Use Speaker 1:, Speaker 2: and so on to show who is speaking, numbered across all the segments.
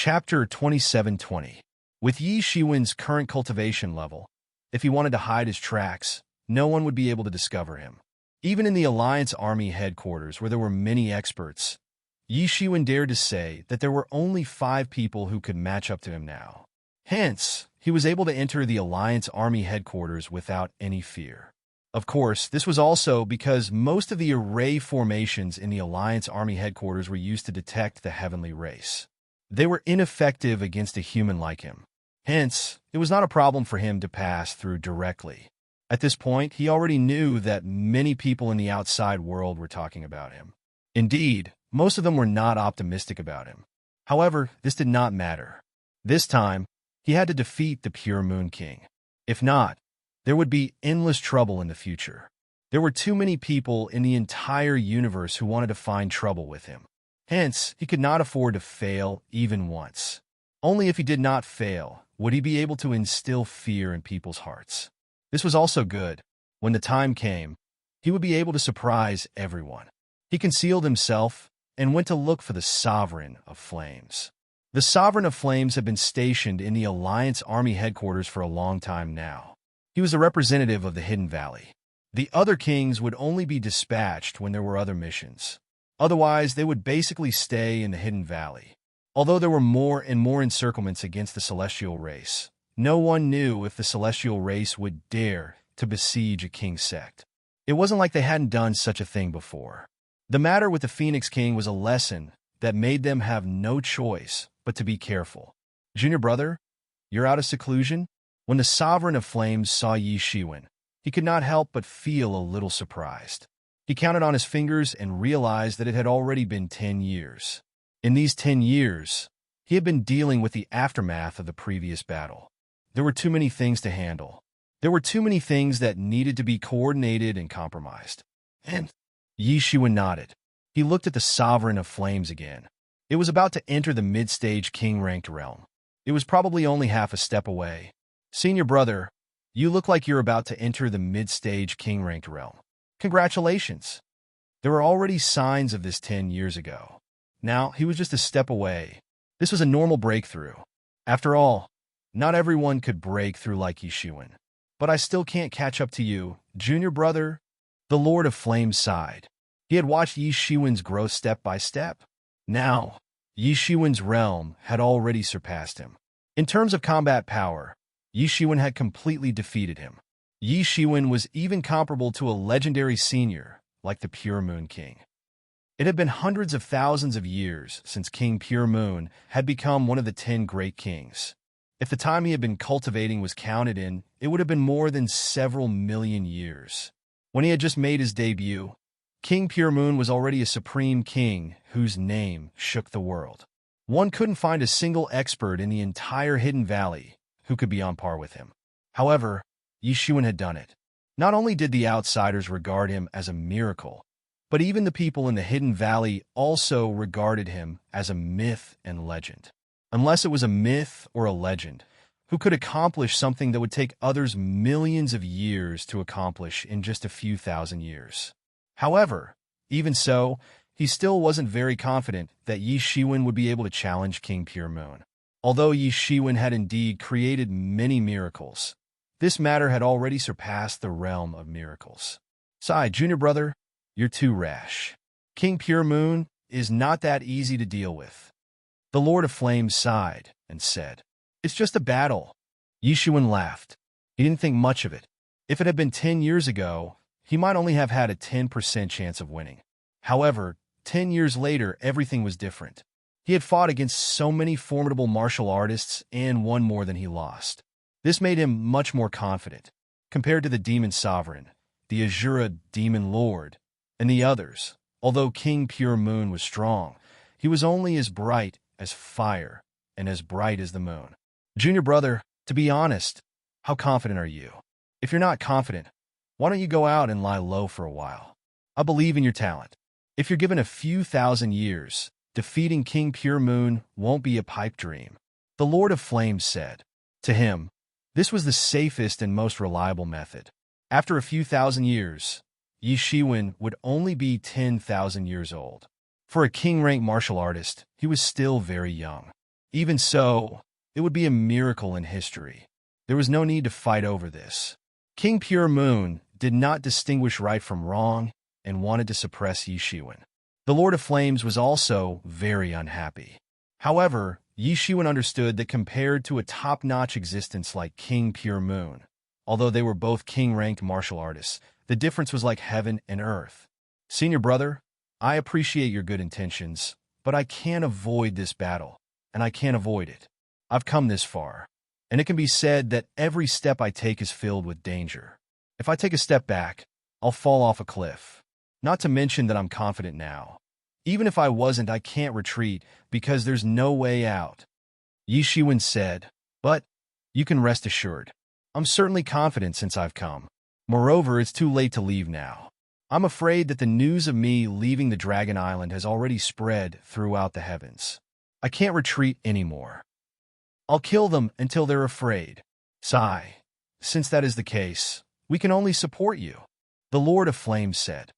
Speaker 1: Chapter 2720. With Yi Shiwen's current cultivation level, if he wanted to hide his tracks, no one would be able to discover him. Even in the Alliance Army headquarters, where there were many experts, Yi Shiwen dared to say that there were only 5 people who could match up to him now. Hence, he was able to enter the Alliance Army headquarters without any fear. Of course, this was also because most of the array formations in the Alliance Army headquarters were used to detect the heavenly race. They were ineffective against a human like him. Hence, it was not a problem for him to pass through directly. At this point, he already knew that many people in the outside world were talking about him. Indeed, most of them were not optimistic about him. However, this did not matter. This time, he had to defeat the Pure Moon King. If not, there would be endless trouble in the future. There were too many people in the entire universe who wanted to find trouble with him. Hence, he could not afford to fail even once. Only if he did not fail would he be able to instill fear in people's hearts. This was also good. When the time came, he would be able to surprise everyone. He concealed himself and went to look for the Sovereign of Flames. The Sovereign of Flames had been stationed in the Alliance Army headquarters for a long time now. He was a representative of the Hidden Valley. The other kings would only be dispatched when there were other missions. Otherwise, they would basically stay in the Hidden Valley. Although there were more and more encirclements against the celestial race, no one knew if the celestial race would dare to besiege a king sect. It wasn't like they hadn't done such a thing before. The matter with the Phoenix King was a lesson that made them have no choice but to be careful. Junior brother, you're out of seclusion? When the Sovereign of Flames saw Yi Shiwen, he could not help but feel a little surprised. He counted on his fingers and realized that it had already been 10 years. In these 10 years, he had been dealing with the aftermath of the previous battle. There were too many things to handle. There were too many things that needed to be coordinated and compromised. And Yi Shiwen nodded. He looked at the Sovereign of Flames again. It was about to enter the mid-stage king-ranked realm. It was probably only half a step away. Senior brother, you look like you're about to enter the mid-stage king-ranked realm. Congratulations. There were already signs of this 10 years ago. Now, he was just a step away. This was a normal breakthrough. After all, not everyone could break through like Yi Shiwen. But I still can't catch up to you, junior brother. The Lord of Flames sighed. He had watched Yi Shiwen's growth step by step. Now, Yi Shiwen's realm had already surpassed him. In terms of combat power, Yi Shiwen had completely defeated him. Yi Shiwen was even comparable to a legendary senior, like the Pure Moon King. It had been hundreds of thousands of years since King Pure Moon had become one of the 10 great kings. If the time he had been cultivating was counted in, it would have been more than several million years. When he had just made his debut, King Pure Moon was already a supreme king whose name shook the world. One couldn't find a single expert in the entire Hidden Valley who could be on par with him. However, Yi Shiwen had done it. Not only did the outsiders regard him as a miracle, but even the people in the Hidden Valley also regarded him as a myth and legend. Unless it was a myth or a legend, who could accomplish something that would take others millions of years to accomplish in just a few thousand years? However, even so, he still wasn't very confident that Yi Shiwen would be able to challenge King Pure Moon. Although Yi Shiwen had indeed created many miracles, this matter had already surpassed the realm of miracles. Sigh, junior brother, you're too rash. King Pure Moon is not that easy to deal with. The Lord of Flames sighed and said, It's just a battle. Yi Shiwen laughed. He didn't think much of it. If it had been 10 years ago, he might only have had a 10% chance of winning. However, 10 years later, everything was different. He had fought against so many formidable martial artists and won more than he lost. This made him much more confident. Compared to the Demon Sovereign, the Azura Demon Lord, and the others, although King Pure Moon was strong, he was only as bright as fire and as bright as the moon. Junior brother, to be honest, how confident are you? If you're not confident, why don't you go out and lie low for a while? I believe in your talent. If you're given a few thousand years, defeating King Pure Moon won't be a pipe dream. The Lord of Flames said. To him, this was the safest and most reliable method. After a few thousand years, Yi Shiwen would only be 10,000 years old. For a king-rank martial artist, he was still very young. Even so, it would be a miracle in history. There was no need to fight over this. King Pure Moon did not distinguish right from wrong and wanted to suppress Yi Shiwen. The Lord of Flames was also very unhappy. However, Yi Shiwen understood that compared to a top-notch existence like King Pure Moon, although they were both king-ranked martial artists, the difference was like heaven and earth. Senior brother, I appreciate your good intentions, but I can't avoid this battle, and I can't avoid it. I've come this far, and it can be said that every step I take is filled with danger. If I take a step back, I'll fall off a cliff. Not to mention that I'm confident now. Even if I wasn't, I can't retreat because there's no way out. Yi Shiwen said, but you can rest assured. I'm certainly confident since I've come. Moreover, it's too late to leave now. I'm afraid that the news of me leaving the Dragon Island has already spread throughout the heavens. I can't retreat anymore. I'll kill them until they're afraid. Sigh. Since that is the case, we can only support you, the Lord of Flames said.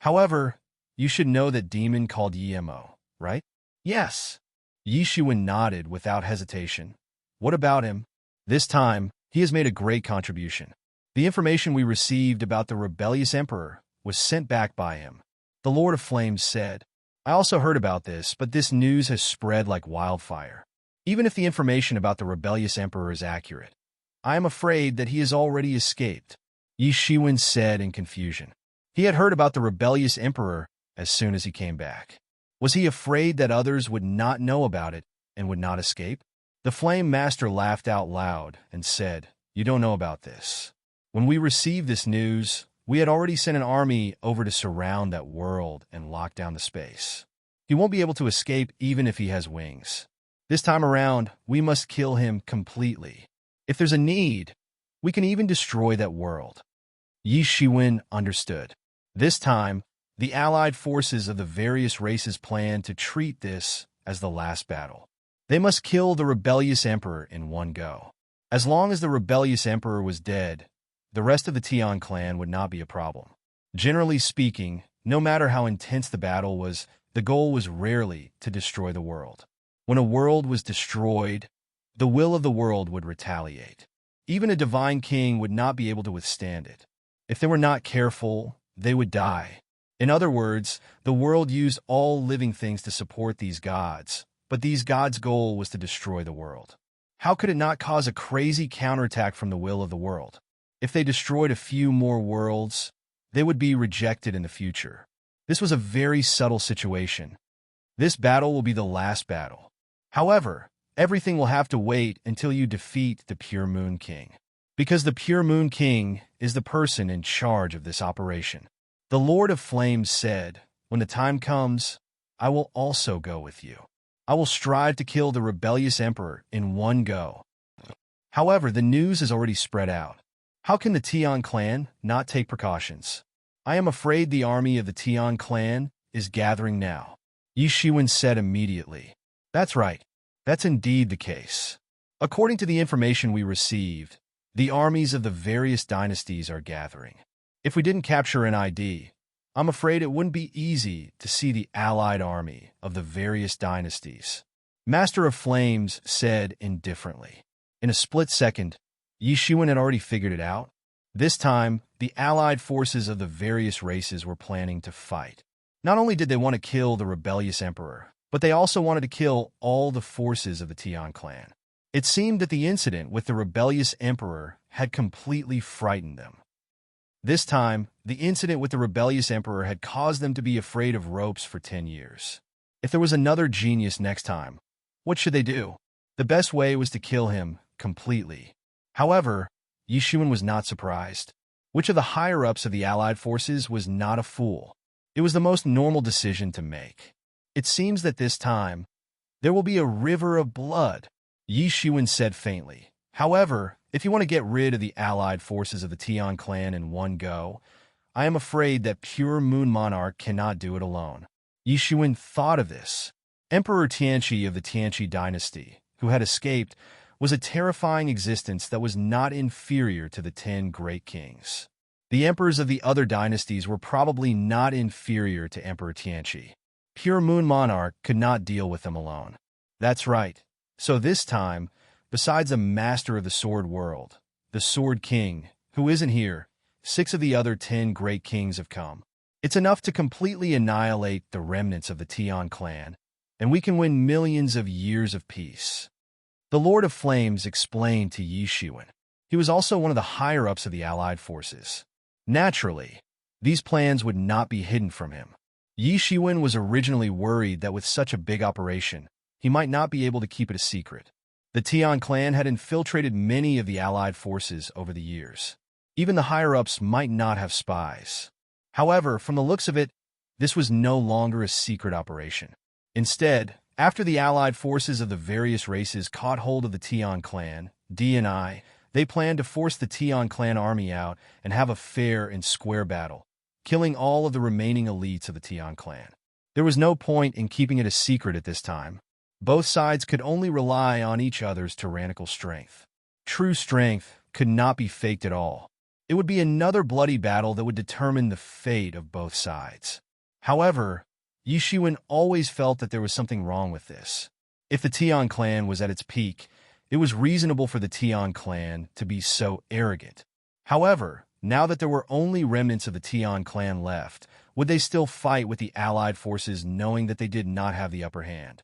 Speaker 1: However, you should know that demon called Yemo, right? Yes. Yi Shiwen nodded without hesitation. What about him? This time, he has made a great contribution. The information we received about the rebellious emperor was sent back by him. The Lord of Flames said, I also heard about this, but this news has spread like wildfire. Even if the information about the rebellious emperor is accurate, I am afraid that he has already escaped, Yi Shiwen said in confusion. He had heard about the rebellious emperor as soon as he came back. Was he afraid that others would not know about it and would not escape? The Flame Master laughed out loud and said, You don't know about this. When we received this news, we had already sent an army over to surround that world and lock down the space. He won't be able to escape even if he has wings. This time around, we must kill him completely. If there's a need, we can even destroy that world. Yi Shiwen understood. This time, the allied forces of the various races planned to treat this as the last battle. They must kill the rebellious emperor in one go. As long as the rebellious emperor was dead, the rest of the Tian clan would not be a problem. Generally speaking, no matter how intense the battle was, the goal was rarely to destroy the world. When a world was destroyed, the will of the world would retaliate. Even a divine king would not be able to withstand it. If they were not careful, they would die. In other words, the world used all living things to support these gods, but these gods' goal was to destroy the world. How could it not cause a crazy counterattack from the will of the world? If they destroyed a few more worlds, they would be rejected in the future. This was a very subtle situation. This battle will be the last battle. However, everything will have to wait until you defeat the Pure Moon King. Because the Pure Moon King is the person in charge of this operation. The Lord of Flames said, When the time comes, I will also go with you. I will strive to kill the rebellious emperor in one go. However, the news has already spread out. How can the Tian clan not take precautions? I am afraid the army of the Tian clan is gathering now, Yi Shiwen said immediately. That's right. That's indeed the case. According to the information we received, the armies of the various dynasties are gathering. If we didn't capture an ID, I'm afraid it wouldn't be easy to see the allied army of the various dynasties, Master of Flames said indifferently. In a split second, Yi Shiwen had already figured it out. This time, the allied forces of the various races were planning to fight. Not only did they want to kill the rebellious emperor, but they also wanted to kill all the forces of the Tian clan. It seemed that the incident with the rebellious emperor had completely frightened them. This time, the incident with the rebellious emperor had caused them to be afraid of ropes for 10 years. If there was another genius next time, what should they do? The best way was to kill him completely. However, Yi Shiwen was not surprised. Which of the higher-ups of the allied forces was not a fool? It was the most normal decision to make. It seems that this time, there will be a river of blood, Yi Shiwen said faintly. However, if you want to get rid of the allied forces of the Tian clan in one go, I am afraid that Pure Moon Monarch cannot do it alone. Yi Shiwen thought of this. Emperor Tianqi of the Tianqi dynasty, who had escaped, was a terrifying existence that was not inferior to the 10 great kings. The emperors of the other dynasties were probably not inferior to Emperor Tianqi. Pure Moon Monarch could not deal with them alone. That's right. So this time, besides a master of the sword world, the Sword King, who isn't here, 6 of the other 10 great kings have come. It's enough to completely annihilate the remnants of the Tian clan, and we can win millions of years of peace. The Lord of Flames explained to Yi Shiwen. He was also one of the higher-ups of the Allied forces. Naturally, these plans would not be hidden from him. Yi Shiwen was originally worried that with such a big operation, he might not be able to keep it a secret. The Tian clan had infiltrated many of the Allied forces over the years. Even the higher-ups might not have spies. However, from the looks of it, this was no longer a secret operation. Instead, after the Allied forces of the various races caught hold of the Tian clan, D&I, they planned to force the Tian clan army out and have a fair and square battle, killing all of the remaining elites of the Tian clan. There was no point in keeping it a secret at this time. Both sides could only rely on each other's tyrannical strength. True strength could not be faked at all. It would be another bloody battle that would determine the fate of both sides. However, Yi Shiwen always felt that there was something wrong with this. If the Tian clan was at its peak, it was reasonable for the Tian clan to be so arrogant. However, now that there were only remnants of the Tian clan left, would they still fight with the Allied forces knowing that they did not have the upper hand?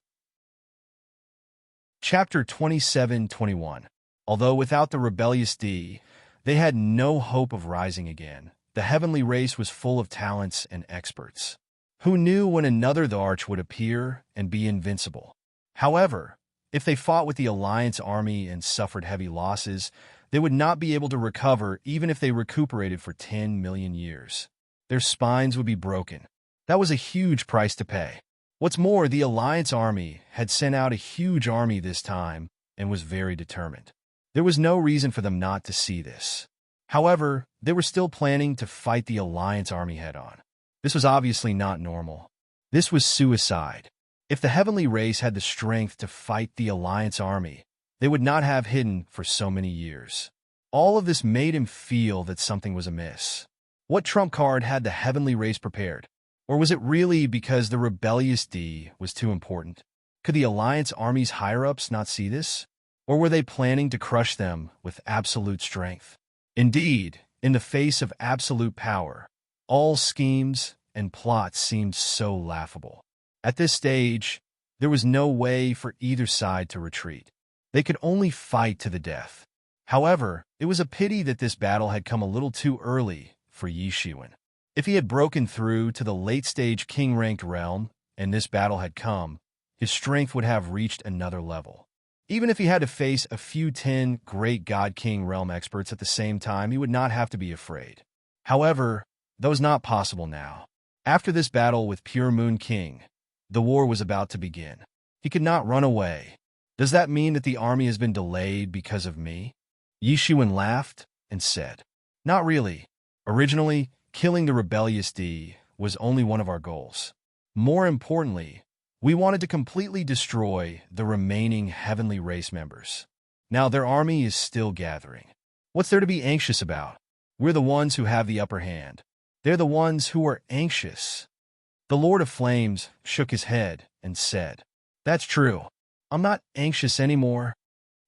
Speaker 1: Chapter 27-21. Although without the rebellious D, they had no hope of rising again. The heavenly race was full of talents and experts. Who knew when another the Arch would appear and be invincible? However, if they fought with the Alliance army and suffered heavy losses, they would not be able to recover even if they recuperated for 10 million years. Their spines would be broken. That was a huge price to pay. What's more, the Alliance army had sent out a huge army this time and was very determined. There was no reason for them not to see this. However, they were still planning to fight the Alliance army head-on. This was obviously not normal. This was suicide. If the heavenly race had the strength to fight the Alliance army, they would not have hidden for so many years. All of this made him feel that something was amiss. What trump card had the heavenly race prepared? Or was it really because the rebellious D was too important? Could the Alliance army's higher-ups not see this? Or were they planning to crush them with absolute strength? Indeed, in the face of absolute power, all schemes and plots seemed so laughable. At this stage, there was no way for either side to retreat. They could only fight to the death. However, it was a pity that this battle had come a little too early for Yi Shiwen. If he had broken through to the late-stage king-ranked realm, and this battle had come, his strength would have reached another level. Even if he had to face a few 10 great God King realm experts at the same time, he would not have to be afraid. However, that was not possible now. After this battle with Pure Moon King, the war was about to begin. He could not run away. Does that mean that the army has been delayed because of me? Yi Shiwen laughed and said, Not really. Originally, killing the rebellious D was only one of our goals. More importantly, we wanted to completely destroy the remaining heavenly race members. Now their army is still gathering. What's there to be anxious about? We're the ones who have the upper hand. They're the ones who are anxious. The Lord of Flames shook his head and said, That's true. I'm not anxious anymore.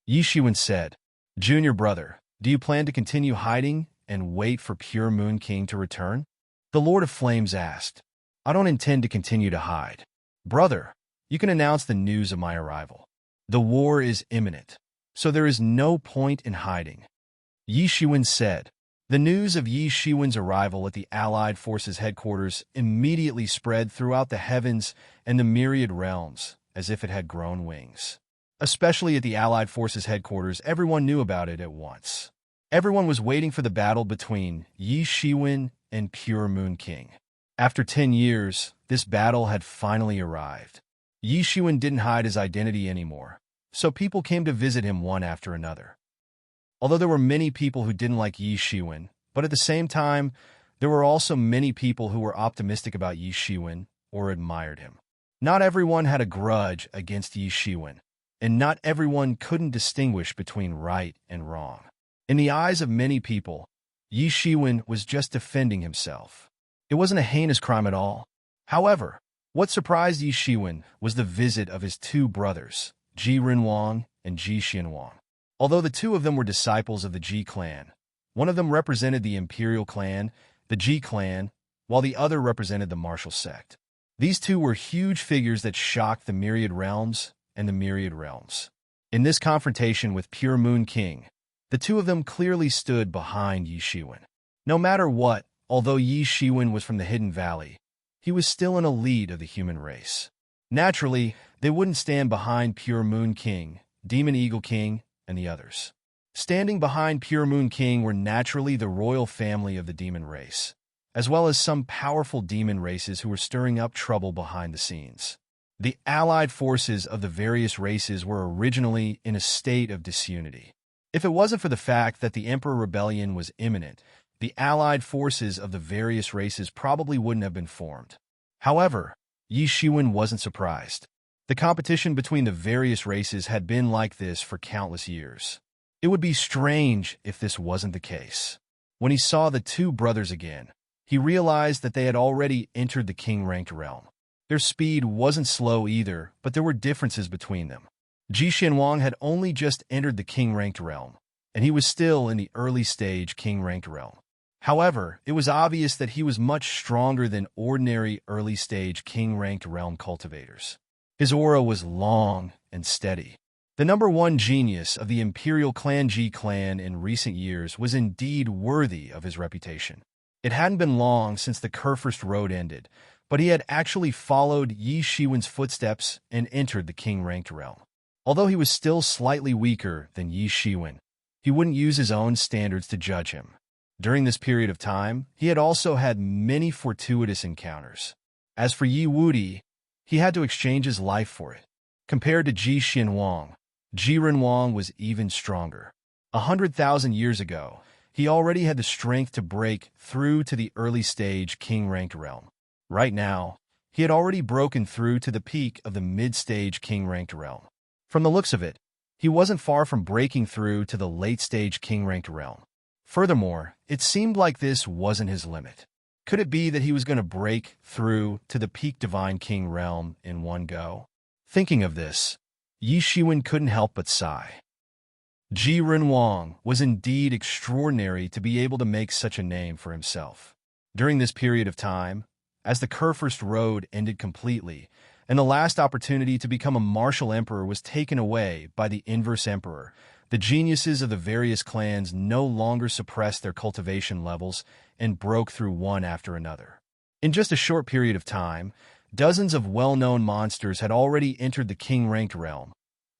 Speaker 1: Yi Shiwen said, Junior brother, do you plan to continue hiding and wait for Pure Moon King to return? The Lord of Flames asked, I don't intend to continue to hide. Brother, you can announce the news of my arrival. The war is imminent, so there is no point in hiding. Yi Shiwen said. The news of Yi Shiwen's arrival at the Allied Forces headquarters immediately spread throughout the heavens and the myriad realms as if it had grown wings. Especially at the Allied Forces headquarters, everyone knew about it at once. Everyone was waiting for the battle between Yi Shiwen and Pure Moon King. After 10 years, this battle had finally arrived. Yi Shiwen didn't hide his identity anymore, so people came to visit him one after another. Although there were many people who didn't like Yi Shiwen, but at the same time, there were also many people who were optimistic about Yi Shiwen or admired him. Not everyone had a grudge against Yi Shiwen, and not everyone couldn't distinguish between right and wrong. In the eyes of many people, Yi Shiwen was just defending himself. It wasn't a heinous crime at all. However, what surprised Yi Shiwen was the visit of his two brothers, Ji Renwang and Ji Xianwang. Although the two of them were disciples of the Ji clan, one of them represented the imperial clan, the Ji clan, while the other represented the martial sect. These two were huge figures that shocked the myriad realms and the myriad realms. In this confrontation with Pure Moon King, the two of them clearly stood behind Yi Shiwen. No matter what, although Yi Shiwen was from the Hidden Valley, he was still an elite of the human race. Naturally, they wouldn't stand behind Pure Moon King, Demon Eagle King, and the others. Standing behind Pure Moon King were naturally the royal family of the demon race, as well as some powerful demon races who were stirring up trouble behind the scenes. The allied forces of the various races were originally in a state of disunity. If it wasn't for the fact that the Emperor Rebellion was imminent, the allied forces of the various races probably wouldn't have been formed. However, Yi Shiwen wasn't surprised. The competition between the various races had been like this for countless years. It would be strange if this wasn't the case. When he saw the two brothers again, he realized that they had already entered the king-ranked realm. Their speed wasn't slow either, but there were differences between them. Ji Xianwang had only just entered the king-ranked realm, and he was still in the early-stage king-ranked realm. However, it was obvious that he was much stronger than ordinary early-stage king-ranked realm cultivators. His aura was long and steady. The number one genius of the Imperial Clan Ji clan in recent years was indeed worthy of his reputation. It hadn't been long since the Kurfürst Road ended, but he had actually followed Yi Shiwen's footsteps and entered the king-ranked realm. Although he was still slightly weaker than Yi Shiwen, he wouldn't use his own standards to judge him. During this period of time, he had also had many fortuitous encounters. As for Yi Wudi, he had to exchange his life for it. Compared to Ji Xianwang, Ji Renwang was even stronger. 100,000 years ago, he already had the strength to break through to the early-stage king-ranked realm. Right now, he had already broken through to the peak of the mid-stage king-ranked realm. From the looks of it, he wasn't far from breaking through to the late-stage king-ranked realm. Furthermore, it seemed like this wasn't his limit. Could it be that he was going to break through to the peak Divine King realm in one go? Thinking of this, Yi Shiwen couldn't help but sigh. Ji Renwang was indeed extraordinary to be able to make such a name for himself. During this period of time, as the Kurfürst Road ended completely, and the last opportunity to become a martial emperor was taken away by the inverse emperor, the geniuses of the various clans no longer suppressed their cultivation levels and broke through one after another. In just a short period of time, dozens of well-known monsters had already entered the king-ranked realm,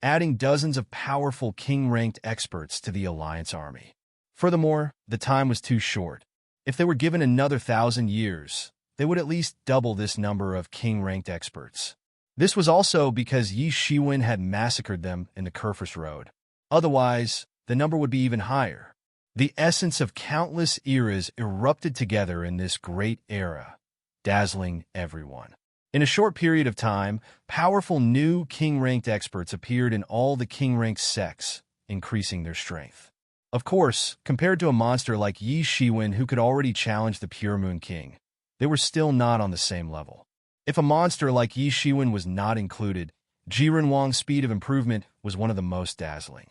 Speaker 1: adding dozens of powerful king-ranked experts to the Alliance army. Furthermore, the time was too short. If they were given another 1,000 years, they would at least double this number of king-ranked experts. This was also because Yi Shiwen had massacred them in the Kurfürst Road. Otherwise, the number would be even higher. The essence of countless eras erupted together in this great era, dazzling everyone. In a short period of time, powerful new king-ranked experts appeared in all the king-ranked sects, increasing their strength. Of course, compared to a monster like Yi Shiwen who could already challenge the Pure Moon King, they were still not on the same level. If a monster like Yi Shiwen was not included, Ji Renwang's speed of improvement was one of the most dazzling.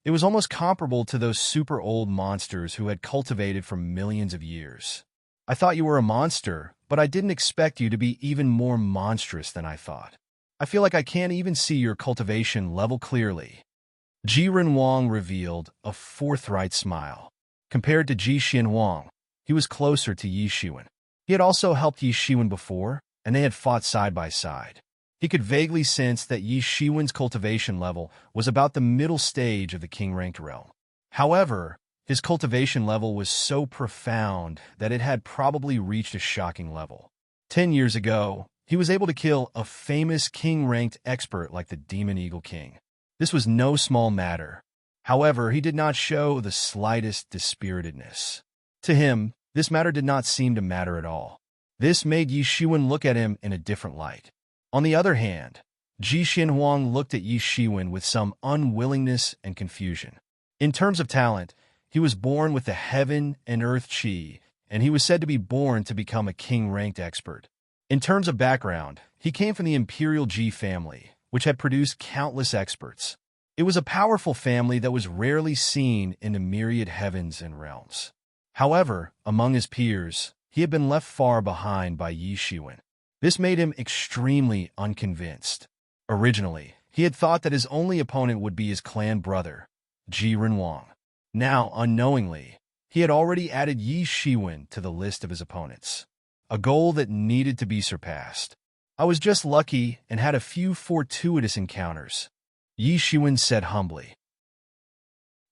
Speaker 1: It was almost comparable to those super old monsters who had cultivated for millions of years. I thought you were a monster, but I didn't expect you to be even more monstrous than I thought. I feel like I can't even see your cultivation level clearly. Ji Renwang revealed a forthright smile. Compared to Ji Xianwang, he was closer to Yi Shiwen. He had also helped Yi Shiwen before, and they had fought side by side. He could vaguely sense that Yi Shiwen's cultivation level was about the middle stage of the king-ranked realm. However, his cultivation level was so profound that it had probably reached a shocking level. 10 years ago, he was able to kill a famous king-ranked expert like the Demon Eagle King. This was no small matter. However, he did not show the slightest dispiritedness. To him, this matter did not seem to matter at all. This made Yi Shiwen look at him in a different light. On the other hand, Ji Xianwang looked at Yi Shiwen with some unwillingness and confusion. In terms of talent, he was born with the heaven and earth chi, and he was said to be born to become a king-ranked expert. In terms of background, he came from the Imperial Ji family, which had produced countless experts. It was a powerful family that was rarely seen in the myriad heavens and realms. However, among his peers, he had been left far behind by Yi Shiwen. This made him extremely unconvinced. Originally, he had thought that his only opponent would be his clan brother, Ji Renwang. Now, unknowingly, he had already added Yi Shiwen to the list of his opponents, a goal that needed to be surpassed. I was just lucky and had a few fortuitous encounters, Yi Shiwen said humbly.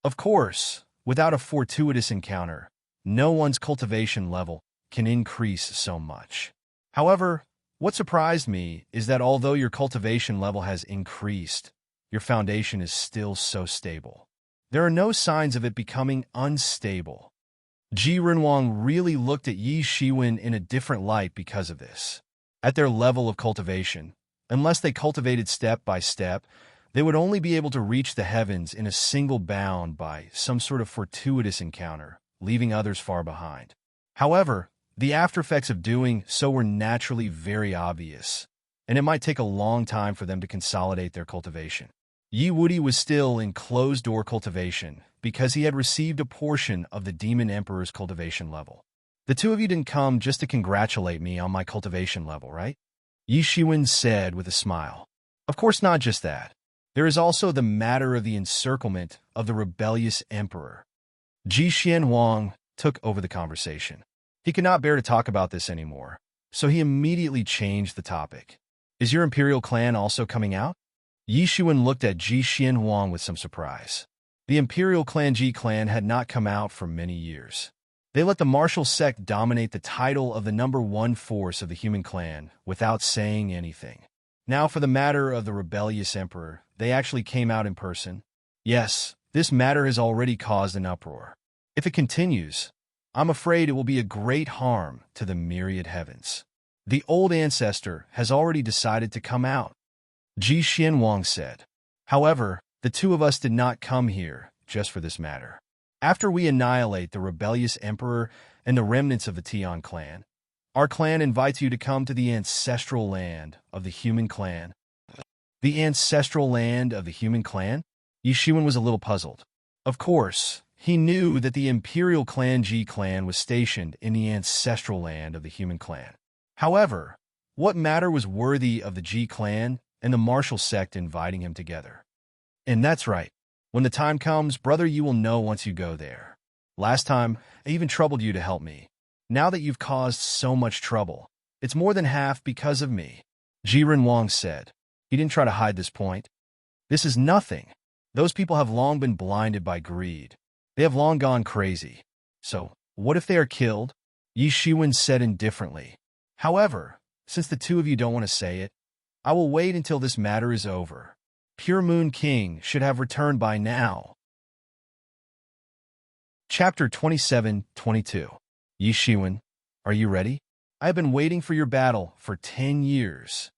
Speaker 1: Of course, without a fortuitous encounter, no one's cultivation level can increase so much. However, what surprised me is that although your cultivation level has increased, your foundation is still so stable. There are no signs of it becoming unstable. Ji Renwang really looked at Yi Shiwen in a different light because of this. At their level of cultivation, unless they cultivated step by step, they would only be able to reach the heavens in a single bound by some sort of fortuitous encounter, leaving others far behind. However, the aftereffects of doing so were naturally very obvious, and it might take a long time for them to consolidate their cultivation. Yi Wudi was still in closed-door cultivation because he had received a portion of the Demon Emperor's cultivation level. The two of you didn't come just to congratulate me on my cultivation level, right? Yi Shiwen said with a smile. Of course not just that. There is also the matter of the encirclement of the rebellious emperor. Ji Xianhuang took over the conversation. He could not bear to talk about this anymore, so he immediately changed the topic. Is your imperial clan also coming out? Yi Shiwen looked at Ji Xianhuang with some surprise. The imperial clan Ji clan had not come out for many years. They let the martial sect dominate the title of the #1 force of the human clan without saying anything. Now for the matter of the rebellious emperor, they actually came out in person. Yes, this matter has already caused an uproar. If it continues, I'm afraid it will be a great harm to the myriad heavens. The old ancestor has already decided to come out, Ji Xianhuang said. However, the two of us did not come here just for this matter. After we annihilate the rebellious emperor and the remnants of the Tian clan, our clan invites you to come to the ancestral land of the human clan. The ancestral land of the human clan? Yi Shiwen was a little puzzled. Of course, he knew that the imperial clan Ji clan was stationed in the ancestral land of the human clan. However, what matter was worthy of the Ji clan and the martial sect inviting him together? And that's right. When the time comes, brother, you will know once you go there. Last time, I even troubled you to help me. Now that you've caused so much trouble, it's more than half because of me, Ji Renwang said. He didn't try to hide this point. This is nothing. Those people have long been blinded by greed. They have long gone crazy. So, what if they are killed? Yi Shiwen said indifferently. However, since the two of you don't want to say it, I will wait until this matter is over. Pure Moon King should have returned by now. Chapter 27-22. Yi Shiwen, are you ready? I have been waiting for your battle for 10 years.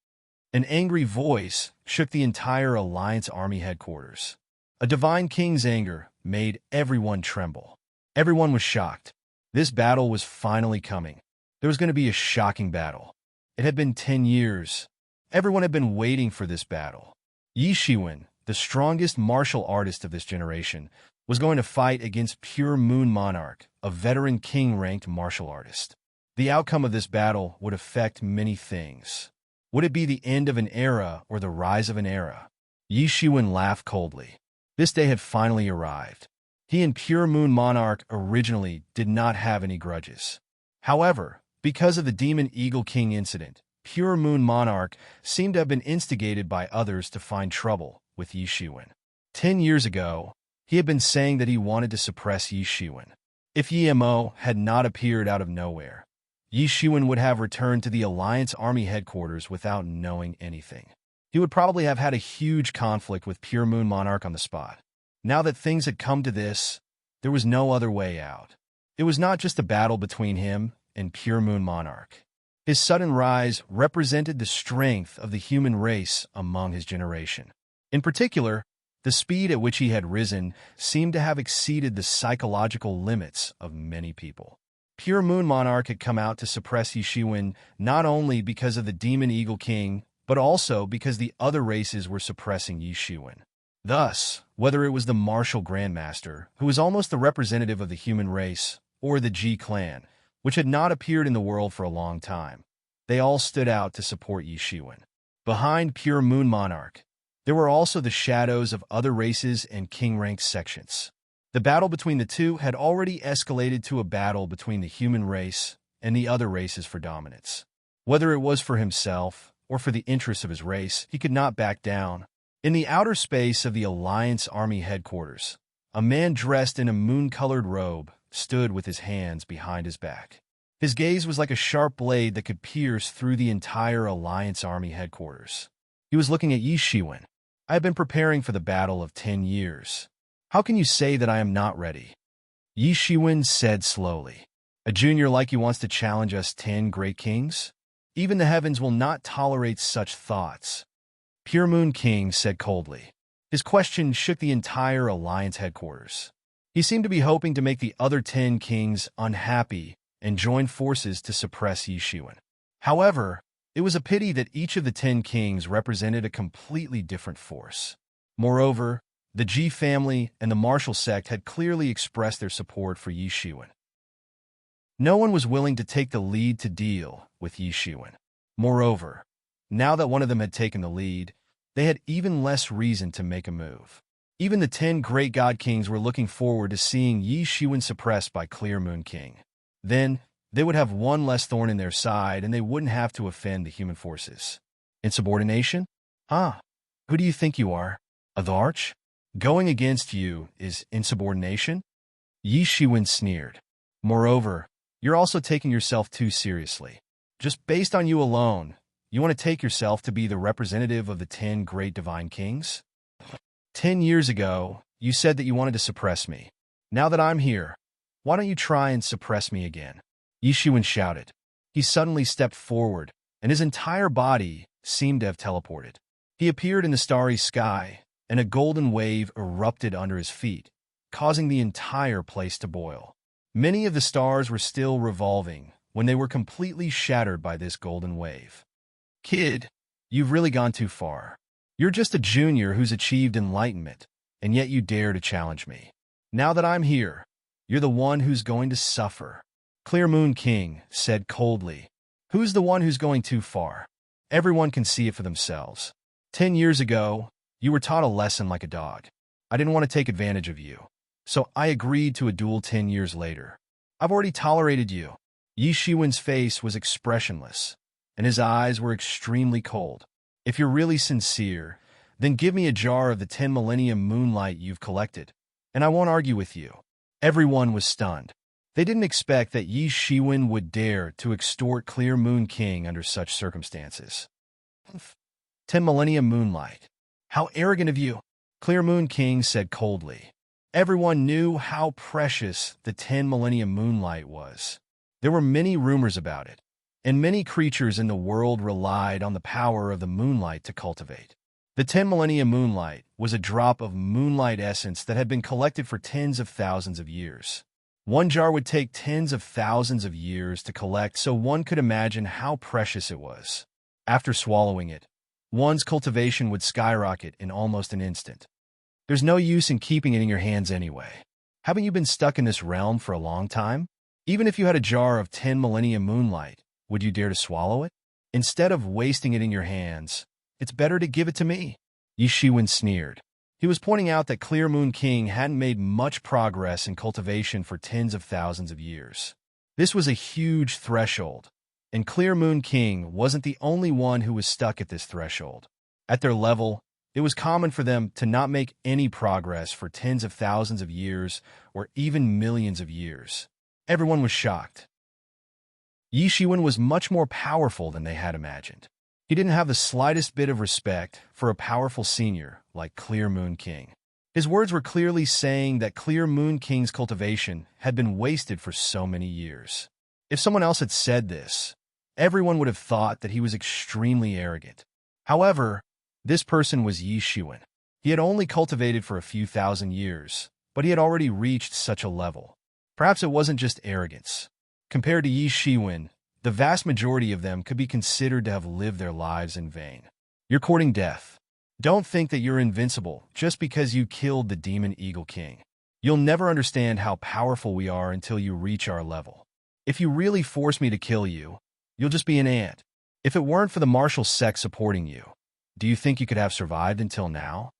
Speaker 1: An angry voice shook the entire Alliance Army headquarters. A divine king's anger made everyone tremble. Everyone was shocked. This battle was finally coming. There was going to be a shocking battle. It had been 10 years. Everyone had been waiting for this battle. Yi Shiwen, the strongest martial artist of this generation, was going to fight against Pure Moon Monarch, a veteran king-ranked martial artist. The outcome of this battle would affect many things. Would it be the end of an era or the rise of an era? Yi Shiwen laughed coldly. This day had finally arrived. He and Pure Moon Monarch originally did not have any grudges. However, because of the Demon Eagle King incident, Pure Moon Monarch seemed to have been instigated by others to find trouble with Yi Shiwen. 10 years ago, he had been saying that he wanted to suppress Yi Shiwen. If Yi Mo had not appeared out of nowhere, Yi Shiwen would have returned to the Alliance Army headquarters without knowing anything. He would probably have had a huge conflict with Pure Moon Monarch on the spot. Now that things had come to this, there was no other way out. It was not just a battle between him and Pure Moon Monarch. His sudden rise represented the strength of the human race among his generation. In particular, the speed at which he had risen seemed to have exceeded the psychological limits of many people. Pure Moon Monarch had come out to suppress Yi Shiwen not only because of the Demon Eagle King, but also because the other races were suppressing Yi Shiwen. Thus, whether it was the martial grandmaster, who was almost the representative of the human race, or the Ji clan, which had not appeared in the world for a long time, they all stood out to support Yi Shiwen. Behind Pure Moon Monarch, there were also the shadows of other races and king-rank sections. The battle between the two had already escalated to a battle between the human race and the other races for dominance. Whether it was for himself or for the interests of his race, he could not back down. In the outer space of the Alliance Army headquarters, a man dressed in a moon-colored robe stood with his hands behind his back. His gaze was like a sharp blade that could pierce through the entire Alliance Army headquarters. He was looking at Yi Shiwen. I have been preparing for the battle of 10 years. How can you say that I am not ready? Yi Shiwen said slowly. A junior like you wants to challenge us 10 great kings? Even the heavens will not tolerate such thoughts. Pure Moon King said coldly. His question shook the entire Alliance headquarters. He seemed to be hoping to make the other 10 kings unhappy and join forces to suppress Yi Shiwen. However, it was a pity that each of the 10 kings represented a completely different force. Moreover, the Ji family and the martial sect had clearly expressed their support for Yi Shiwen. No one was willing to take the lead to deal with Yi Shiwen. Moreover, now that one of them had taken the lead, they had even less reason to make a move. Even the 10 great god kings were looking forward to seeing Yi Shiwen suppressed by Clear Moon King. Then, they would have one less thorn in their side and they wouldn't have to offend the human forces. Insubordination? Who do you think you are? A Arch? Going against you is insubordination? Yi Shiwen sneered. Moreover, you're also taking yourself too seriously. Just based on you alone, you want to take yourself to be the representative of the 10 great divine kings? 10 years ago, you said that you wanted to suppress me. Now that I'm here, why don't you try and suppress me again? Yi Shiwen shouted. He suddenly stepped forward, and his entire body seemed to have teleported. He appeared in the starry sky, and a golden wave erupted under his feet, causing the entire place to boil. Many of the stars were still revolving when they were completely shattered by this golden wave. Kid, you've really gone too far. You're just a junior who's achieved enlightenment, and yet you dare to challenge me. Now that I'm here, you're the one who's going to suffer. Clear Moon King said coldly. Who's the one who's going too far? Everyone can see it for themselves. 10 years ago, you were taught a lesson like a dog. I didn't want to take advantage of you, so I agreed to a duel 10 years later. I've already tolerated you. Yi Shiwen's face was expressionless, and his eyes were extremely cold. If you're really sincere, then give me a jar of the 10 millennium moonlight you've collected, and I won't argue with you. Everyone was stunned. They didn't expect that Yi Shiwen would dare to extort Clear Moon King under such circumstances. 10 millennium moonlight. How arrogant of you, Clear Moon King said coldly. Everyone knew how precious the 10 millennium moonlight was. There were many rumors about it, and many creatures in the world relied on the power of the moonlight to cultivate. The 10 millennium moonlight was a drop of moonlight essence that had been collected for tens of thousands of years. One jar would take tens of thousands of years to collect, so one could imagine how precious it was. After swallowing it, one's cultivation would skyrocket in almost an instant. There's no use in keeping it in your hands anyway. Haven't you been stuck in this realm for a long time? Even if you had a jar of 10 millennium moonlight, would you dare to swallow it? Instead of wasting it in your hands, it's better to give it to me. Yi Shiwen sneered. He was pointing out that Clear Moon King hadn't made much progress in cultivation for tens of thousands of years. This was a huge threshold, and Clear Moon King wasn't the only one who was stuck at this threshold. At their level, it was common for them to not make any progress for tens of thousands of years or even millions of years. Everyone was shocked. Yi Shiwen was much more powerful than they had imagined. He didn't have the slightest bit of respect for a powerful senior like Clear Moon King. His words were clearly saying that Clear Moon King's cultivation had been wasted for so many years. If someone else had said this, everyone would have thought that he was extremely arrogant. However, this person was Yi Shiwen. He had only cultivated for a few thousand years, but he had already reached such a level. Perhaps it wasn't just arrogance. Compared to Yi Shiwen, the vast majority of them could be considered to have lived their lives in vain. You're courting death. Don't think that you're invincible just because you killed the demon Eagle King. You'll never understand how powerful we are until you reach our level. If you really force me to kill you, you'll just be an ant. If it weren't for the martial sect supporting you, do you think you could have survived until now?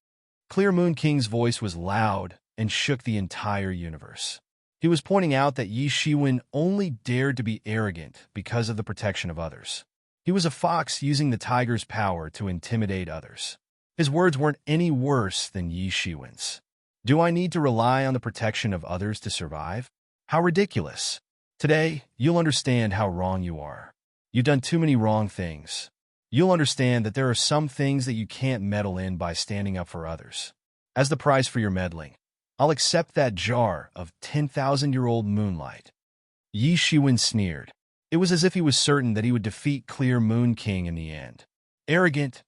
Speaker 1: Clear Moon King's voice was loud and shook the entire universe. He was pointing out that Yi Shiwen only dared to be arrogant because of the protection of others. He was a fox using the tiger's power to intimidate others. His words weren't any worse than Yi Shiwen's. Do I need to rely on the protection of others to survive? How ridiculous. Today, you'll understand how wrong you are. You've done too many wrong things. You'll understand that there are some things that you can't meddle in by standing up for others. As the price for your meddling, I'll accept that jar of 10,000-year-old moonlight. Yi Shiwen sneered. It was as if he was certain that he would defeat Clear Moon King in the end. Arrogant.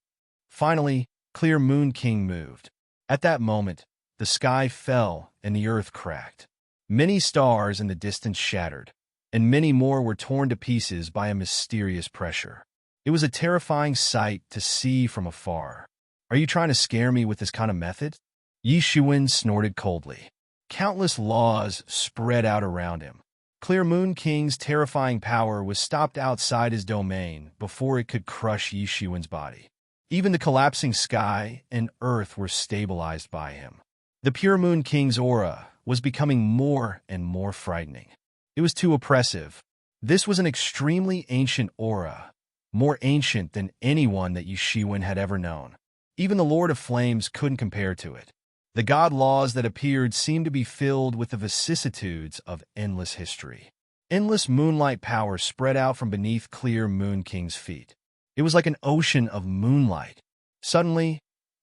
Speaker 1: Finally, Clear Moon King moved. At that moment, the sky fell and the earth cracked. Many stars in the distance shattered, and many more were torn to pieces by a mysterious pressure. It was a terrifying sight to see from afar. Are you trying to scare me with this kind of method? Yi Shiwen snorted coldly. Countless laws spread out around him. Clear Moon King's terrifying power was stopped outside his domain before it could crush Yi Shiwen's body. Even the collapsing sky and earth were stabilized by him. The Pure Moon King's aura was becoming more and more frightening. It was too oppressive. This was an extremely ancient aura, more ancient than anyone that Yi Shiwen had ever known. Even the Lord of Flames couldn't compare to it. The god laws that appeared seemed to be filled with the vicissitudes of endless history. Endless moonlight power spread out from beneath Clear Moon King's feet. It was like an ocean of moonlight. Suddenly,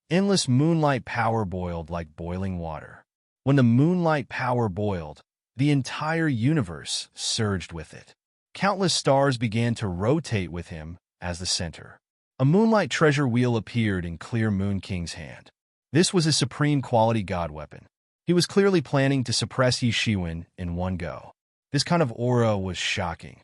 Speaker 1: endless moonlight power boiled like boiling water. When the moonlight power boiled, the entire universe surged with it. Countless stars began to rotate with him as the center. A moonlight treasure wheel appeared in Clear Moon King's hand. This was his supreme quality god weapon. He was clearly planning to suppress Yi Shiwen in one go. This kind of aura was shocking.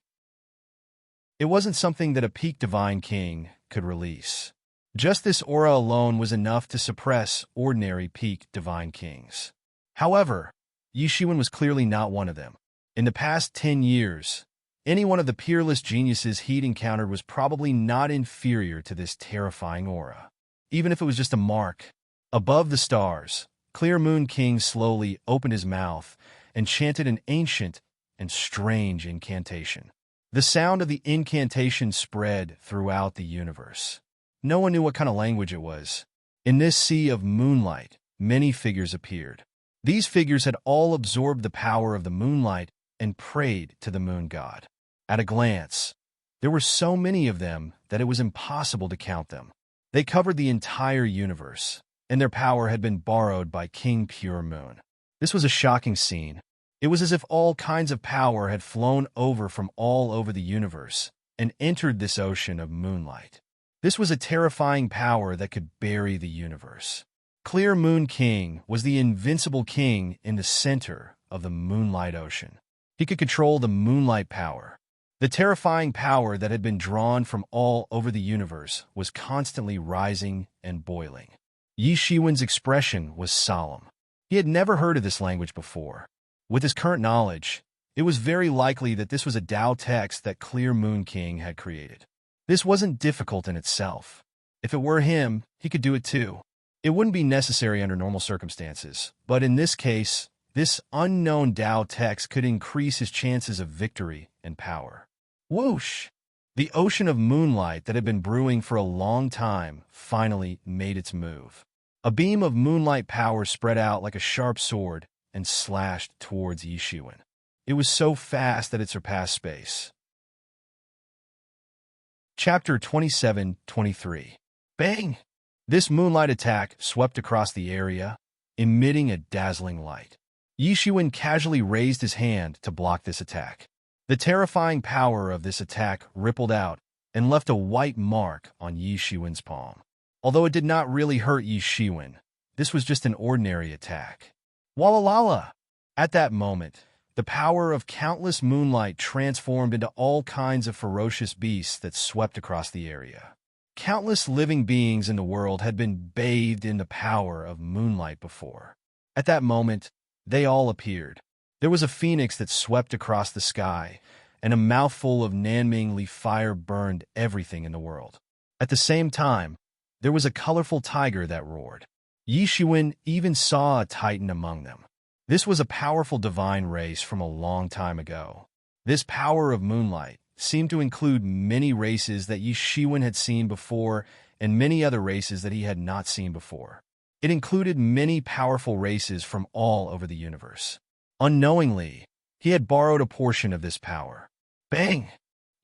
Speaker 1: It wasn't something that a peak divine king could release. Just this aura alone was enough to suppress ordinary peak divine kings. However, Yi Shiwen was clearly not one of them. In the past 10 years, any one of the peerless geniuses he'd encountered was probably not inferior to this terrifying aura. Even if it was just a mark. Above the stars, Clear Moon King slowly opened his mouth and chanted an ancient and strange incantation. The sound of the incantation spread throughout the universe. No one knew what kind of language it was. In this sea of moonlight, many figures appeared. These figures had all absorbed the power of the moonlight and prayed to the moon god. At a glance, there were so many of them that it was impossible to count them. They covered the entire universe, and their power had been borrowed by King Pure Moon. This was a shocking scene. It was as if all kinds of power had flown over from all over the universe and entered this ocean of moonlight. This was a terrifying power that could bury the universe. Clear Moon King was the invincible king in the center of the moonlight ocean. He could control the moonlight power. The terrifying power that had been drawn from all over the universe was constantly rising and boiling. Yi Shiwen's expression was solemn. He had never heard of this language before. With his current knowledge, it was very likely that this was a Tao text that Clear Moon King had created. This wasn't difficult in itself. If it were him, he could do it too. It wouldn't be necessary under normal circumstances, but in this case, this unknown Tao text could increase his chances of victory and power. Whoosh! The ocean of moonlight that had been brewing for a long time finally made its move. A beam of moonlight power spread out like a sharp sword and slashed towards Yi Shiwen. It was so fast that it surpassed space. Chapter 27-23. Bang! This moonlight attack swept across the area, emitting a dazzling light. Yi Shiwen casually raised his hand to block this attack. The terrifying power of this attack rippled out and left a white mark on Yi Shiwen's palm. Although it did not really hurt Yi Shiwen, this was just an ordinary attack. Walalala! At that moment, the power of countless moonlight transformed into all kinds of ferocious beasts that swept across the area. Countless living beings in the world had been bathed in the power of moonlight before. At that moment, they all appeared. There was a phoenix that swept across the sky, and a mouthful of Nanming leaf fire burned everything in the world. At the same time, there was a colorful tiger that roared. Yi Shiwen even saw a titan among them. This was a powerful divine race from a long time ago. This power of moonlight seemed to include many races that Yi Shiwen had seen before and many other races that he had not seen before. It included many powerful races from all over the universe. Unknowingly, he had borrowed a portion of this power. Bang!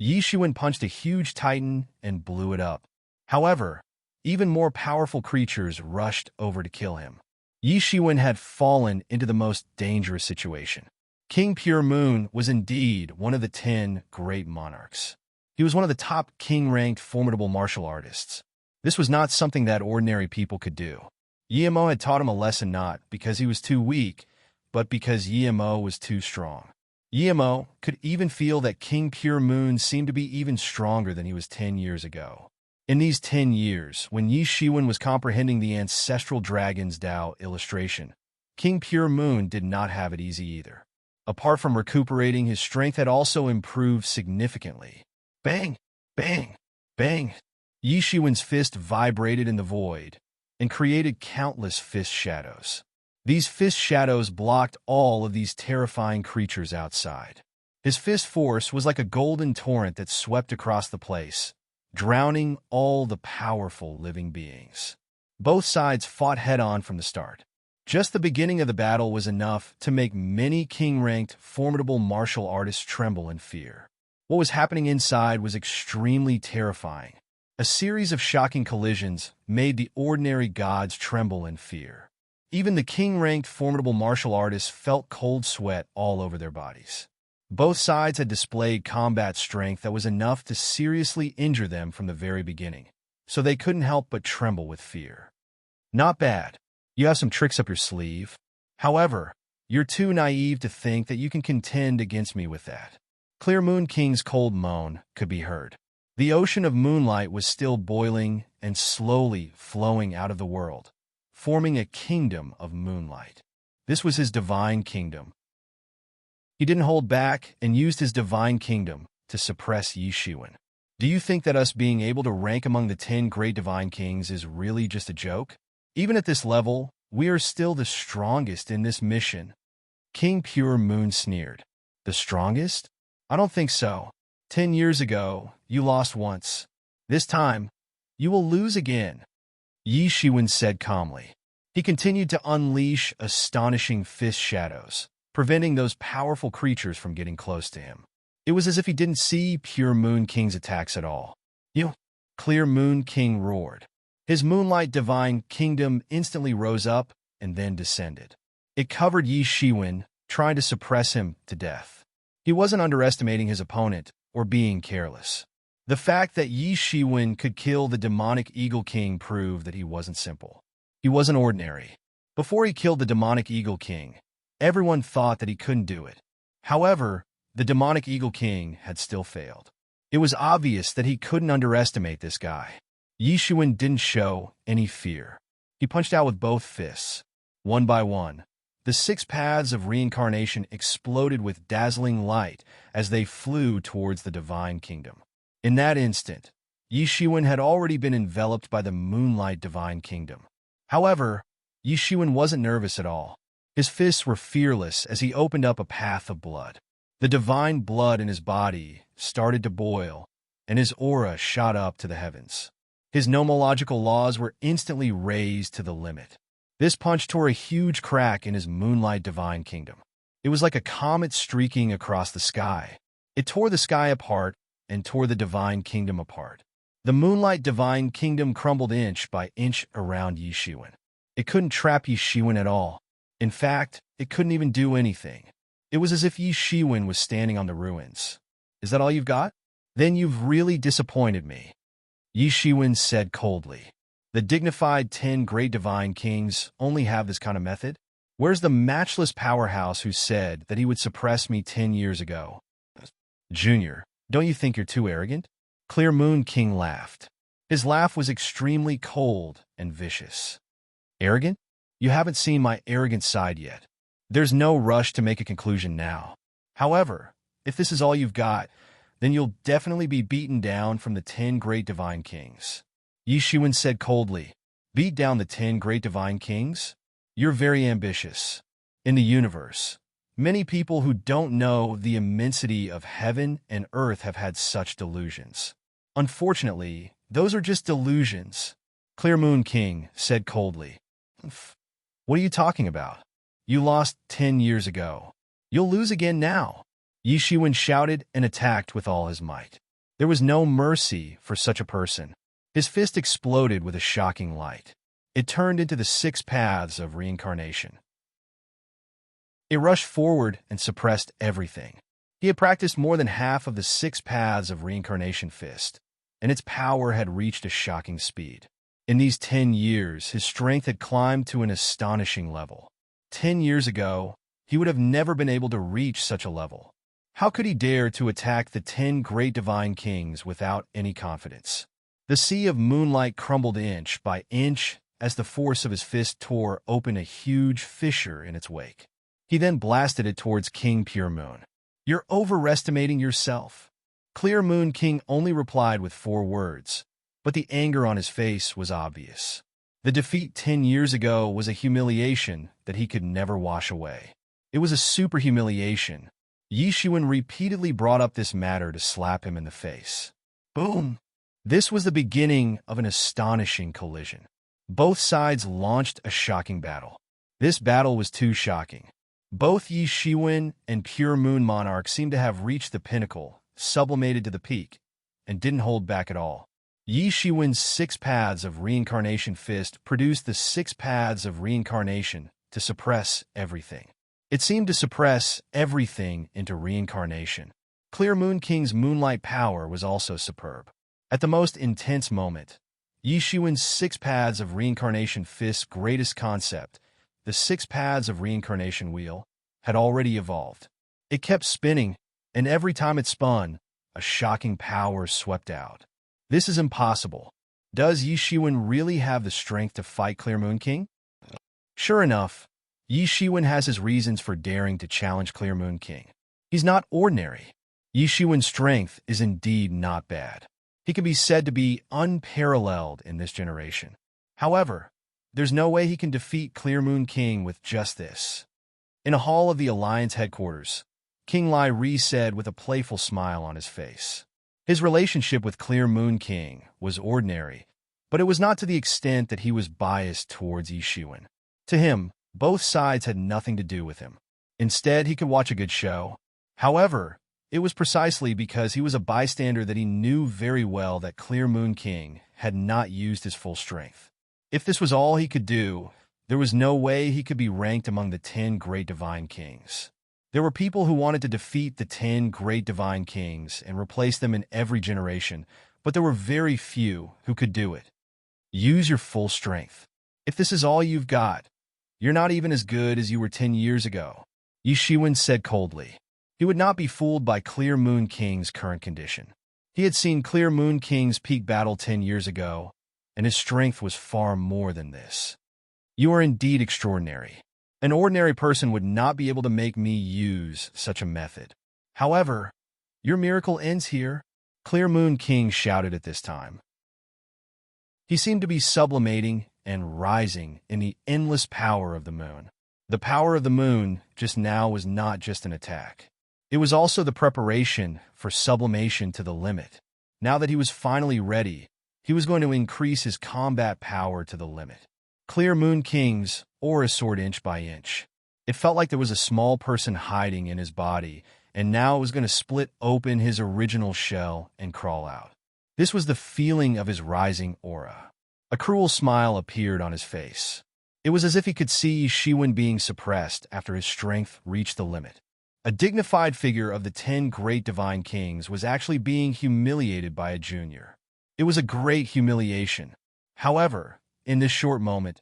Speaker 1: Yi Shiwen punched a huge titan and blew it up. However, even more powerful creatures rushed over to kill him. Yi Shiwen had fallen into the most dangerous situation. King Pure Moon was indeed one of the 10 great monarchs. He was one of the top king-ranked formidable martial artists. This was not something that ordinary people could do. Yimo had taught him a lesson not because he was too weak, but because Yimo was too strong. Yimo could even feel that King Pure Moon seemed to be even stronger than he was 10 years ago. In these 10 years, when Yi Shiwen was comprehending the ancestral dragon's Tao illustration, King Pure Moon did not have it easy either. Apart from recuperating, his strength had also improved significantly. Bang! Bang! Bang! Yi Shiwen's fist vibrated in the void and created countless fist shadows. These fist shadows blocked all of these terrifying creatures outside. His fist force was like a golden torrent that swept across the place, drowning all the powerful living beings. Both sides fought head-on from the start. Just the beginning of the battle was enough to make many king-ranked, formidable martial artists tremble in fear. What was happening inside was extremely terrifying. A series of shocking collisions made the ordinary gods tremble in fear. Even the king-ranked, formidable martial artists felt cold sweat all over their bodies. Both sides had displayed combat strength that was enough to seriously injure them from the very beginning, so they couldn't help but tremble with fear. Not bad. You have some tricks up your sleeve. However, you're too naive to think that you can contend against me with that. Clear Moon King's cold moan could be heard. The ocean of moonlight was still boiling and slowly flowing out of the world, forming a kingdom of moonlight. This was his divine kingdom. He didn't hold back and used his divine kingdom to suppress Yi Shiwen. Do you think that us being able to rank among the 10 great divine kings is really just a joke? Even at this level, we are still the strongest in this mission. King Pure Moon sneered. The strongest? I don't think so. 10 years ago, you lost once. This time, you will lose again. Yi Shiwen said calmly. He continued to unleash astonishing fist shadows, preventing those powerful creatures from getting close to him. It was as if he didn't see Pure Moon King's attacks at all. You! Clear Moon King roared. His moonlight divine kingdom instantly rose up and then descended. It covered Yi Shiwen, trying to suppress him to death. He wasn't underestimating his opponent or being careless. The fact that Yi Shiwen could kill the demonic Eagle King proved that he wasn't simple. He wasn't ordinary. Before he killed the demonic Eagle King, everyone thought that he couldn't do it. However, the demonic Eagle King had still failed. It was obvious that he couldn't underestimate this guy. Yi Shiwen didn't show any fear. He punched out with both fists. One by one, the 6 paths of reincarnation exploded with dazzling light as they flew towards the divine kingdom. In that instant, Yi Shiwen had already been enveloped by the moonlight divine kingdom. However, Yi Shiwen wasn't nervous at all. His fists were fearless as he opened up a path of blood. The divine blood in his body started to boil, and his aura shot up to the heavens. His nomological laws were instantly raised to the limit. This punch tore a huge crack in his moonlight divine kingdom. It was like a comet streaking across the sky. It tore the sky apart and tore the divine kingdom apart. The moonlight divine kingdom crumbled inch by inch around Yi Shiwen. It couldn't trap Yi Shiwen at all. In fact, it couldn't even do anything. It was as if Yi Shiwen was standing on the ruins. Is that all you've got? Then you've really disappointed me. Yi Shiwen said coldly. The dignified 10 great divine kings only have this kind of method? Where's the matchless powerhouse who said that he would suppress me 10 years ago? Junior, don't you think you're too arrogant? Clear Moon King laughed. His laugh was extremely cold and vicious. Arrogant? You haven't seen my arrogant side yet. There's no rush to make a conclusion now. However, if this is all you've got, then you'll definitely be beaten down from the 10 great divine kings. Yi Shiwen said coldly. Beat down the 10 great divine kings? You're very ambitious. In the universe, many people who don't know the immensity of heaven and earth have had such delusions. Unfortunately, those are just delusions. Clear Moon King said coldly. What are you talking about? You lost 10 years ago. You'll lose again now. Yi Shiwen shouted and attacked with all his might. There was no mercy for such a person. His fist exploded with a shocking light. It turned into the 6 paths of reincarnation. It rushed forward and suppressed everything. He had practiced more than half of the 6 paths of reincarnation fist, and its power had reached a shocking speed. In these 10 years, his strength had climbed to an astonishing level. 10 years ago, he would have never been able to reach such a level. How could he dare to attack the 10 great divine kings without any confidence? The sea of moonlight crumbled inch by inch as the force of his fist tore open a huge fissure in its wake. He then blasted it towards King Pure Moon. You're overestimating yourself. Clear Moon King only replied with 4 words, but the anger on his face was obvious. The defeat 10 years ago was a humiliation that he could never wash away. It was a super humiliation. Yi Shiwen repeatedly brought up this matter to slap him in the face. Boom! This was the beginning of an astonishing collision. Both sides launched a shocking battle. This battle was too shocking. Both Yi Shiwen and Pure Moon Monarch seemed to have reached the pinnacle, sublimated to the peak, and didn't hold back at all. Yi Shiwen's 6 paths of reincarnation fist produced the 6 paths of reincarnation to suppress everything. It seemed to suppress everything into reincarnation. Clear Moon King's moonlight power was also superb. At the most intense moment, Yi Shiwen's 6 paths of reincarnation fist's greatest concept, the 6 paths of reincarnation wheel, had already evolved. It kept spinning, and every time it spun, a shocking power swept out. This is impossible. Does Yi Shiwen really have the strength to fight Clear Moon King? Sure enough, Yi Shiwen has his reasons for daring to challenge Clear Moon King. He's not ordinary. Yi Shiwen's strength is indeed not bad. He can be said to be unparalleled in this generation. However, there's no way he can defeat Clear Moon King with just this. In a hall of the Alliance headquarters, King Lai Ri said with a playful smile on his face. His relationship with Clear Moon King was ordinary, but it was not to the extent that he was biased towards Yi Shiwen. To him, both sides had nothing to do with him. Instead, he could watch a good show. However, it was precisely because he was a bystander that he knew very well that Clear Moon King had not used his full strength. If this was all he could do, there was no way he could be ranked among the 10 great divine kings. There were people who wanted to defeat the 10 great divine kings and replace them in every generation, but there were very few who could do it. Use your full strength. If this is all you've got, you're not even as good as you were 10 years ago, Yi Shiwen said coldly. He would not be fooled by Clear Moon King's current condition. He had seen Clear Moon King's peak battle 10 years ago, and his strength was far more than this. You are indeed extraordinary. An ordinary person would not be able to make me use such a method. However, your miracle ends here, Clear Moon King shouted at this time. He seemed to be sublimating and rising in the endless power of the moon. The power of the moon just now was not just an attack. It was also the preparation for sublimation to the limit. Now that he was finally ready, he was going to increase his combat power to the limit. Clear Moon King's aura soared inch by inch. It felt like there was a small person hiding in his body, and now it was going to split open his original shell and crawl out. This was the feeling of his rising aura. A cruel smile appeared on his face. It was as if he could see Shiwen being suppressed after his strength reached the limit. A dignified figure of the 10 great divine kings was actually being humiliated by a junior. It was a great humiliation. However, in this short moment,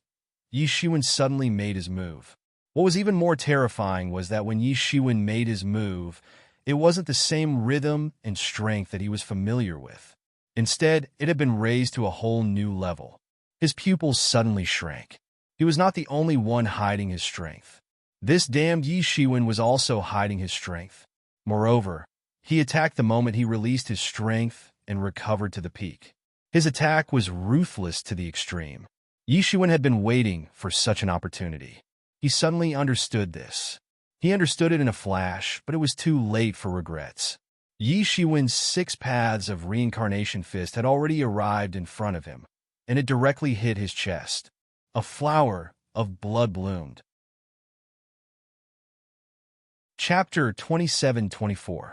Speaker 1: Yi Shiwen suddenly made his move. What was even more terrifying was that when Yi Shiwen made his move, it wasn't the same rhythm and strength that he was familiar with. Instead, it had been raised to a whole new level. His pupils suddenly shrank. He was not the only one hiding his strength. This damned Yi Shiwen was also hiding his strength. Moreover, he attacked the moment he released his strength and recovered to the peak. His attack was ruthless to the extreme. Yi Shiwen had been waiting for such an opportunity. He suddenly understood this. He understood it in a flash, but it was too late for regrets. Yi Shiwen's 6 paths of reincarnation fist had already arrived in front of him, and it directly hit his chest. A flower of blood bloomed. Chapter 27-24.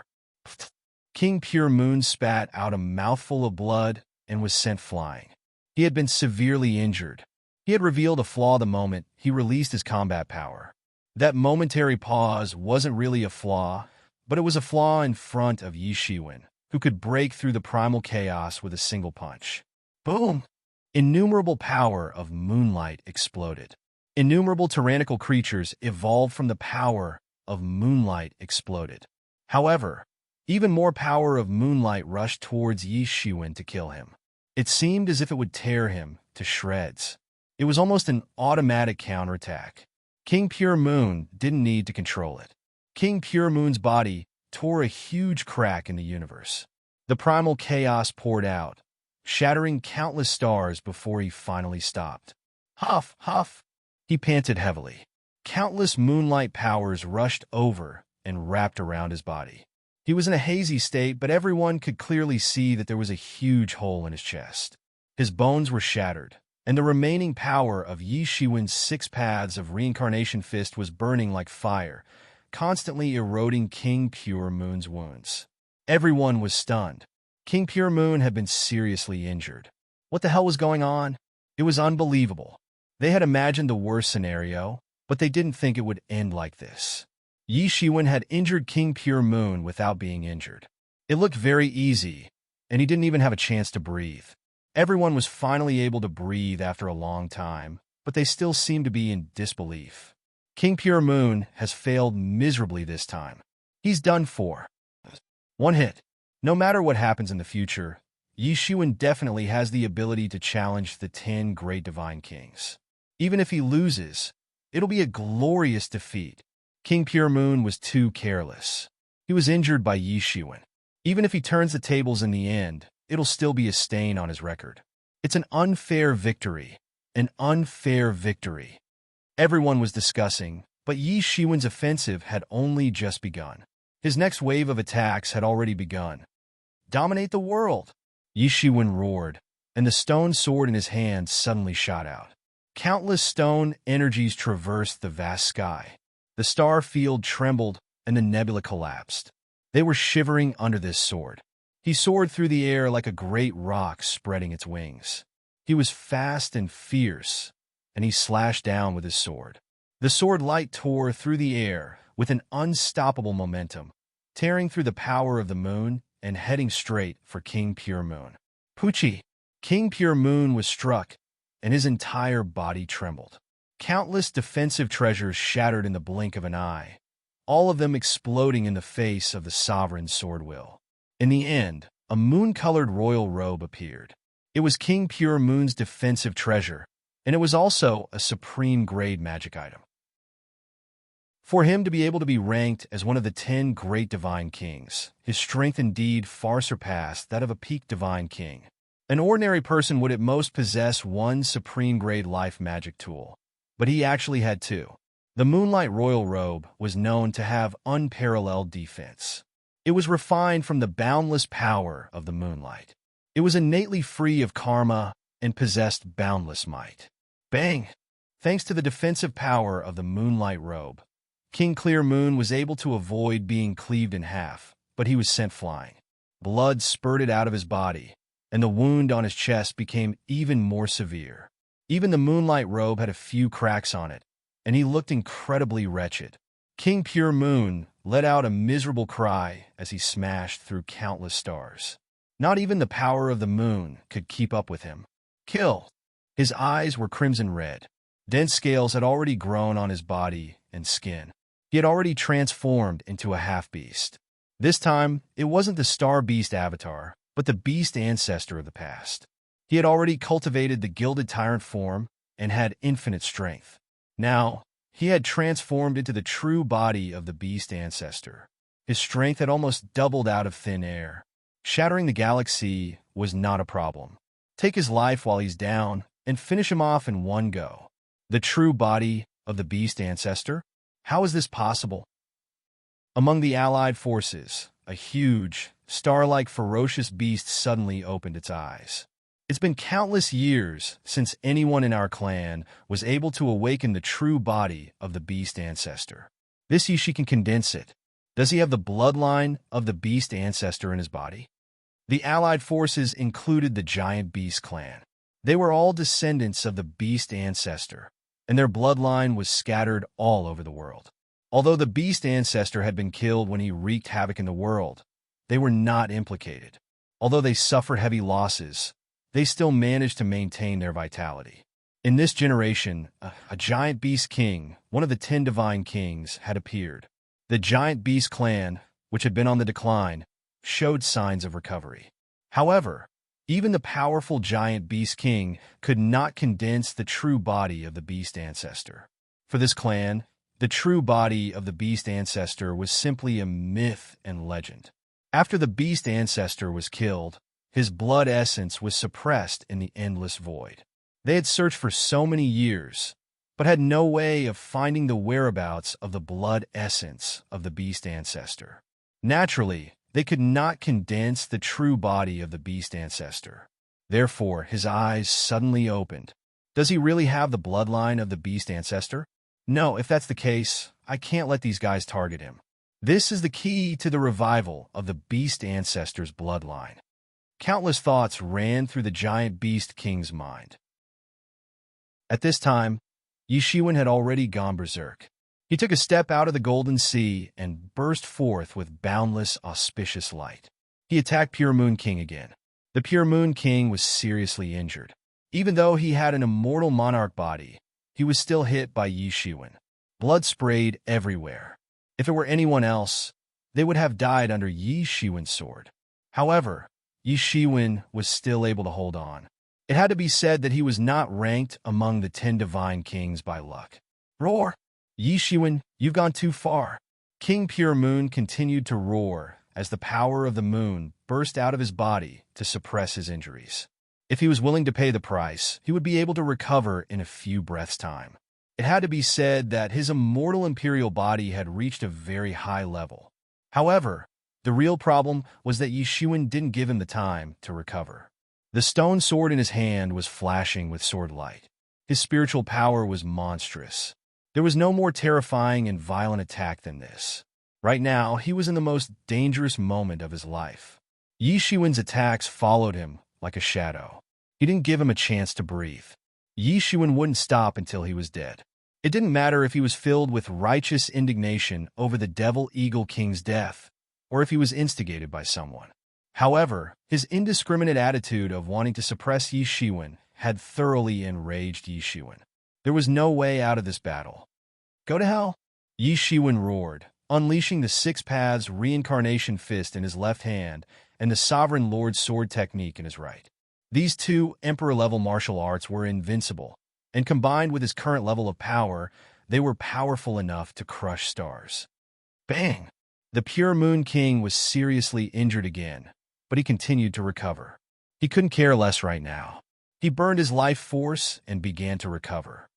Speaker 1: King Pure Moon spat out a mouthful of blood and was sent flying. He had been severely injured. He had revealed a flaw the moment he released his combat power. That momentary pause wasn't really a flaw, but it was a flaw in front of Yi Shiwen, who could break through the primal chaos with a single punch. Boom! Innumerable power of moonlight exploded. Innumerable tyrannical creatures evolved from the power of moonlight exploded. However, even more power of moonlight rushed towards Yi Shiwen to kill him. It seemed as if it would tear him to shreds. It was almost an automatic counterattack. King Pure Moon didn't need to control it. King Pure Moon's body tore a huge crack in the universe. The primal chaos poured out, shattering countless stars before he finally stopped. Huff, huff! He panted heavily. Countless moonlight powers rushed over and wrapped around his body. He was in a hazy state, but everyone could clearly see that there was a huge hole in his chest. His bones were shattered, and the remaining power of Yi Shiwen's 6 paths of reincarnation fist was burning like fire, constantly eroding King Pure Moon's wounds. Everyone was stunned. King Pure Moon had been seriously injured. What the hell was going on? It was unbelievable. They had imagined the worst scenario, but they didn't think it would end like this. Yi Shiwen had injured King Pure Moon without being injured. It looked very easy, and he didn't even have a chance to breathe. Everyone was finally able to breathe after a long time, but they still seemed to be in disbelief. King Pure Moon has failed miserably this time. He's done for. One hit. No matter what happens in the future, Yi Shiwen definitely has the ability to challenge the 10 great divine kings. Even if he loses, it'll be a glorious defeat. King Pure Moon was too careless. He was injured by Yi Shiwen. Even if he turns the tables in the end, it'll still be a stain on his record. It's an unfair victory. An unfair victory. Everyone was discussing, but Yi Shiwen's offensive had only just begun. His next wave of attacks had already begun. Dominate the world! Yi Shiwen roared, and the stone sword in his hand suddenly shot out. Countless stone energies traversed the vast sky. The star field trembled, and the nebula collapsed. They were shivering under this sword. He soared through the air like a great rock spreading its wings. He was fast and fierce, and he slashed down with his sword. The sword light tore through the air with an unstoppable momentum, tearing through the power of the moon and heading straight for King Pure Moon. Poochie! King Pure Moon was struck, and his entire body trembled. Countless defensive treasures shattered in the blink of an eye, all of them exploding in the face of the sovereign sword will. In the end, a moon-colored royal robe appeared. It was King Pure Moon's defensive treasure, and it was also a supreme-grade magic item. For him to be able to be ranked as one of the 10 great divine kings, his strength indeed far surpassed that of a peak divine king. An ordinary person would at most possess one supreme-grade life magic tool, but he actually had 2. The Moonlight Royal Robe was known to have unparalleled defense. It was refined from the boundless power of the moonlight. It was innately free of karma and possessed boundless might. Bang! Thanks to the defensive power of the Moonlight Robe, King Clear Moon was able to avoid being cleaved in half, but he was sent flying. Blood spurted out of his body, and the wound on his chest became even more severe. Even the Moonlight Robe had a few cracks on it, and he looked incredibly wretched. King Pure Moon let out a miserable cry as he smashed through countless stars. Not even the power of the moon could keep up with him. Kill! His eyes were crimson red. Dense scales had already grown on his body and skin. He had already transformed into a half-beast. This time, it wasn't the Star Beast avatar, but but the beast ancestor of the past. He had already cultivated the gilded tyrant form and had infinite strength. Now, he had transformed into the true body of the beast ancestor. His strength had almost doubled out of thin air. Shattering the galaxy was not a problem. Take his life while he's down and finish him off in one go. The true body of the beast ancestor? How is this possible? Among the allied forces, a huge, star-like ferocious beast suddenly opened its eyes. It's been countless years since anyone in our clan was able to awaken the true body of the beast ancestor. This Yishi can condense it. Does he have the bloodline of the beast ancestor in his body? The allied forces included the giant beast clan. They were all descendants of the beast ancestor, and their bloodline was scattered all over the world. Although the beast ancestor had been killed when he wreaked havoc in the world, they were not implicated. Although they suffered heavy losses, they still managed to maintain their vitality. In this generation, a giant beast king, one of the 10 divine kings, had appeared. The giant beast clan, which had been on the decline, showed signs of recovery. However, even the powerful giant beast king could not condense the true body of the beast ancestor. For this clan, the true body of the beast ancestor was simply a myth and legend. After the beast ancestor was killed, his blood essence was suppressed in the endless void. They had searched for so many years, but had no way of finding the whereabouts of the blood essence of the beast ancestor. Naturally, they could not condense the true body of the beast ancestor. Therefore, his eyes suddenly opened. Does he really have the bloodline of the beast ancestor? No, if that's the case, I can't let these guys target him. This is the key to the revival of the beast ancestor's bloodline. Countless thoughts ran through the giant beast king's mind. At this time, Yishiwen had already gone berserk. He took a step out of the golden sea and burst forth with boundless, auspicious light. He attacked Pure Moon King again. The Pure Moon King was seriously injured. Even though he had an immortal monarch body, he was still hit by Yishiwen. Blood sprayed everywhere. If it were anyone else, they would have died under Yishiwen's sword. However, Yishiwen was still able to hold on. It had to be said that he was not ranked among the 10 divine kings by luck. Roar! Yishiwen, you've gone too far. King Pure Moon continued to roar as the power of the moon burst out of his body to suppress his injuries. If he was willing to pay the price, he would be able to recover in a few breaths' time. It had to be said that his immortal imperial body had reached a very high level. However, the real problem was that Yishiwen didn't give him the time to recover. The stone sword in his hand was flashing with sword light. His spiritual power was monstrous. There was no more terrifying and violent attack than this. Right now, he was in the most dangerous moment of his life. Yishiwen's attacks followed him like a shadow. He didn't give him a chance to breathe. Yishiwen wouldn't stop until he was dead. It didn't matter if he was filled with righteous indignation over the Devil Eagle King's death, or if he was instigated by someone. However, his indiscriminate attitude of wanting to suppress Yishiwen had thoroughly enraged Yishiwen. There was no way out of this battle. Go to hell! Yishiwen roared, unleashing the 6 Paths reincarnation fist in his left hand and the Sovereign Lord's sword technique in his right. These 2 Emperor-level martial arts were invincible, and combined with his current level of power, they were powerful enough to crush stars. Bang! The Pure Moon King was seriously injured again, but he continued to recover. He couldn't care less right now. He burned his life force and began to recover.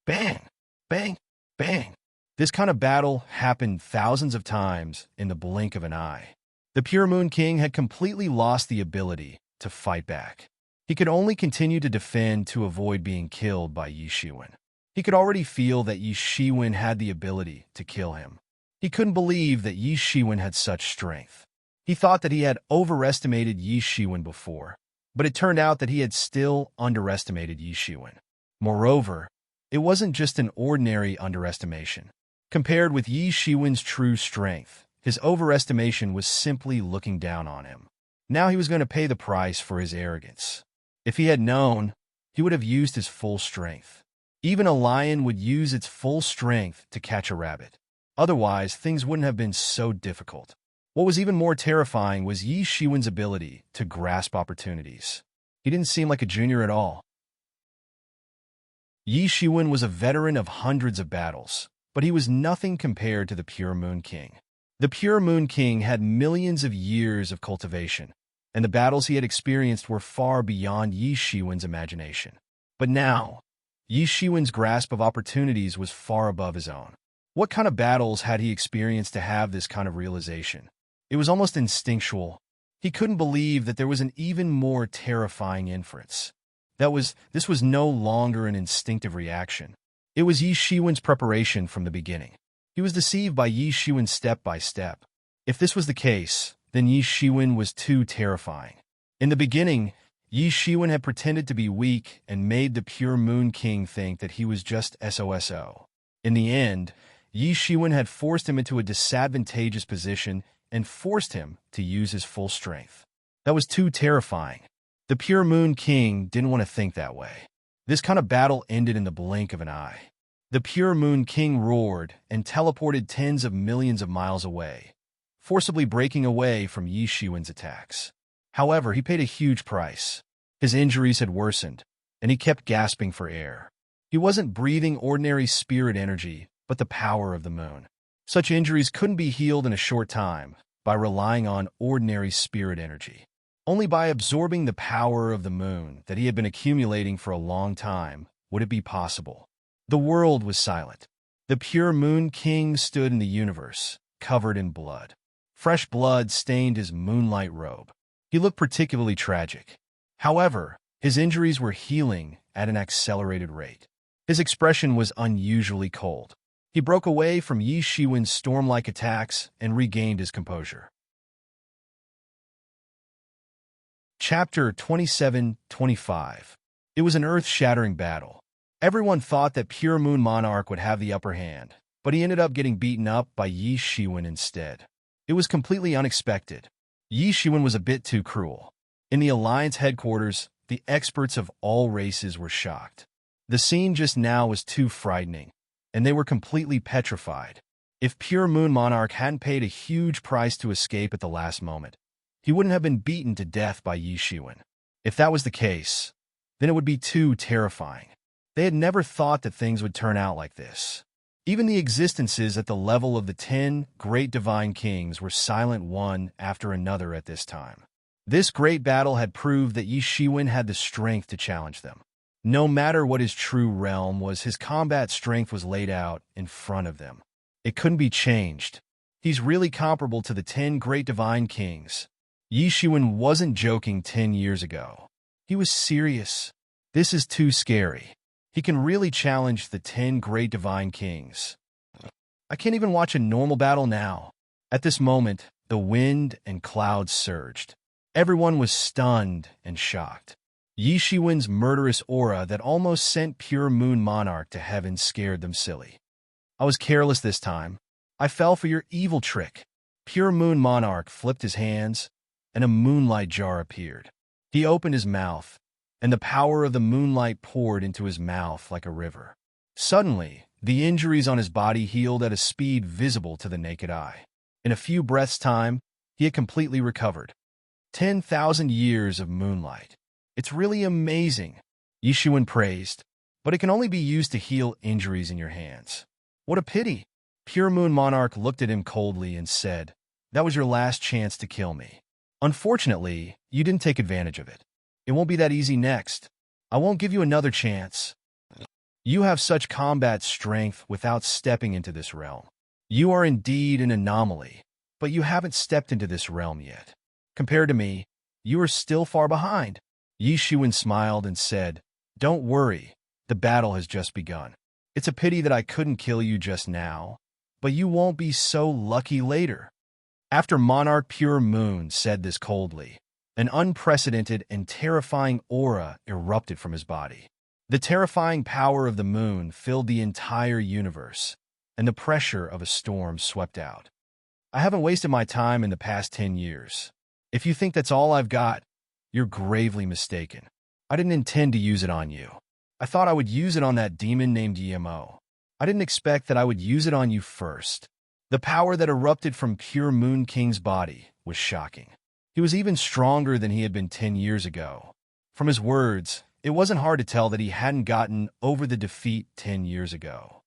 Speaker 1: Bang! Bang! Bang! This kind of battle happened thousands of times in the blink of an eye. The Pure Moon King had completely lost the ability to fight back. He could only continue to defend to avoid being killed by Yishiwen. He could already feel that Yishiwen had the ability to kill him. He couldn't believe that Yishiwen had such strength. He thought that he had overestimated Yishiwen before, but it turned out that he had still underestimated Yishiwen. Moreover, it wasn't just an ordinary underestimation. Compared with Yishiwen's true strength, his overestimation was simply looking down on him. Now he was going to pay the price for his arrogance. If he had known, he would have used his full strength. Even a lion would use its full strength to catch a rabbit. Otherwise, things wouldn't have been so difficult. What was even more terrifying was Yi Shiwen's ability to grasp opportunities. He didn't seem like a junior at all. Yi Shiwen was a veteran of hundreds of battles, but he was nothing compared to the Pure Moon King. The Pure Moon King had millions of years of cultivation, and the battles he had experienced were far beyond Yi Shiwen's imagination. But now, Yi Shiwen's grasp of opportunities was far above his own. What kind of battles had he experienced to have this kind of realization? It was almost instinctual. He couldn't believe that there was an even more terrifying inference. This was no longer an instinctive reaction. It was Yi Shiwen's preparation from the beginning. He was deceived by Yi Shiwen step by step. If this was the case, then Yi Shiwen was too terrifying. In the beginning, Yi Shiwen had pretended to be weak and made the Pure Moon King think that he was just SOSO. In the end, Yi Shiwen had forced him into a disadvantageous position and forced him to use his full strength. That was too terrifying. The Pure Moon King didn't want to think that way. This kind of battle ended in the blink of an eye. The Pure Moon King roared and teleported tens of millions of miles away, forcibly breaking away from Yi Shiwen's attacks. However, he paid a huge price. His injuries had worsened, and he kept gasping for air. He wasn't breathing ordinary spirit energy, but the power of the moon. Such injuries couldn't be healed in a short time by relying on ordinary spirit energy. Only by absorbing the power of the moon that he had been accumulating for a long time would it be possible. The world was silent. The Pure Moon King stood in the universe, covered in blood. Fresh blood stained his moonlight robe. He looked particularly tragic. However, his injuries were healing at an accelerated rate. His expression was unusually cold. He broke away from Yi Shiwen's storm-like attacks and regained his composure. Chapter 27-25. It was an earth-shattering battle. Everyone thought that Pure Moon Monarch would have the upper hand, but he ended up getting beaten up by Yi Shiwen instead. It was completely unexpected. Yi Shiwen was a bit too cruel. In the Alliance headquarters, the experts of all races were shocked. The scene just now was too frightening, and they were completely petrified. If Pure Moon Monarch hadn't paid a huge price to escape at the last moment, he wouldn't have been beaten to death by Yi Shiwen. If that was the case, then it would be too terrifying. They had never thought that things would turn out like this. Even the existences at the level of the 10 great divine kings were silent one after another at this time. This great battle had proved that Yi Shiwen had the strength to challenge them. No matter what his true realm was, his combat strength was laid out in front of them. It couldn't be changed. He's really comparable to the 10 great divine kings. Yi Shiwen wasn't joking 10 years ago. He was serious. This is too scary. He can really challenge the 10 great divine kings. I can't even watch a normal battle now. At this moment, the wind and clouds surged. Everyone was stunned and shocked. Yi Shiwen's murderous aura that almost sent Pure Moon Monarch to heaven scared them silly. I was careless this time. I fell for your evil trick. Pure Moon Monarch flipped his hands, and a moonlight jar appeared. He opened his mouth, and the power of the moonlight poured into his mouth like a river. Suddenly, the injuries on his body healed at a speed visible to the naked eye. In a few breaths' time, he had completely recovered. 10,000 years of moonlight. It's really amazing, Yi Shiwen praised, but it can only be used to heal injuries in your hands. What a pity. Pure Moon Monarch looked at him coldly and said, "That was your last chance to kill me. Unfortunately, you didn't take advantage of it. It won't be that easy next. I won't give you another chance. You have such combat strength without stepping into this realm. You are indeed an anomaly, but you haven't stepped into this realm yet. Compared to me, you are still far behind." Yi Shiwen smiled and said, "Don't worry, the battle has just begun. It's a pity that I couldn't kill you just now, but you won't be so lucky later." After Monarch Pure Moon said this coldly, an unprecedented and terrifying aura erupted from his body. The terrifying power of the moon filled the entire universe, and the pressure of a storm swept out. I haven't wasted my time in the past 10 years. If you think that's all I've got, you're gravely mistaken. I didn't intend to use it on you. I thought I would use it on that demon named Yemo. I didn't expect that I would use it on you first. The power that erupted from pure Moon King's body was shocking. He was even stronger than he had been 10 years ago. From his words, it wasn't hard to tell that he hadn't gotten over the defeat 10 years ago.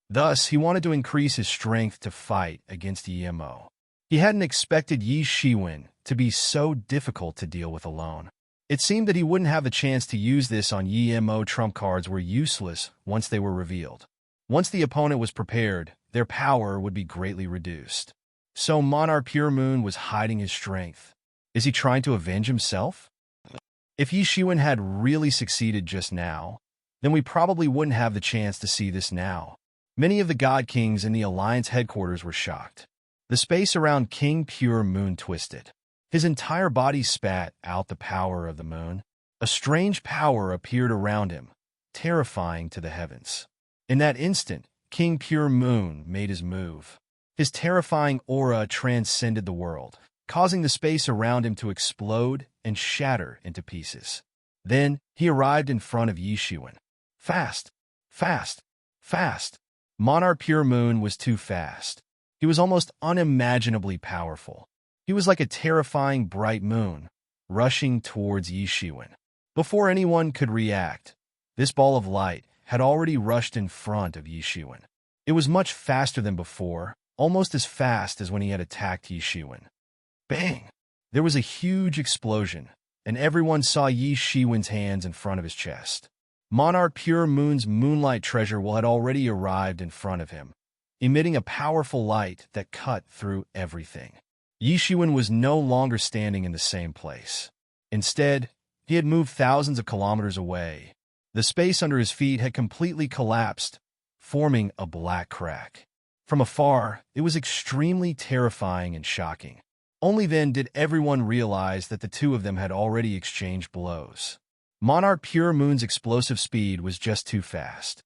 Speaker 1: Thus, he wanted to increase his strength to fight against Emo. He hadn't expected Yi Shiwen to be so difficult to deal with alone. It seemed that he wouldn't have a chance to use this on Emo. Trump cards were useless once they were revealed. Once the opponent was prepared, their power would be greatly reduced. So Monarch Pure Moon was hiding his strength. Is he trying to avenge himself? If Yi Shiwen had really succeeded just now, then we probably wouldn't have the chance to see this now. Many of the God Kings in the Alliance headquarters were shocked. The space around King Pure Moon twisted. His entire body spat out the power of the moon. A strange power appeared around him, terrifying to the heavens. In that instant, King Pure Moon made his move. His terrifying aura transcended the world, causing the space around him to explode and shatter into pieces. Then, he arrived in front of Yi Shiwen. Fast! Fast! Fast! Monarch Pure Moon was too fast. He was almost unimaginably powerful. He was like a terrifying bright moon, rushing towards Yi Shiwen. Before anyone could react, this ball of light had already rushed in front of Yi Shiwen. It was much faster than before, almost as fast as when he had attacked Yi Shiwen. Bang! There was a huge explosion, and everyone saw Yi Shiwen's hands in front of his chest. Monarch Pure Moon's moonlight treasure had already arrived in front of him, emitting a powerful light that cut through everything. Yi Shiwen was no longer standing in the same place. Instead, he had moved thousands of kilometers away. The space under his feet had completely collapsed, forming a black crack. From afar, it was extremely terrifying and shocking. Only then did everyone realize that the two of them had already exchanged blows. Monarch Pure Moon's explosive speed was just too fast.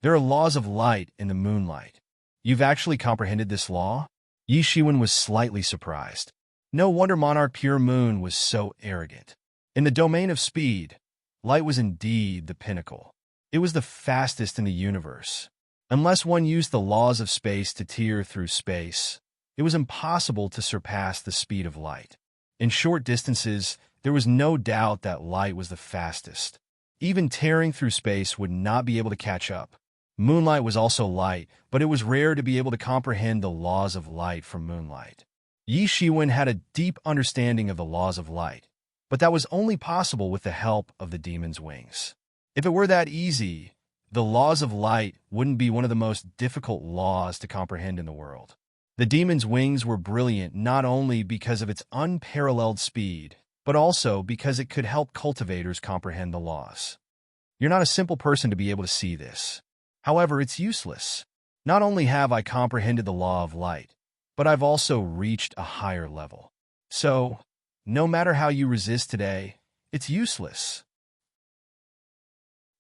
Speaker 1: There are laws of light in the moonlight. You've actually comprehended this law? Yi Shiwen was slightly surprised. No wonder Monarch Pure Moon was so arrogant. In the domain of speed, light was indeed the pinnacle. It was the fastest in the universe. Unless one used the laws of space to tear through space, it was impossible to surpass the speed of light. In short distances, there was no doubt that light was the fastest. Even tearing through space would not be able to catch up. Moonlight was also light, but it was rare to be able to comprehend the laws of light from moonlight. Yi Shiwen had a deep understanding of the laws of light, but that was only possible with the help of the demon's wings. If it were that easy, the laws of light wouldn't be one of the most difficult laws to comprehend in the world. The demon's wings were brilliant not only because of its unparalleled speed, but also because it could help cultivators comprehend the laws. You're not a simple person to be able to see this. However, it's useless. Not only have I comprehended the law of light, but I've also reached a higher level. So, no matter how you resist today, it's useless.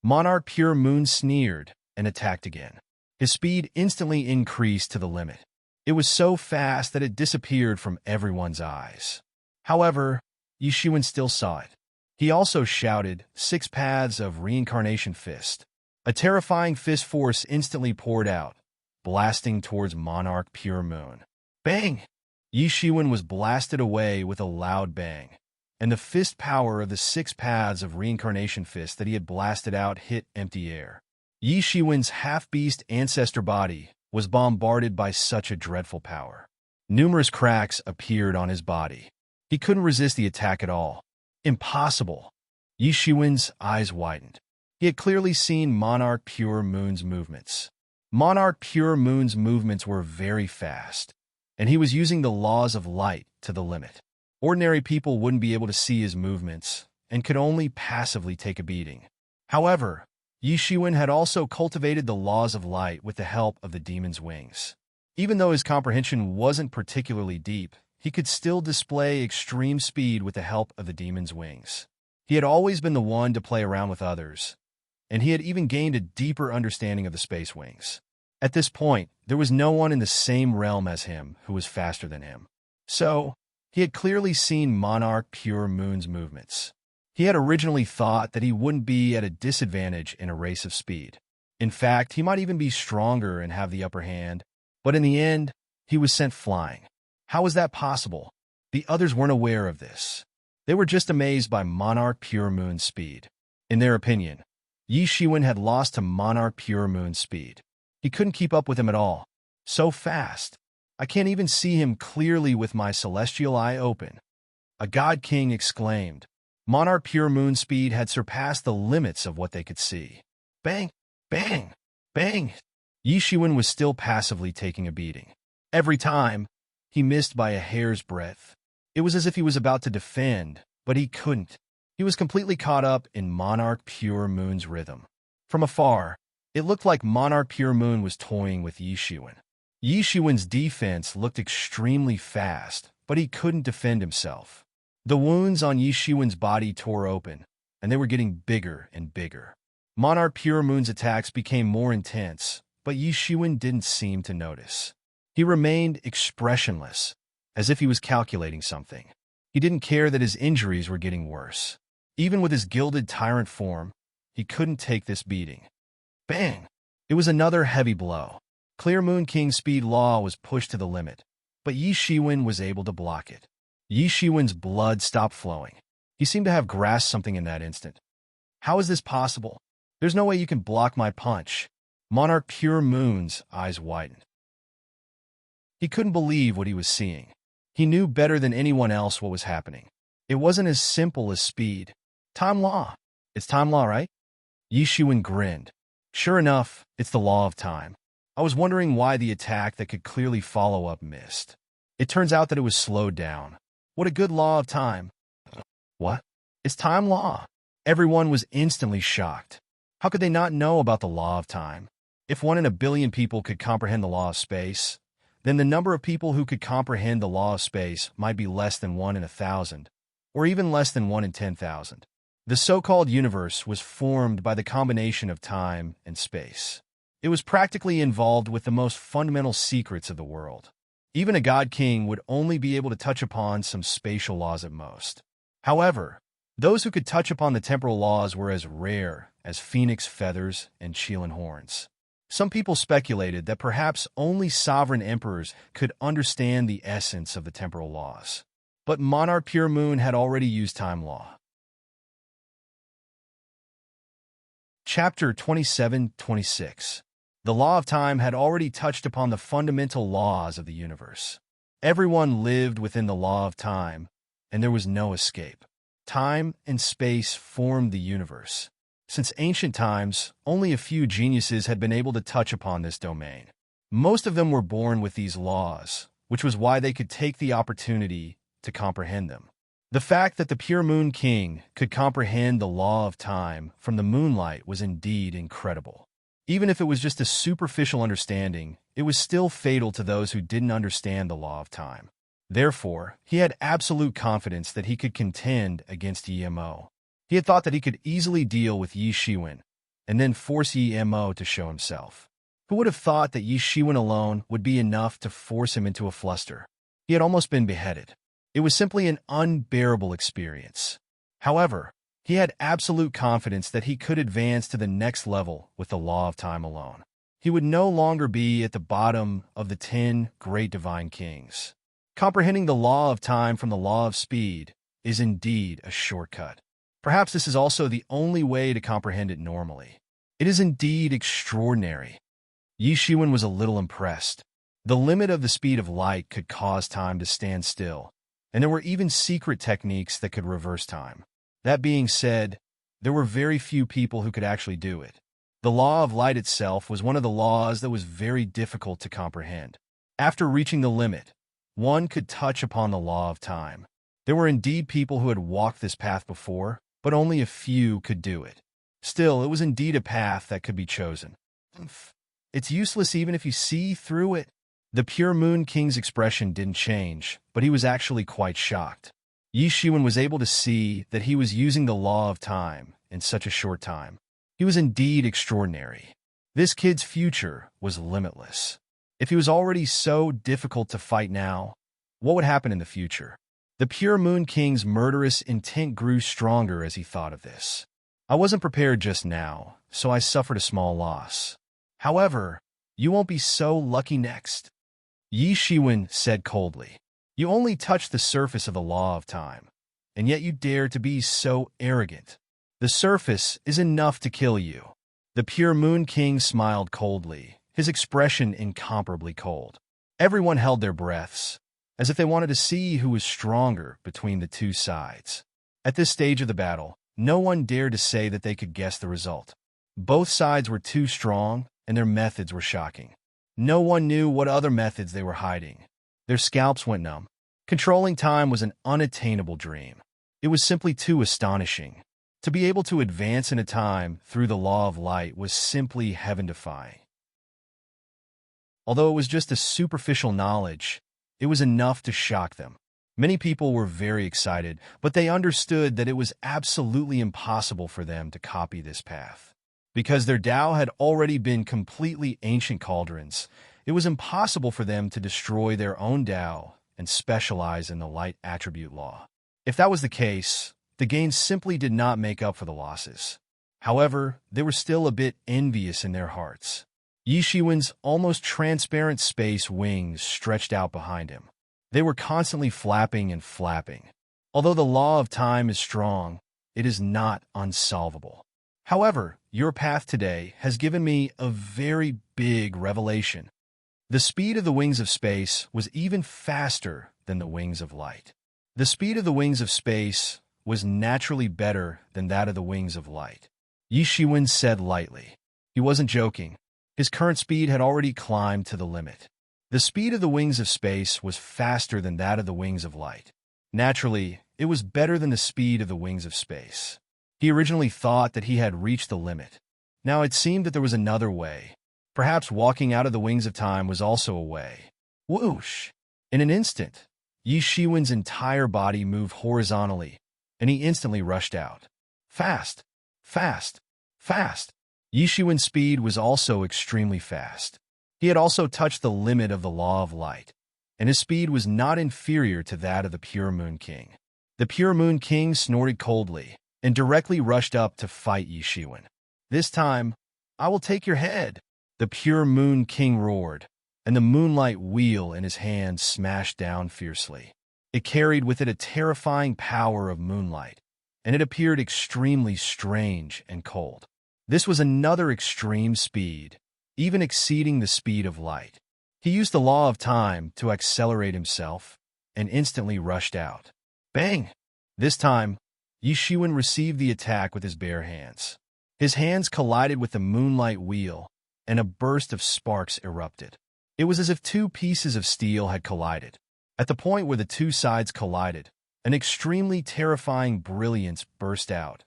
Speaker 1: Monarch Pure Moon sneered and attacked again. His speed instantly increased to the limit. It was so fast that it disappeared from everyone's eyes. However, Yi Shiwen still saw it. He also shouted, 6 paths of reincarnation fist. A terrifying fist force instantly poured out, blasting towards Monarch Pure Moon. Bang! Yi Shiwen was blasted away with a loud bang, and the fist power of the 6 paths of reincarnation fist that he had blasted out hit empty air. Yi Shiwen's half-beast ancestor body was bombarded by such a dreadful power. Numerous cracks appeared on his body. He couldn't resist the attack at all. Impossible! Yi Shiwen's eyes widened. He had clearly seen Monarch Pure Moon's movements. Monarch Pure Moon's movements were very fast, and he was using the laws of light to the limit. Ordinary people wouldn't be able to see his movements and could only passively take a beating. However, Yi Shiwen had also cultivated the laws of light with the help of the demon's wings. Even though his comprehension wasn't particularly deep, he could still display extreme speed with the help of the demon's wings. He had always been the one to play around with others, and he had even gained a deeper understanding of the space wings. At this point, there was no one in the same realm as him who was faster than him. So, he had clearly seen Monarch Pure Moon's movements. He had originally thought that he wouldn't be at a disadvantage in a race of speed. In fact, he might even be stronger and have the upper hand. But in the end, he was sent flying. How was that possible? The others weren't aware of this. They were just amazed by Monarch Pure Moon's speed. In their opinion, Yi Shiwen had lost to Monarch Pure Moon's speed. He couldn't keep up with him at all. So fast. I can't even see him clearly with my celestial eye open. A god king exclaimed. Monarch Pure Moon's speed had surpassed the limits of what they could see. Bang! Bang! Bang! Yi Shiwen was still passively taking a beating. Every time, he missed by a hair's breadth. It was as if he was about to defend, but he couldn't. He was completely caught up in Monarch Pure Moon's rhythm. From afar, it looked like Monarch Pure Moon was toying with Yi Shiwen. Yi Shiwen's defense looked extremely fast, but he couldn't defend himself. The wounds on Yi Shiwen's body tore open, and they were getting bigger and bigger. Monarch Pure Moon's attacks became more intense, but Yi Shiwen didn't seem to notice. He remained expressionless, as if he was calculating something. He didn't care that his injuries were getting worse. Even with his gilded tyrant form, he couldn't take this beating. Bang! It was another heavy blow. Clear Moon King's speed law was pushed to the limit, but Yi Shiwen was able to block it. Yi Shiwen's blood stopped flowing. He seemed to have grasped something in that instant. How is this possible? There's no way you can block my punch. Monarch Pure Moon's eyes widened. He couldn't believe what he was seeing. He knew better than anyone else what was happening. It wasn't as simple as speed. Time law. It's time law, right? Yi Shiwen grinned. Sure enough, it's the law of time. I was wondering why the attack that could clearly follow up missed. It turns out that it was slowed down. What a good law of time. What? It's time law. Everyone was instantly shocked. How could they not know about the law of time? If 1 in a billion people could comprehend the law of space, then the number of people who could comprehend the law of space might be less than 1 in 1,000, or even less than 1 in 10,000. The so-called universe was formed by the combination of time and space. It was practically involved with the most fundamental secrets of the world. Even a god king would only be able to touch upon some spatial laws at most. However, those who could touch upon the temporal laws were as rare as phoenix feathers and Chilan horns. Some people speculated that perhaps only sovereign emperors could understand the essence of the temporal laws. But Monarch Pure Moon had already used time law. Chapter 27-26. The law of time had already touched upon the fundamental laws of the universe. Everyone lived within the law of time, and there was no escape. Time and space formed the universe. Since ancient times, only a few geniuses had been able to touch upon this domain. Most of them were born with these laws, which was why they could take the opportunity to comprehend them. The fact that the Pure Moon King could comprehend the law of time from the moonlight was indeed incredible. Even if it was just a superficial understanding, it was still fatal to those who didn't understand the law of time. Therefore, he had absolute confidence that he could contend against Yi-Mo. He had thought that he could easily deal with Yi Shiwen, and then force Yi-Mo to show himself. Who would have thought that Yi Shiwen alone would be enough to force him into a fluster? He had almost been beheaded. It was simply an unbearable experience. However, he had absolute confidence that he could advance to the next level with the law of time alone. He would no longer be at the bottom of the 10 great divine kings. Comprehending the law of time from the law of speed is indeed a shortcut. Perhaps this is also the only way to comprehend it normally. It is indeed extraordinary. Yi Shiwen was a little impressed. The limit of the speed of light could cause time to stand still, and there were even secret techniques that could reverse time. That being said, there were very few people who could actually do it. The law of light itself was one of the laws that was very difficult to comprehend. After reaching the limit, one could touch upon the law of time. There were indeed people who had walked this path before, but only a few could do it. Still, it was indeed a path that could be chosen. It's useless even if you see through it. The Pure Moon King's expression didn't change, but he was actually quite shocked. Yi Shiwen was able to see that he was using the law of time in such a short time. He was indeed extraordinary. This kid's future was limitless. If he was already so difficult to fight now, what would happen in the future? The Pure Moon King's murderous intent grew stronger as he thought of this. I wasn't prepared just now, so I suffered a small loss. However, you won't be so lucky next. Yi Shiwen said coldly. You only touched the surface of the law of time, and yet you dare to be so arrogant. The surface is enough to kill you. The pure Moon King smiled coldly, his expression incomparably cold. Everyone held their breaths, as if they wanted to see who was stronger between the two sides. At this stage of the battle, no one dared to say that they could guess the result. Both sides were too strong, and their methods were shocking. No one knew what other methods they were hiding. Their scalps went numb. Controlling time was an unattainable dream. It was simply too astonishing. To be able to advance in a time through the law of light was simply heaven-defying. Although it was just a superficial knowledge, it was enough to shock them. Many people were very excited, but they understood that it was absolutely impossible for them to copy this path. Because their Tao had already been completely ancient cauldrons, it was impossible for them to destroy their own Tao and specialize in the light attribute law. If that was the case, the gains simply did not make up for the losses. However, they were still a bit envious in their hearts. Yi Shiwen's almost transparent space wings stretched out behind him. They were constantly flapping and flapping. Although the law of time is strong, it is not unsolvable. However, your path today has given me a very big revelation. The speed of the wings of space was even faster than the wings of light. The speed of the wings of space was naturally better than that of the wings of light. Yi Shiwen said lightly. He wasn't joking. His current speed had already climbed to the limit. The speed of the wings of space was faster than that of the wings of light. Naturally, it was better than the speed of the wings of space. He originally thought that he had reached the limit. Now it seemed that there was another way. Perhaps walking out of the wings of time was also a way. Whoosh! In an instant, Yi Shiwen's entire body moved horizontally, and he instantly rushed out. Fast! Fast! Fast! Yi Shiwen's speed was also extremely fast. He had also touched the limit of the law of light, and his speed was not inferior to that of the pure Moon King. The pure Moon King snorted coldly and directly rushed up to fight Yi Shiwen. This time, I will take your head, the pure Moon King roared, and the moonlight wheel in his hand smashed down fiercely. It carried with it a terrifying power of moonlight, and it appeared extremely strange and cold. This was another extreme speed, even exceeding the speed of light. He used the law of time to accelerate himself, and instantly rushed out. Bang! This time, Yi Shiwen received the attack with his bare hands. His hands collided with the moonlight wheel, and a burst of sparks erupted. It was as if two pieces of steel had collided. At the point where the two sides collided, an extremely terrifying brilliance burst out,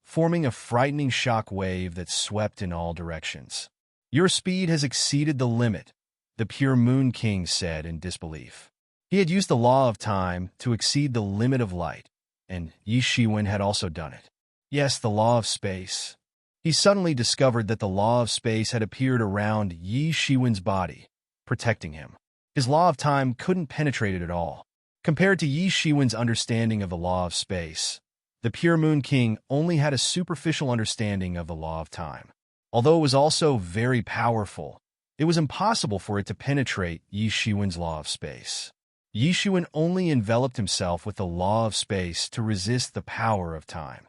Speaker 1: forming a frightening shock wave that swept in all directions. Your speed has exceeded the limit, the pure Moon King said in disbelief. He had used the law of time to exceed the limit of light, and Yi Shiwen had also done it. Yes, the law of space. He suddenly discovered that the law of space had appeared around Yi Shiwen's body, protecting him. His law of time couldn't penetrate it at all. Compared to Yi Shiwen's understanding of the law of space, the pure Moon King only had a superficial understanding of the law of time. Although it was also very powerful, it was impossible for it to penetrate Yi Shiwen's law of space. Yi Shiwen only enveloped himself with the law of space to resist the power of time.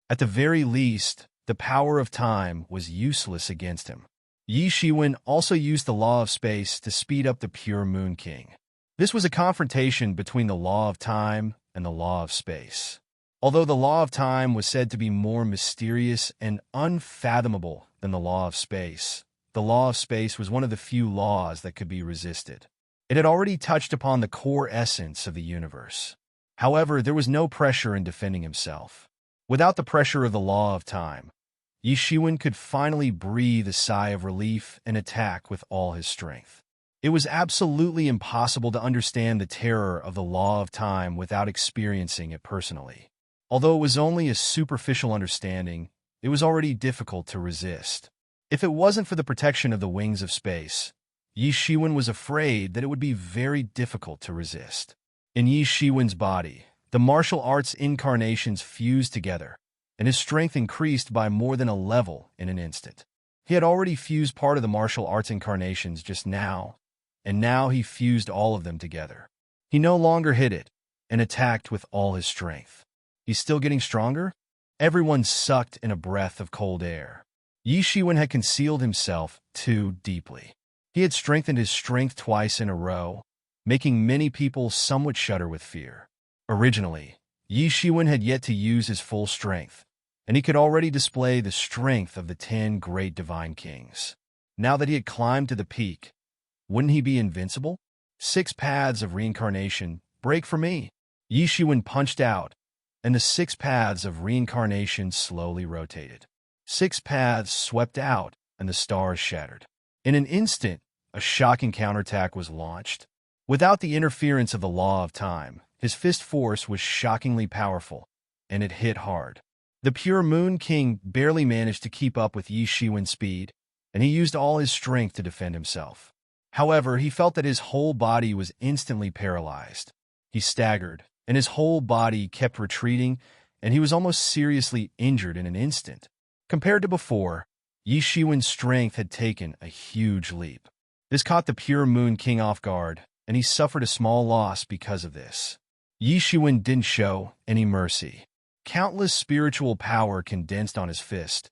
Speaker 1: At the very least, the power of time was useless against him. Yi Shiwen also used the law of space to speed up the pure Moon King. This was a confrontation between the law of time and the law of space. Although the law of time was said to be more mysterious and unfathomable than the law of space, the law of space was one of the few laws that could be resisted. It had already touched upon the core essence of the universe. However, there was no pressure in defending himself. Without the pressure of the law of time, Yi Shiwen could finally breathe a sigh of relief and attack with all his strength. It was absolutely impossible to understand the terror of the law of time without experiencing it personally. Although it was only a superficial understanding, it was already difficult to resist. If it wasn't for the protection of the wings of space, Yi Shiwen was afraid that it would be very difficult to resist. In Yi Shiwen's body, the martial arts incarnations fused together, and his strength increased by more than a level in an instant. He had already fused part of the martial arts incarnations just now, and now he fused all of them together. He no longer hid it and attacked with all his strength. He's still getting stronger? Everyone sucked in a breath of cold air. Yi Shiwen had concealed himself too deeply. He had strengthened his strength twice in a row, making many people somewhat shudder with fear. Originally, Yi Shiwen had yet to use his full strength, and he could already display the strength of the 10 great divine kings. Now that he had climbed to the peak, wouldn't he be invincible? 6 paths of reincarnation, break for me. Yi Shiwen punched out, and the 6 paths of reincarnation slowly rotated. 6 paths swept out, and the stars shattered. In an instant, a shocking counterattack was launched. Without the interference of the law of time, his fist force was shockingly powerful, and it hit hard. The pure Moon King barely managed to keep up with Yi Shiwen's speed, and he used all his strength to defend himself. However, he felt that his whole body was instantly paralyzed. He staggered, and his whole body kept retreating, and he was almost seriously injured in an instant. Compared to before, Yi Shiwen's strength had taken a huge leap. This caught the pure Moon King off guard, and he suffered a small loss because of this. Yi Shiwen didn't show any mercy. Countless spiritual power condensed on his fist,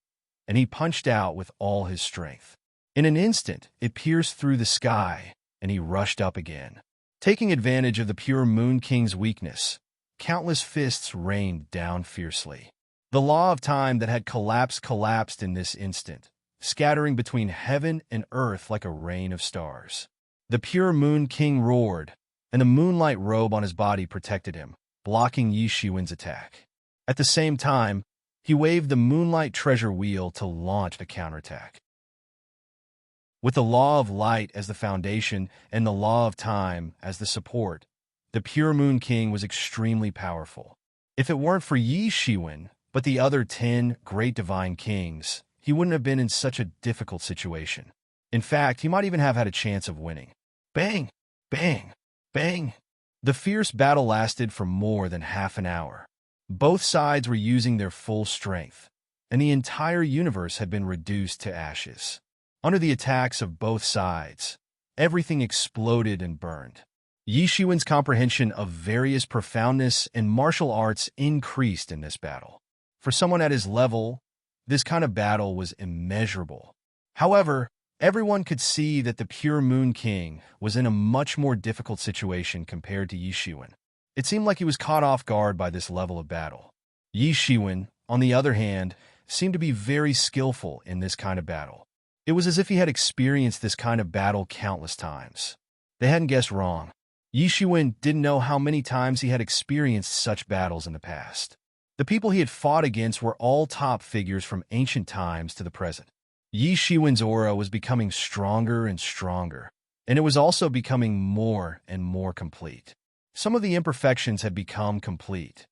Speaker 1: and he punched out with all his strength. In an instant, it pierced through the sky, and he rushed up again. Taking advantage of the pure Moon King's weakness, countless fists rained down fiercely. The law of time that had collapsed in this instant, scattering between heaven and earth like a rain of stars. The pure Moon King roared, and the moonlight robe on his body protected him, blocking Yi Shiwen's attack. At the same time, he waved the moonlight treasure wheel to launch a counterattack. With the law of light as the foundation and the law of time as the support, the pure Moon King was extremely powerful. If it weren't for Yi Shiwen, but the other 10 great divine kings, he wouldn't have been in such a difficult situation. In fact, he might even have had a chance of winning. Bang! Bang! Bang! The fierce battle lasted for more than half an hour. Both sides were using their full strength, and the entire universe had been reduced to ashes. Under the attacks of both sides, everything exploded and burned. Yi Shiwen's comprehension of various profoundness and martial arts increased in this battle. For someone at his level, this kind of battle was immeasurable. However, everyone could see that the pure Moon King was in a much more difficult situation compared to Yi Shiwen. It seemed like he was caught off guard by this level of battle. Yi Shiwen, on the other hand, seemed to be very skillful in this kind of battle. It was as if he had experienced this kind of battle countless times. They hadn't guessed wrong. Yi Shiwen didn't know how many times he had experienced such battles in the past. The people he had fought against were all top figures from ancient times to the present. Yi Shiwen's aura was becoming stronger and stronger, and it was also becoming more and more complete. Some of the imperfections had become complete.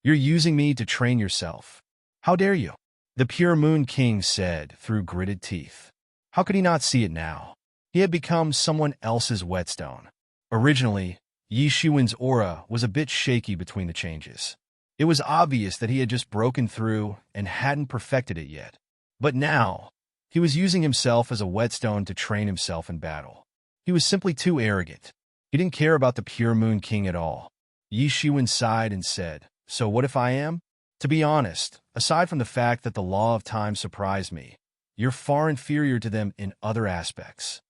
Speaker 1: "You're using me to train yourself. How dare you?" the pure Moon King said through gritted teeth. How could he not see it now? He had become someone else's whetstone. Originally, Yi Shiwen's aura was a bit shaky between the changes. It was obvious that he had just broken through and hadn't perfected it yet. But now, he was using himself as a whetstone to train himself in battle. He was simply too arrogant. He didn't care about the pure Moon King at all. Yi Shiwen sighed and said, "So what if I am? To be honest, aside from the fact that the law of time surprised me, you're far inferior to them in other aspects."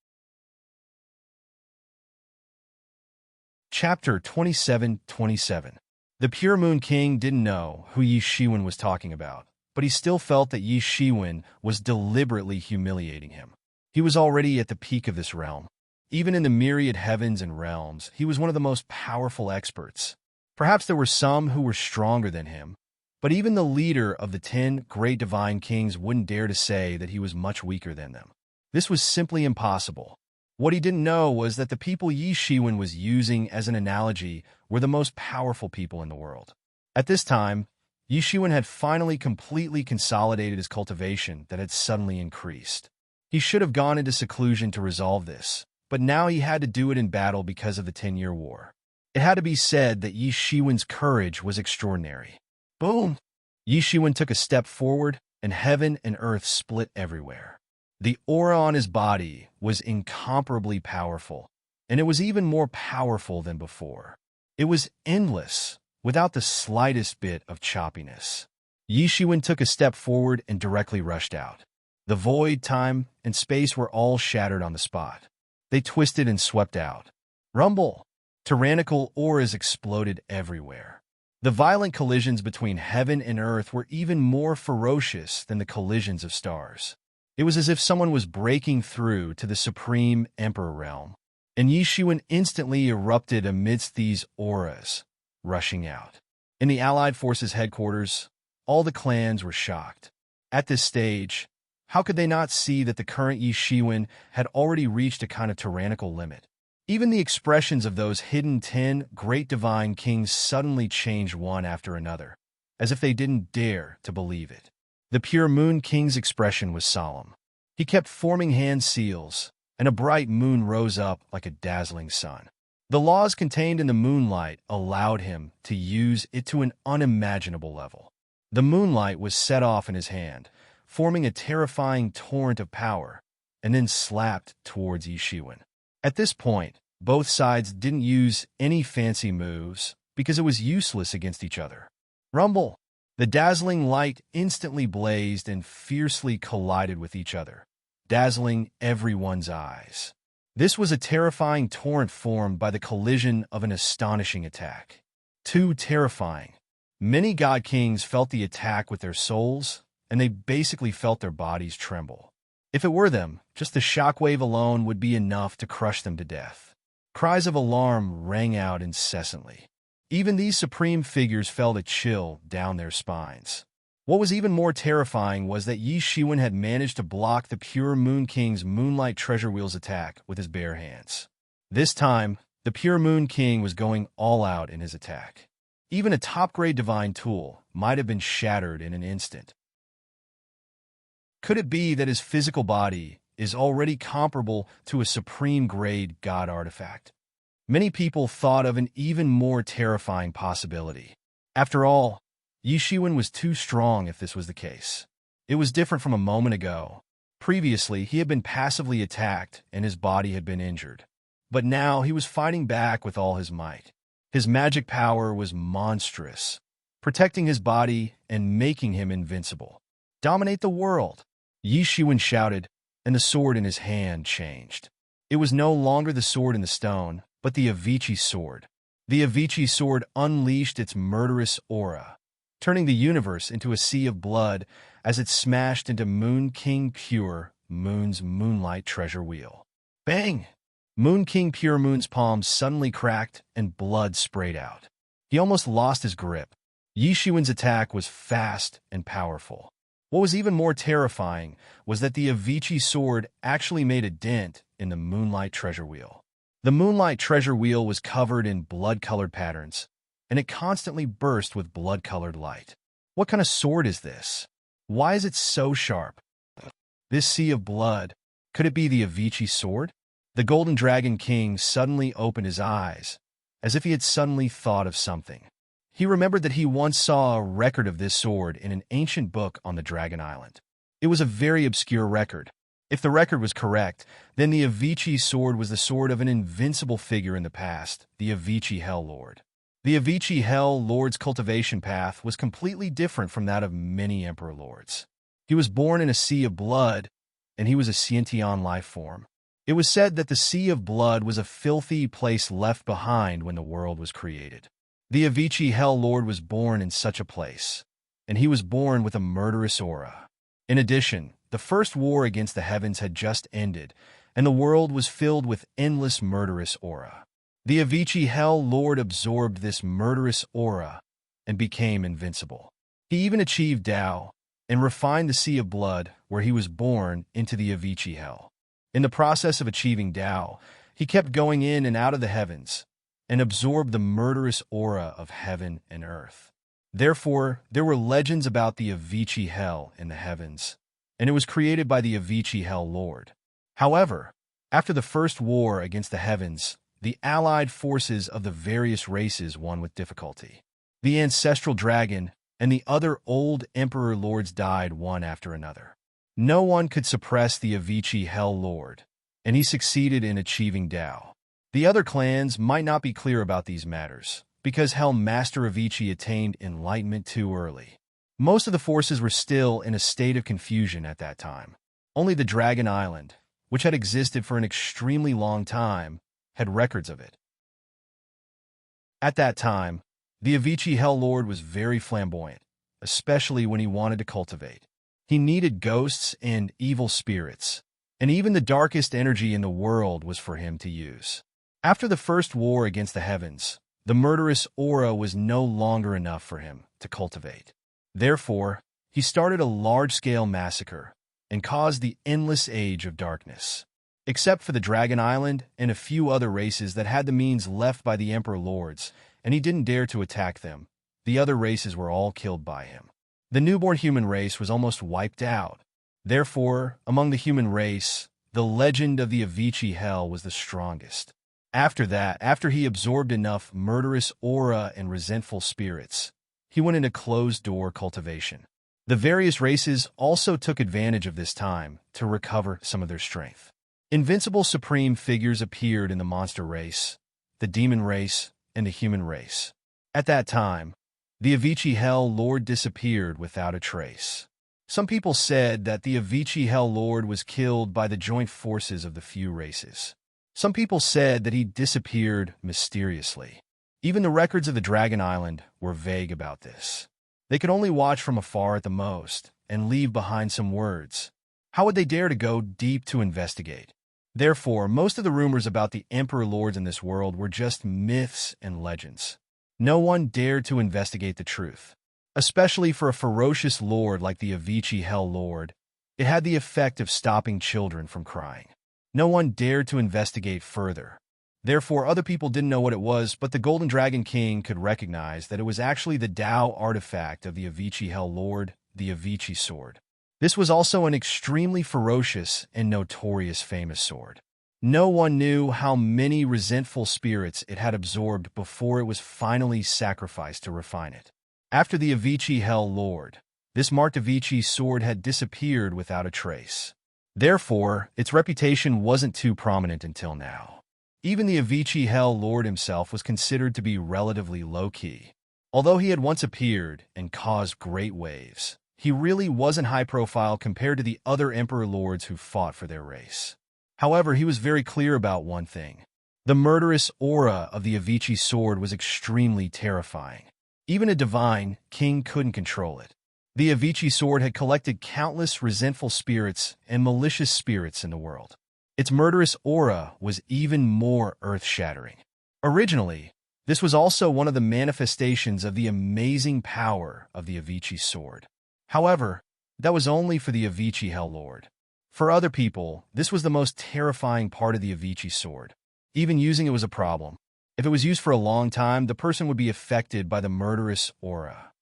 Speaker 1: Chapter 27:27. The pure Moon King didn't know who Yi Shiwen was talking about, but he still felt that Yi Shiwen was deliberately humiliating him. He was already at the peak of this realm. Even in the myriad heavens and realms, he was one of the most powerful experts. Perhaps there were some who were stronger than him, but even the leader of the 10 great divine kings wouldn't dare to say that he was much weaker than them. This was simply impossible. What he didn't know was that the people Yi Shiwen was using as an analogy were the most powerful people in the world. At this time, Yi Shiwen had finally completely consolidated his cultivation that had suddenly increased. He should have gone into seclusion to resolve this, but now he had to do it in battle because of the 10-year war. It had to be said that Yi Shiwen's courage was extraordinary. Boom! Yi Shiwen took a step forward, and heaven and earth split everywhere. The aura on his body was incomparably powerful, and it was even more powerful than before. It was endless, without the slightest bit of choppiness. Yi Shiwen took a step forward and directly rushed out. The void, time, and space were all shattered on the spot. They twisted and swept out. Rumble! Tyrannical auras exploded everywhere. The violent collisions between heaven and earth were even more ferocious than the collisions of stars. It was as if someone was breaking through to the supreme emperor realm, and Yi Shiwen instantly erupted amidst these auras, rushing out. In the Allied forces' headquarters, all the clans were shocked. At this stage, how could they not see that the current Yi Shiwen had already reached a kind of tyrannical limit? Even the expressions of those hidden 10 great divine kings suddenly changed one after another, as if they didn't dare to believe it. The pure moon king's expression was solemn. He kept forming hand seals, and a bright moon rose up like a dazzling sun. The laws contained in the moonlight allowed him to use it to an unimaginable level. The moonlight was set off in his hand, forming a terrifying torrent of power, and then slapped towards Yi Shiwen. At this point, both sides didn't use any fancy moves because it was useless against each other. Rumble! The dazzling light instantly blazed and fiercely collided with each other, dazzling everyone's eyes. This was a terrifying torrent formed by the collision of an astonishing attack. Too terrifying. Many god kings felt the attack with their souls, and they basically felt their bodies tremble. If it were them, just the shockwave alone would be enough to crush them to death. Cries of alarm rang out incessantly. Even these supreme figures felt a chill down their spines. What was even more terrifying was that Yi Shiwen had managed to block the pure Moon King's Moonlight Treasure Wheel's attack with his bare hands. This time, the pure Moon King was going all out in his attack. Even a top-grade divine tool might have been shattered in an instant. Could it be that his physical body is already comparable to a supreme-grade god artifact? Many people thought of an even more terrifying possibility. After all, Yi Shiwen was too strong if this was the case. It was different from a moment ago. Previously, he had been passively attacked and his body had been injured. But now he was fighting back with all his might. His magic power was monstrous, protecting his body and making him invincible. Dominate the world! Yi Shiwen shouted, and the sword in his hand changed. It was no longer the sword in the stone, but the Avicii sword. The Avicii sword unleashed its murderous aura, turning the universe into a sea of blood as it smashed into Moon King Pure Moon's Moonlight Treasure Wheel. Bang! Moon King Pure Moon's palms suddenly cracked and blood sprayed out. He almost lost his grip. Yi Shiwen's attack was fast and powerful. What was even more terrifying was that the Avicii sword actually made a dent in the Moonlight Treasure Wheel. The Moonlight Treasure Wheel was covered in blood-colored patterns, and it constantly burst with blood-colored light. What kind of sword is this? Why is it so sharp? This sea of blood, could it be the Avicii sword? The Golden Dragon King suddenly opened his eyes, as if he had suddenly thought of something. He remembered that he once saw a record of this sword in an ancient book on the Dragon Island. It was a very obscure record. If the record was correct, then the Avicii sword was the sword of an invincible figure in the past, the Avicii Hell Lord. The Avicii Hell Lord's cultivation path was completely different from that of many Emperor Lords. He was born in a sea of blood, and he was a sentient life form. It was said that the sea of blood was a filthy place left behind when the world was created. The Avicii Hell Lord was born in such a place, and he was born with a murderous aura. In addition, the first war against the heavens had just ended, and the world was filled with endless murderous aura. The Avicii Hell Lord absorbed this murderous aura and became invincible. He even achieved Tao and refined the Sea of Blood where he was born into the Avicii Hell. In the process of achieving Tao, he kept going in and out of the heavens and absorbed the murderous aura of heaven and earth. Therefore, there were legends about the Avicii Hell in the heavens, and it was created by the Avicii Hell Lord. However, after the first war against the heavens, the allied forces of the various races won with difficulty. The ancestral dragon and the other old Emperor Lords died one after another. No one could suppress the Avicii Hell Lord, and he succeeded in achieving Tao. The other clans might not be clear about these matters, because Hell Master Avicii attained enlightenment too early. Most of the forces were still in a state of confusion at that time. Only the Dragon Island, which had existed for an extremely long time, had records of it. At that time, the Avicii Hell Lord was very flamboyant, especially when he wanted to cultivate. He needed ghosts and evil spirits, and even the darkest energy in the world was for him to use. After the first war against the heavens, the murderous aura was no longer enough for him to cultivate. Therefore, he started a large-scale massacre and caused the endless age of darkness. Except for the Dragon Island and a few other races that had the means left by the Emperor Lords, and he didn't dare to attack them, the other races were all killed by him. The newborn human race was almost wiped out. Therefore, among the human race, the legend of the Avicii Hell was the strongest. After that, after he absorbed enough murderous aura and resentful spirits, he went into closed-door cultivation. The various races also took advantage of this time to recover some of their strength. Invincible supreme figures appeared in the monster race, the demon race, and the human race. At that time, the Avicii Hell Lord disappeared without a trace. Some people said that the Avicii Hell Lord was killed by the joint forces of the few races. Some people said that he disappeared mysteriously. Even the records of the Dragon Island were vague about this. They could only watch from afar at the most and leave behind some words. How would they dare to go deep to investigate? Therefore, most of the rumors about the Emperor Lords in this world were just myths and legends. No one dared to investigate the truth. Especially for a ferocious lord like the Avicii Hell Lord, it had the effect of stopping children from crying. No one dared to investigate further. Therefore, other people didn't know what it was, but the Golden Dragon King could recognize that it was actually the Tao artifact of the Avicii Hell Lord, the Avicii Sword. This was also an extremely ferocious and notorious famous sword. No one knew how many resentful spirits it had absorbed before it was finally sacrificed to refine it. After the Avicii Hell Lord, this marked Avicii sword had disappeared without a trace. Therefore, its reputation wasn't too prominent until now. Even the Avicii Hell Lord himself was considered to be relatively low-key. Although he had once appeared and caused great waves, he really wasn't high-profile compared to the other Emperor Lords who fought for their race. However, he was very clear about one thing. The murderous aura of the Avicii sword was extremely terrifying. Even a divine king couldn't control it. The Avicii sword had collected countless resentful spirits and malicious spirits in the world. Its murderous aura was even more earth-shattering. Originally, this was also one of the manifestations of the amazing power of the Avicii sword. However, that was only for the Avicii Hell Lord. For other people, this was the most terrifying part of the Avicii sword. Even using it was a problem. If it was used for a long time, the person would be affected by the murderous aura.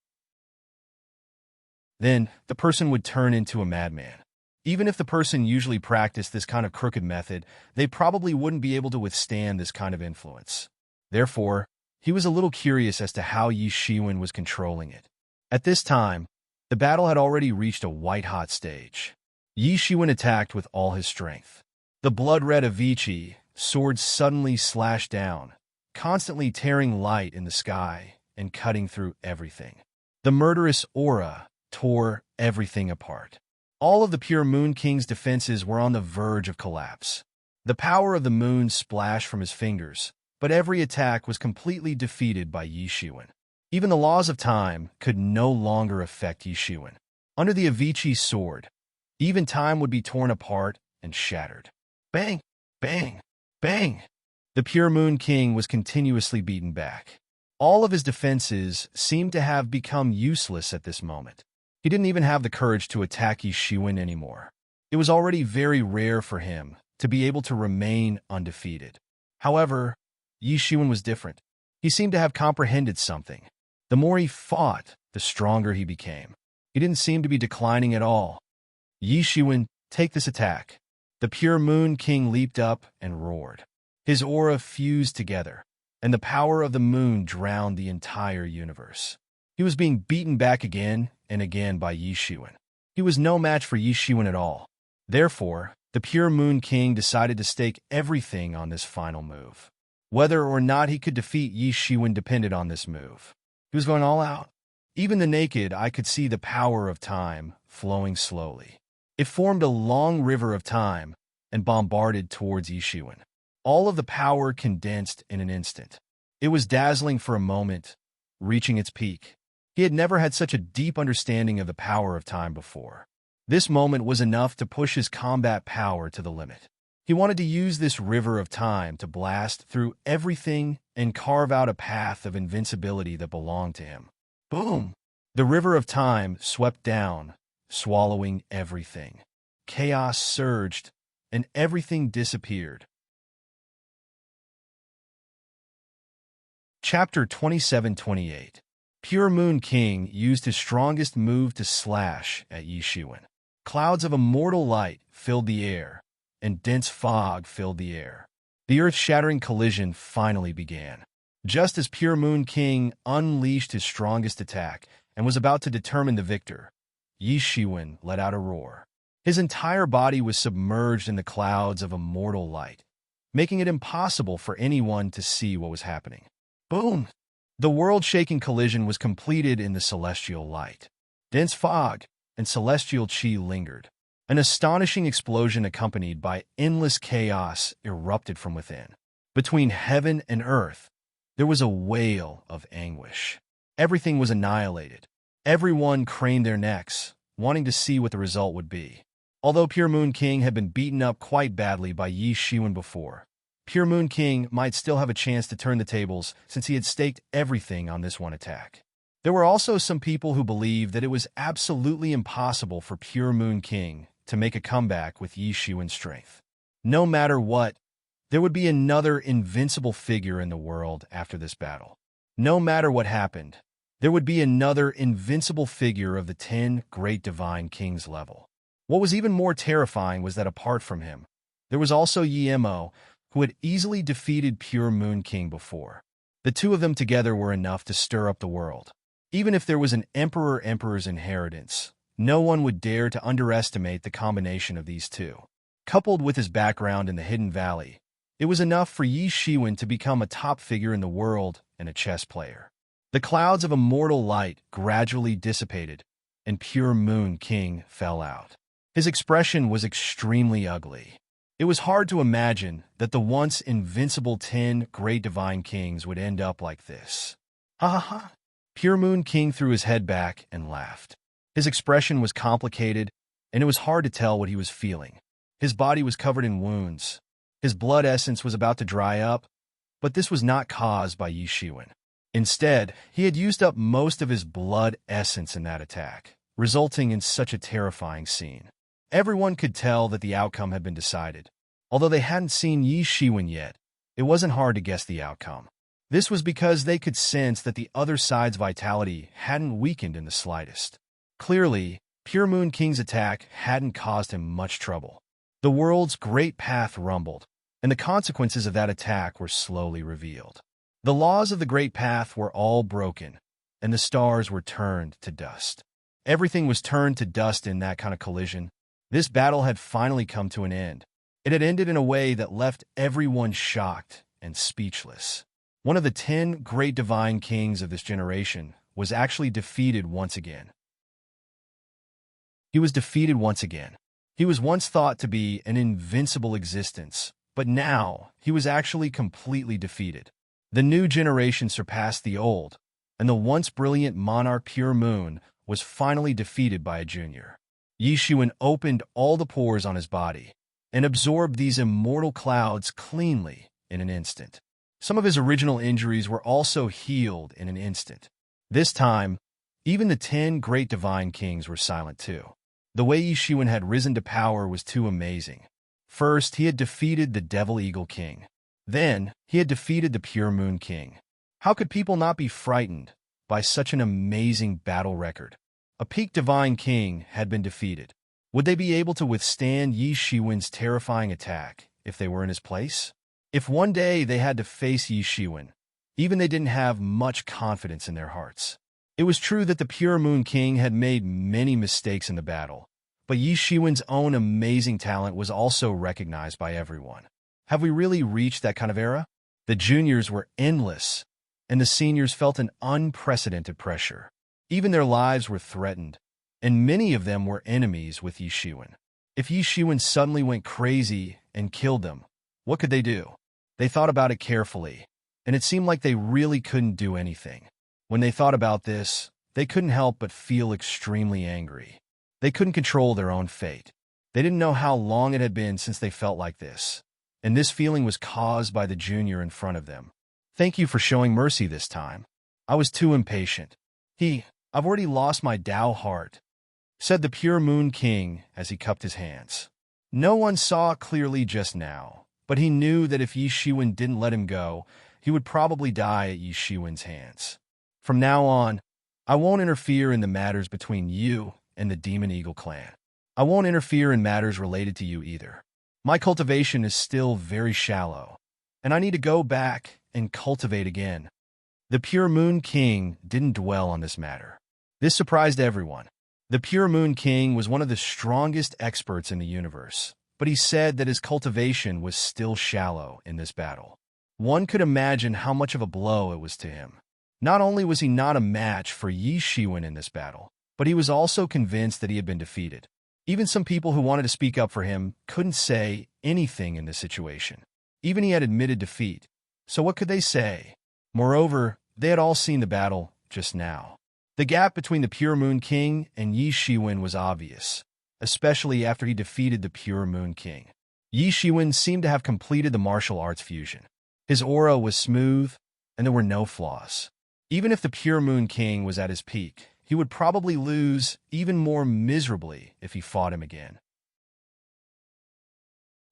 Speaker 1: Then, the person would turn into a madman. Even if the person usually practiced this kind of crooked method, they probably wouldn't be able to withstand this kind of influence. Therefore, he was a little curious as to how Yi Shiwen was controlling it. At this time, the battle had already reached a white-hot stage. Yi Shiwen attacked with all his strength. The blood-red Avicii sword suddenly slashed down, constantly tearing light in the sky and cutting through everything. The murderous aura tore everything apart. All of the Pure Moon King's defenses were on the verge of collapse. The power of the moon splashed from his fingers, but every attack was completely defeated by Yi Shiwen. Even the laws of time could no longer affect Yi Shiwen. Under the Avicii sword, even time would be torn apart and shattered. Bang! Bang! Bang! The Pure Moon King was continuously beaten back. All of his defenses seemed to have become useless at this moment. He didn't even have the courage to attack Yi Shiwen anymore. It was already very rare for him to be able to remain undefeated. However, Yi Shiwen was different. He seemed to have comprehended something. The more he fought, the stronger he became. He didn't seem to be declining at all. Yi Shiwen, take this attack. The Pure Moon King leaped up and roared. His aura fused together, and the power of the moon drowned the entire universe. He was being beaten back again and again by Yi Shiwen. He was no match for Yi Shiwen at all. Therefore, the Pure Moon King decided to stake everything on this final move. Whether or not he could defeat Yi Shiwen depended on this move. He was going all out. Even the naked eye could see the power of time flowing slowly. It formed a long river of time and bombarded towards Yi Shiwen. All of the power condensed in an instant. It was dazzling for a moment, reaching its peak. He had never had such a deep understanding of the power of time before. This moment was enough to push his combat power to the limit. He wanted to use this river of time to blast through everything and carve out a path of invincibility that belonged to him. Boom! The river of time swept down, swallowing everything. Chaos surged, and everything disappeared. Chapter 27-28. Pure Moon King used his strongest move to slash at Yi Shiwen. Clouds of immortal light filled the air, and dense fog filled the air. The earth-shattering collision finally began. Just as Pure Moon King unleashed his strongest attack and was about to determine the victor, Yi Shiwen let out a roar. His entire body was submerged in the clouds of immortal light, making it impossible for anyone to see what was happening. Boom! The world-shaking collision was completed in the celestial light. Dense fog and celestial chi lingered. An astonishing explosion accompanied by endless chaos erupted from within. Between heaven and earth, there was a wail of anguish. Everything was annihilated. Everyone craned their necks, wanting to see what the result would be. Although Pure Moon King had been beaten up quite badly by Yi Shiwen before, Pure Moon King might still have a chance to turn the tables since he had staked everything on this one attack. There were also some people who believed that it was absolutely impossible for Pure Moon King to make a comeback with Yi Shiwen's strength. No matter what, there would be another invincible figure in the world after this battle. No matter what happened, there would be another invincible figure of the 10 great divine kings level. What was even more terrifying was that apart from him, there was also Yi Mo, who had easily defeated Pure Moon King before. The two of them together were enough to stir up the world. Even if there was an emperor's inheritance, no one would dare to underestimate the combination of these two. Coupled with his background in the Hidden Valley, it was enough for Yi Shiwen to become a top figure in the world and a chess player. The clouds of immortal light gradually dissipated, and Pure Moon King fell out. His expression was extremely ugly. It was hard to imagine that the once invincible 10 great divine kings would end up like this. Ha ha ha! Pure Moon King threw his head back and laughed. His expression was complicated, and it was hard to tell what he was feeling. His body was covered in wounds. His blood essence was about to dry up, but this was not caused by Yi Shiwen. Instead, he had used up most of his blood essence in that attack, resulting in such a terrifying scene. Everyone could tell that the outcome had been decided. Although they hadn't seen Yi Shiwen yet, it wasn't hard to guess the outcome. This was because they could sense that the other side's vitality hadn't weakened in the slightest. Clearly, Pure Moon King's attack hadn't caused him much trouble. The world's great path rumbled, and the consequences of that attack were slowly revealed. The laws of the great path were all broken, and the stars were turned to dust. Everything was turned to dust in that kind of collision. This battle had finally come to an end. It had ended in a way that left everyone shocked and speechless. One of the 10 great divine kings of this generation was actually defeated once again. He was defeated once again. He was once thought to be an invincible existence, but now he was actually completely defeated. The new generation surpassed the old, and the once brilliant monarch Pure Moon was finally defeated by a junior. Yi Shiwen opened all the pores on his body and absorbed these immortal clouds cleanly in an instant. Some of his original injuries were also healed in an instant. This time, even the 10 great divine kings were silent too. The way Yi Shiwen had risen to power was too amazing. First, he had defeated the Devil Eagle King. Then, he had defeated the Pure Moon King. How could people not be frightened by such an amazing battle record? A peak divine king had been defeated. Would they be able to withstand Yi Shiwen's terrifying attack if they were in his place? If one day they had to face Yi Shiwen, even they didn't have much confidence in their hearts. It was true that the Pure Moon King had made many mistakes in the battle, but Yi Shiwen's own amazing talent was also recognized by everyone. Have we really reached that kind of era? The juniors were endless, and the seniors felt an unprecedented pressure. Even their lives were threatened, and many of them were enemies with Yi Shiwen. If Yi Shiwen suddenly went crazy and killed them, what could they do? They thought about it carefully, and it seemed like they really couldn't do anything. When they thought about this, they couldn't help but feel extremely angry. They couldn't control their own fate. They didn't know how long it had been since they felt like this, and this feeling was caused by the junior in front of them. "Thank you for showing mercy this time. I was too impatient. I've already lost my Tao heart," said the Pure Moon King as he cupped his hands. No one saw clearly just now, but he knew that if Yi Shiwen didn't let him go, he would probably die at Yi Shiwen's hands. "From now on, I won't interfere in the matters between you and the Demon Eagle clan. I won't interfere in matters related to you either. My cultivation is still very shallow, and I need to go back and cultivate again." The Pure Moon King didn't dwell on this matter. This surprised everyone. The Pure Moon King was one of the strongest experts in the universe, but he said that his cultivation was still shallow in this battle. One could imagine how much of a blow it was to him. Not only was he not a match for Yi Shiwen in this battle, but he was also convinced that he had been defeated. Even some people who wanted to speak up for him couldn't say anything in this situation. Even he had admitted defeat, so what could they say? Moreover, they had all seen the battle just now. The gap between the Pure Moon King and Yi Shiwen was obvious, especially after he defeated the Pure Moon King. Yi Shiwen seemed to have completed the martial arts fusion. His aura was smooth, and there were no flaws. Even if the Pure Moon King was at his peak, he would probably lose even more miserably if he fought him again.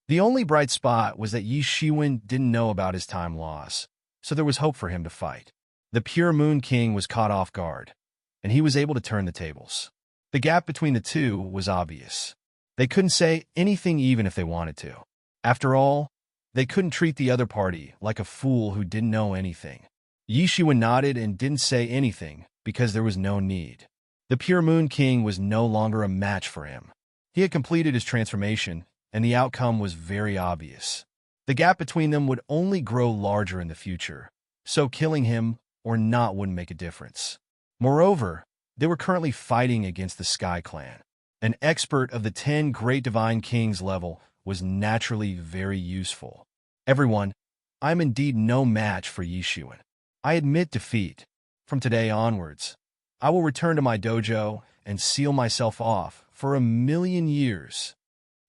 Speaker 1: The only bright spot was that Yi Shiwen didn't know about his time loss, so there was hope for him to fight. The Pure Moon King was caught off guard, and he was able to turn the tables. The gap between the two was obvious. They couldn't say anything even if they wanted to. After all, they couldn't treat the other party like a fool who didn't know anything. Yi Shiwen nodded and didn't say anything because there was no need. The Pure Moon King was no longer a match for him. He had completed his transformation, and the outcome was very obvious. The gap between them would only grow larger in the future, so killing him or not wouldn't make a difference. Moreover, they were currently fighting against the Sky Clan. An expert of the 10 Great Divine Kings level was naturally very useful. "Everyone, I am indeed no match for Yi Shiwen. I admit defeat. From today onwards, I will return to my dojo and seal myself off for 1,000,000 years."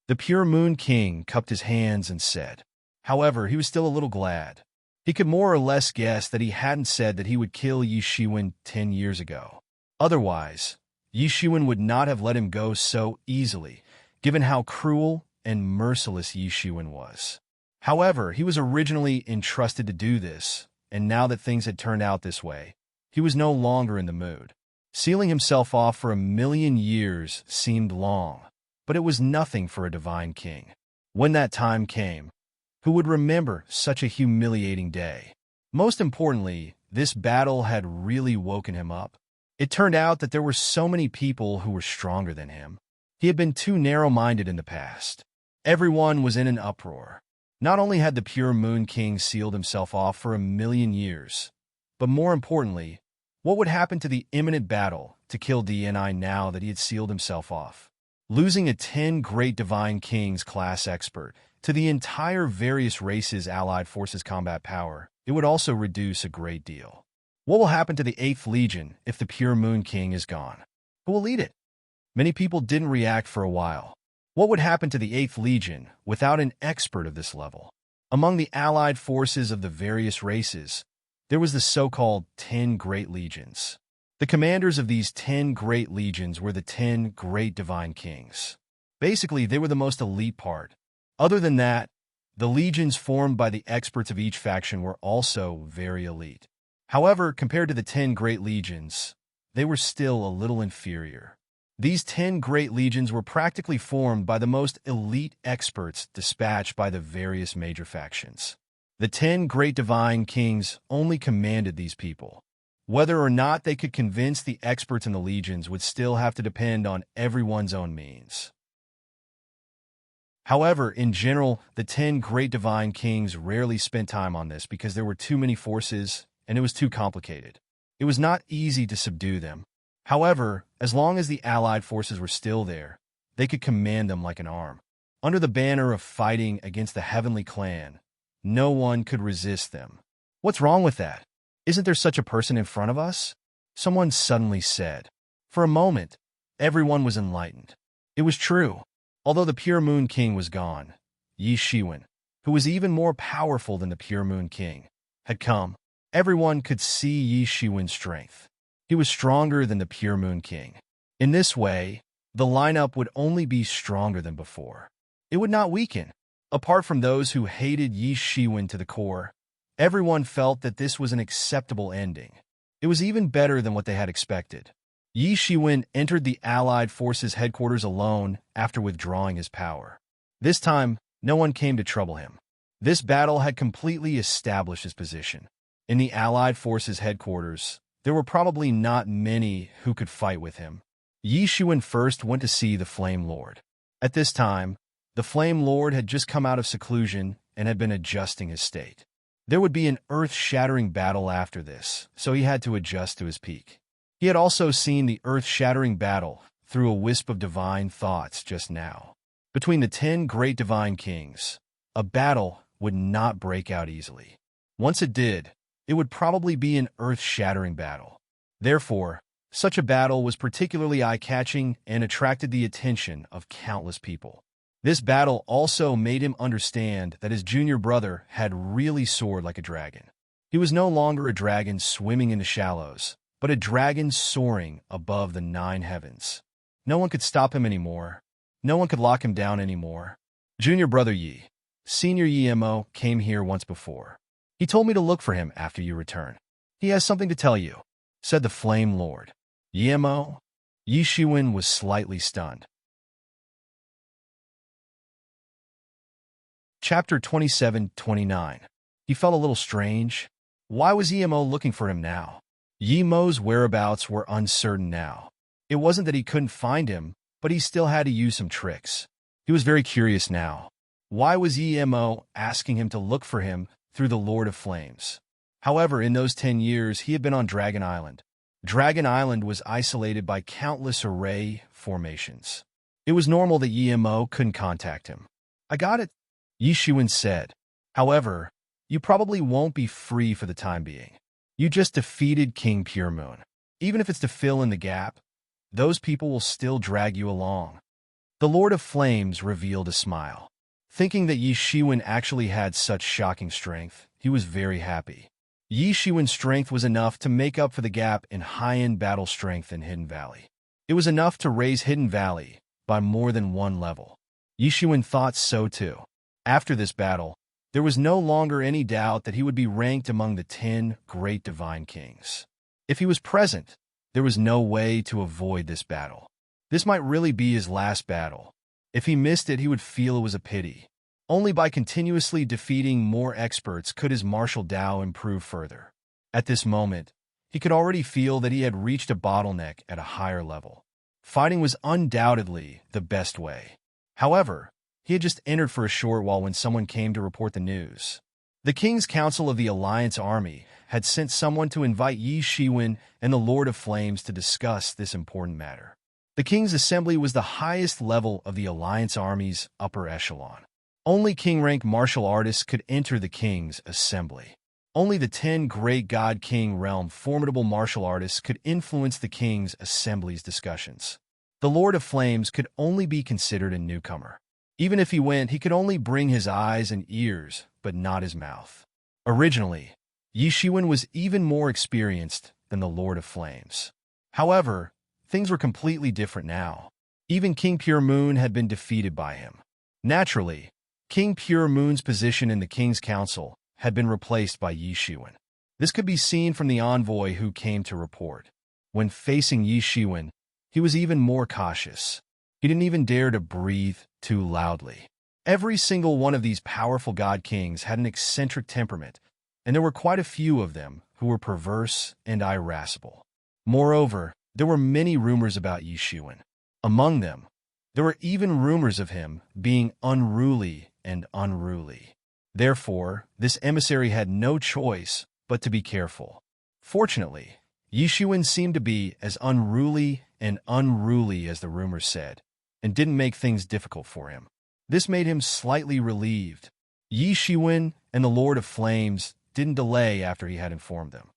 Speaker 1: The Pure Moon King cupped his hands and said. However, he was still a little glad. He could more or less guess that he hadn't said that he would kill Yi Shiwen 10 years ago. Otherwise, Yi Shiwen would not have let him go so easily, given how cruel and merciless Yi Shiwen was. However, he was originally entrusted to do this, and now that things had turned out this way, he was no longer in the mood. Sealing himself off for 1,000,000 years seemed long, but it was nothing for a divine king. When that time came, who would remember such a humiliating day? Most importantly, this battle had really woken him up. It turned out that there were so many people who were stronger than him. He had been too narrow-minded in the past. Everyone was in an uproar. Not only had the Pure Moon King sealed himself off for 1,000,000 years, but more importantly, what would happen to the imminent battle to kill DNI now that he had sealed himself off? Losing a 10 Great Divine Kings class expert to the entire various races' allied forces combat power, it would also reduce a great deal. What will happen to the 8th Legion if the Pure Moon King is gone? Who will lead it? Many people didn't react for a while. What would happen to the 8th Legion without an expert of this level? Among the allied forces of the various races, there was the so-called 10 Great Legions. The commanders of these 10 Great Legions were the 10 Great Divine Kings. Basically, they were the most elite part. Other than that, the legions formed by the experts of each faction were also very elite. However, compared to the 10 Great Legions, they were still a little inferior. These 10 Great Legions were practically formed by the most elite experts dispatched by the various major factions. The 10 Great Divine Kings only commanded these people. Whether or not they could convince the experts in the legions would still have to depend on everyone's own means. However, in general, the 10 great divine kings rarely spent time on this because there were too many forces and it was too complicated. It was not easy to subdue them. However, as long as the allied forces were still there, they could command them like an arm. Under the banner of fighting against the heavenly clan, no one could resist them. "What's wrong with that? Isn't there such a person in front of us?" someone suddenly said. For a moment, everyone was enlightened. It was true. Although the Pure Moon King was gone, Yi Shiwen, who was even more powerful than the Pure Moon King, had come. Everyone could see Yi Shiwen's strength. He was stronger than the Pure Moon King. In this way, the lineup would only be stronger than before. It would not weaken. Apart from those who hated Yi Shiwen to the core, everyone felt that this was an acceptable ending. It was even better than what they had expected. Yi Shiwen entered the Allied forces' headquarters alone after withdrawing his power. This time, no one came to trouble him. This battle had completely established his position. In the Allied forces' headquarters, there were probably not many who could fight with him. Yi Shiwen first went to see the Flame Lord. At this time, the Flame Lord had just come out of seclusion and had been adjusting his state. There would be an earth-shattering battle after this, so he had to adjust to his peak. He had also seen the earth-shattering battle through a wisp of divine thoughts just now. Between the 10 great divine kings, a battle would not break out easily. Once it did, it would probably be an earth-shattering battle. Therefore, such a battle was particularly eye-catching and attracted the attention of countless people. This battle also made him understand that his junior brother had really soared like a dragon. He was no longer a dragon swimming in the shallows, but a dragon soaring above the 9 heavens. No one could stop him anymore. No one could lock him down anymore. Junior brother Yi, Senior Yi came here once before. He told me to look for him after you return. He has something to tell you, said the Flame Lord. Yi Shiwen was slightly stunned. Chapter 27-29. He felt a little strange. Why was Yi looking for him now? Yi Mo's whereabouts were uncertain now. It wasn't that he couldn't find him, but he still had to use some tricks. He was very curious now. Why was Yi asking him to look for him through the Lord of Flames? However, in those 10 years, he had been on Dragon Island. Dragon Island was isolated by countless array formations. It was normal that Yi couldn't contact him. I got it, Yi Shiwen said. However, you probably won't be free for the time being. You just defeated King Pure Moon. Even if it's to fill in the gap, those people will still drag you along. The Lord of Flames revealed a smile. Thinking that Yi Shiwen actually had such shocking strength, he was very happy. Yi Shiwen's strength was enough to make up for the gap in high-end battle strength in Hidden Valley. It was enough to raise Hidden Valley by more than 1 level. Yi Shiwen thought so too. After this battle, there was no longer any doubt that he would be ranked among the 10 great divine kings. If he was present, there was no way to avoid this battle. This might really be his last battle. If he missed it, he would feel it was a pity. Only by continuously defeating more experts could his martial Dao improve further. At this moment, he could already feel that he had reached a bottleneck at a higher level. Fighting was undoubtedly the best way. However, he had just entered for a short while when someone came to report the news. The King's Council of the Alliance Army had sent someone to invite Yi Shiwen and the Lord of Flames to discuss this important matter. The King's Assembly was the highest level of the Alliance Army's upper echelon. Only king-rank martial artists could enter the King's Assembly. Only the 10 great God King realm formidable martial artists could influence the King's Assembly's discussions. The Lord of Flames could only be considered a newcomer. Even if he went, he could only bring his eyes and ears, but not his mouth. Originally, Yi Shiwen was even more experienced than the Lord of Flames. However, things were completely different now. Even King Pure Moon had been defeated by him. Naturally, King Pure Moon's position in the King's Council had been replaced by Yi Shiwen. This could be seen from the envoy who came to report. When facing Yi Shiwen, he was even more cautious. He didn't even dare to breathe too loudly. Every single one of these powerful god kings had an eccentric temperament, and there were quite a few of them who were perverse and irascible. Moreover, there were many rumors about Yi Shiwen. Among them, There were even rumors of him being unruly and unruly. Therefore, this emissary had no choice but to be careful. Fortunately, Yishuin seemed to be as unruly and unruly as the rumors said, and didn't make things difficult for him. This made him slightly relieved. Yishuin and the Lord of Flames didn't delay after he had informed them.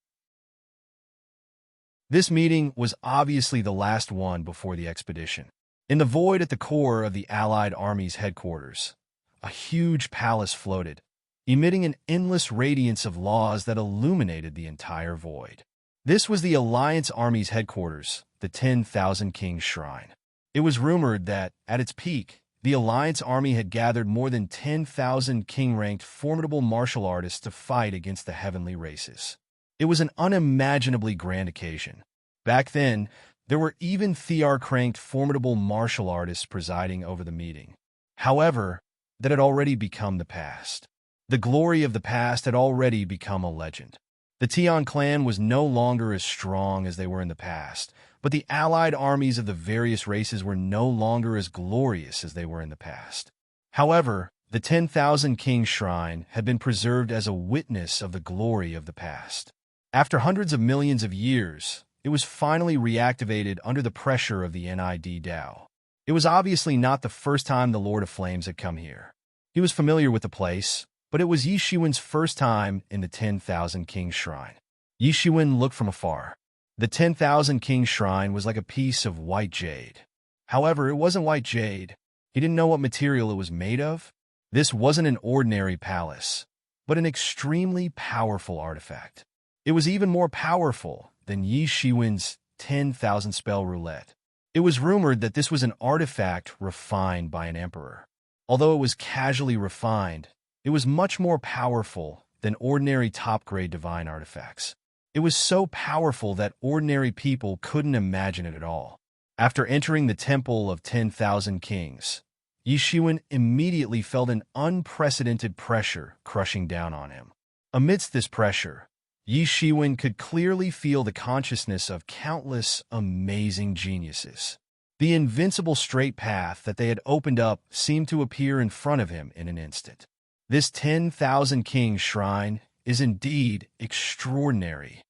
Speaker 1: This meeting was obviously the last one before the expedition. In the void at the core of the Allied Army's headquarters, a huge palace floated, emitting an endless radiance of laws that illuminated the entire void. This was the Alliance Army's headquarters, the 10,000 Kings Shrine. It was rumored that, at its peak, the Alliance Army had gathered more than 10,000 king-ranked formidable martial artists to fight against the heavenly races. It was an unimaginably grand occasion. Back then, there were even Thearch-ranked formidable martial artists presiding over the meeting. However, that had already become the past. The glory of the past had already become a legend. The Tian clan was no longer as strong as they were in the past, but the allied armies of the various races were no longer as glorious as they were in the past. However, the 10,000 King Shrine had been preserved as a witness of the glory of the past. After hundreds of millions of years, it was finally reactivated under the pressure of the Nid Dao. It was obviously not the first time the Lord of Flames had come here. He was familiar with the place, but it was Yishuin's first time in the 10,000 King Shrine. Yishuin looked from afar. The 10,000 King Shrine was like a piece of white jade. However, it wasn't white jade. He didn't know what material it was made of. This wasn't an ordinary palace, but an extremely powerful artifact. It was even more powerful than Yishuin's 10,000 spell roulette. It was rumored that this was an artifact refined by an emperor. Although it was casually refined, it was much more powerful than ordinary top-grade divine artifacts. It was so powerful that ordinary people couldn't imagine it at all. After entering the Temple of 10,000 Kings, Yishuin immediately felt an unprecedented pressure crushing down on him. Amidst this pressure, Yishuin could clearly feel the consciousness of countless amazing geniuses. The invincible straight path that they had opened up seemed to appear in front of him in an instant. This 10,000 King Shrine is indeed extraordinary,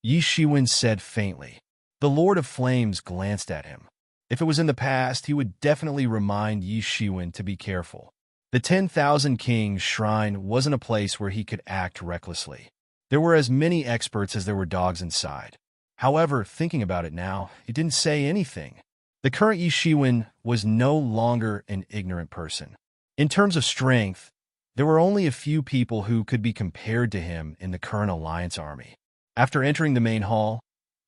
Speaker 1: Yishuin said faintly. The Lord of Flames glanced at him. If it was in the past, he would definitely remind Yishuin to be careful. The 10,000 King Shrine wasn't a place where he could act recklessly. There were as many experts as there were dogs inside. However, thinking about it now, he didn't say anything. The current Yishuin was no longer an ignorant person. In terms of strength, there were only a few people who could be compared to him in the current Alliance army. After entering the main hall,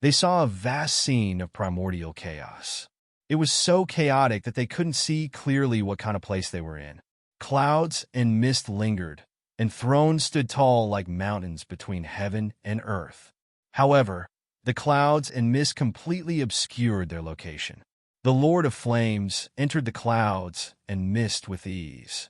Speaker 1: they saw a vast scene of primordial chaos. It was so chaotic that they couldn't see clearly what kind of place they were in. Clouds and mist lingered, and thrones stood tall like mountains between heaven and earth. However, the clouds and mist completely obscured their location. The Lord of Flames entered the clouds and mist with ease.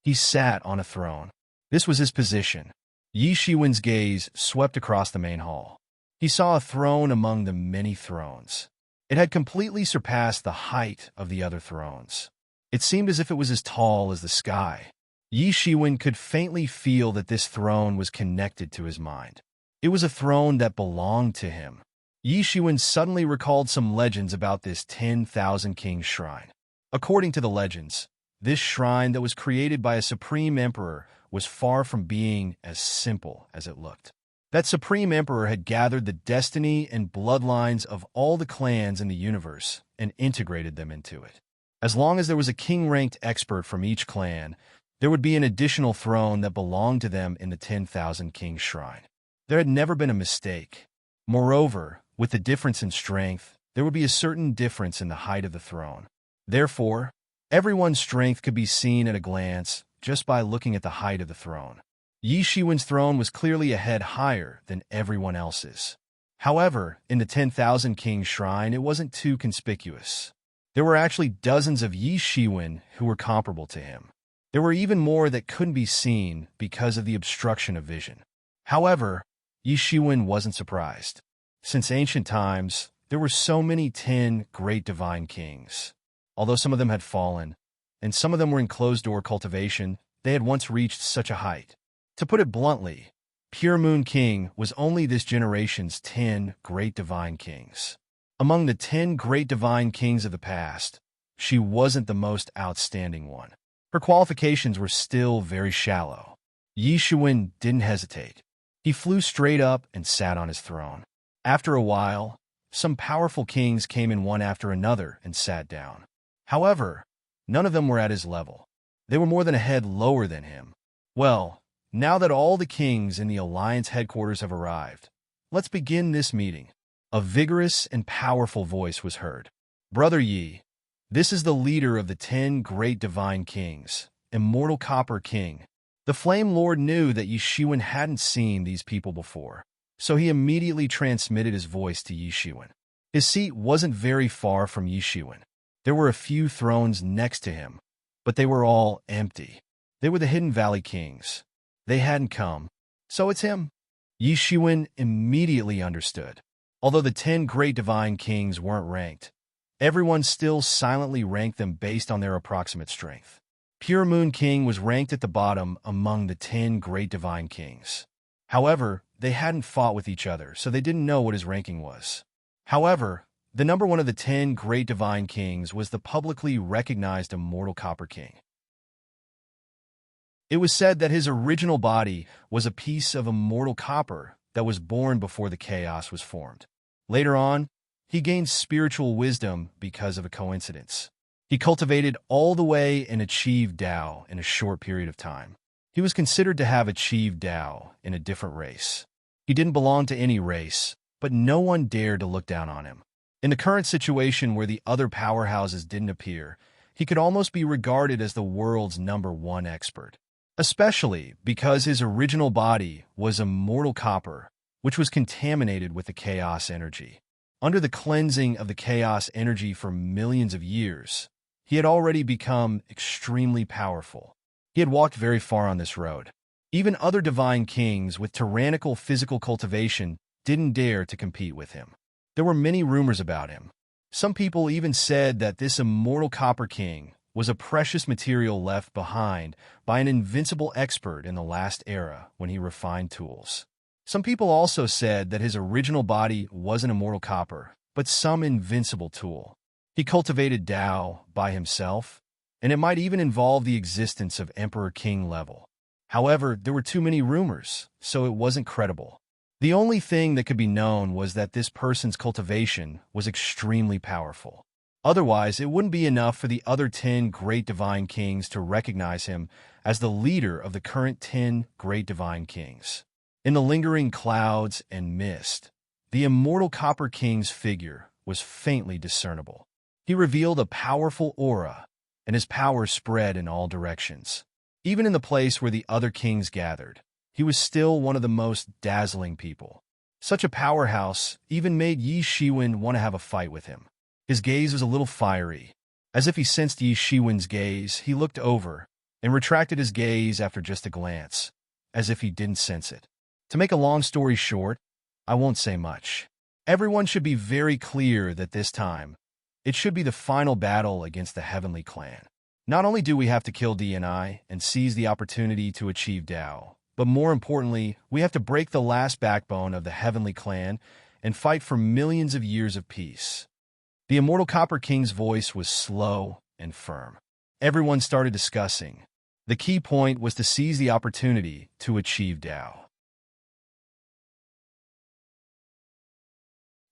Speaker 1: He sat on a throne. This was his position. Yishuin's gaze swept across the main hall. He saw a throne among the many thrones. It had completely surpassed the height of the other thrones. It seemed as if it was as tall as the sky. Yishuin could faintly feel that this throne was connected to his mind. It was a throne that belonged to him. Yishuin suddenly recalled some legends about this 10,000 King Shrine. According to the legends, this shrine that was created by a supreme emperor was far from being as simple as it looked. That supreme emperor had gathered the destiny and bloodlines of all the clans in the universe and integrated them into it. As long as there was a king-ranked expert from each clan, there would be an additional throne that belonged to them in the 10,000 King Shrine. There had never been a mistake. Moreover, with the difference in strength, there would be a certain difference in the height of the throne. Therefore, everyone's strength could be seen at a glance just by looking at the height of the throne. Yishuin's throne was clearly a head higher than everyone else's. However, in the 10,000 King Shrine, it wasn't too conspicuous. There were actually dozens of Yishuin who were comparable to him. There were even more that couldn't be seen because of the obstruction of vision. However, Yishuin wasn't surprised. Since ancient times, there were so many 10 great divine kings. Although some of them had fallen, and some of them were in closed-door cultivation, they had once reached such a height. To put it bluntly, Pure Moon King was only this generation's 10 great divine kings. Among the 10 great divine kings of the past, she wasn't the most outstanding one. Her qualifications were still very shallow. Yi Shiwen didn't hesitate. He flew straight up and sat on his throne. After a while, some powerful kings came in one after another and sat down. However, none of them were at his level. They were more than a head lower than him. Well, now that all the kings in the Alliance headquarters have arrived, let's begin this meeting. A vigorous and powerful voice was heard. Brother Yi, this is the leader of the 10 great divine kings, Immortal Copper King. The Flame Lord knew that Yi Shiwen hadn't seen these people before, so he immediately transmitted his voice to Yi Shiwen. His seat wasn't very far from Yi Shiwen. There were a few thrones next to him, but they were all empty. They were the Hidden Valley Kings. They hadn't come, so it's him. Yi Shiwen immediately understood. Although the 10 great divine kings weren't ranked, everyone still silently ranked them based on their approximate strength. Pure Moon King was ranked at the bottom among the 10 great divine kings. However, they hadn't fought with each other, so they didn't know what his ranking was. However, the number one of the 10 great divine kings was the publicly recognized Immortal Copper King. It was said that his original body was a piece of immortal copper that was born before the chaos was formed. Later on, he gained spiritual wisdom because of a coincidence. He cultivated all the way and achieved Tao in a short period of time. He was considered to have achieved Tao in a different race. He didn't belong to any race, but no one dared to look down on him. In the current situation where the other powerhouses didn't appear, he could almost be regarded as the world's #1 expert. Especially because his original body was immortal copper, which was contaminated with the chaos energy. Under the cleansing of the chaos energy for millions of years, he had already become extremely powerful. He had walked very far on this road. Even other divine kings with tyrannical physical cultivation didn't dare to compete with him. There were many rumors about him. Some people even said that this immortal Copper King was a precious material left behind by an invincible expert in the last era when he refined tools. Some people also said that his original body wasn't immortal copper, but some invincible tool. He cultivated Tao by himself, and it might even involve the existence of Emperor King level. However, there were too many rumors, so it wasn't credible. The only thing that could be known was that this person's cultivation was extremely powerful. Otherwise, it wouldn't be enough for the other 10 great divine kings to recognize him as the leader of the current 10 great divine kings. In the lingering clouds and mist, the immortal Copper King's figure was faintly discernible. He revealed a powerful aura, and his power spread in all directions. Even in the place where the other kings gathered, he was still one of the most dazzling people. Such a powerhouse even made Yi Shiwen want to have a fight with him. His gaze was a little fiery. As if he sensed Yi Shiwen's gaze, he looked over and retracted his gaze after just a glance, as if he didn't sense it. To make a long story short, I won't say much. Everyone should be very clear that this time, it should be the final battle against the Heavenly Clan. Not only do we have to kill DNI and seize the opportunity to achieve Tao, but more importantly, we have to break the last backbone of the Heavenly Clan and fight for millions of years of peace. The Immortal Copper King's voice was slow and firm. Everyone started discussing. The key point was to seize the opportunity to achieve Tao.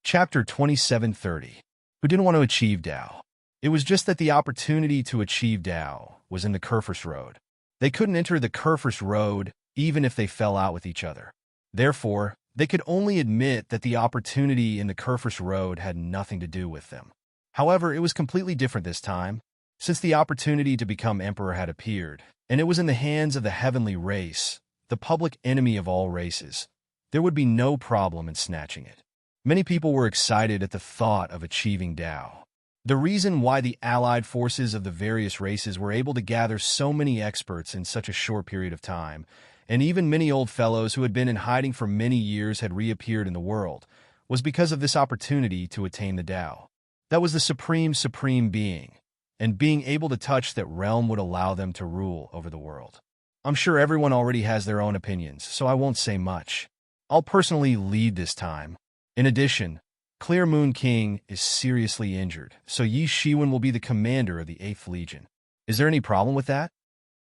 Speaker 1: Chapter 2730. Who didn't want to achieve Tao? It was just that the opportunity to achieve Tao was in the Kerfus Road. They couldn't enter the Kerfus Road even if they fell out with each other. Therefore, they could only admit that the opportunity in the Kerfus Road had nothing to do with them. However, it was completely different this time, since the opportunity to become emperor had appeared, and it was in the hands of the heavenly race, the public enemy of all races. There would be no problem in snatching it. Many people were excited at the thought of achieving Tao. The reason why the allied forces of the various races were able to gather so many experts in such a short period of time, and even many old fellows who had been in hiding for many years had reappeared in the world, was because of this opportunity to attain the Tao. That was the supreme being, and being able to touch that realm would allow them to rule over the world. I'm sure everyone already has their own opinions, so I won't say much. I'll personally lead this time. In addition, Clear Moon King is seriously injured, so Yi Shiwen will be the commander of the 8th Legion. Is there any problem with that?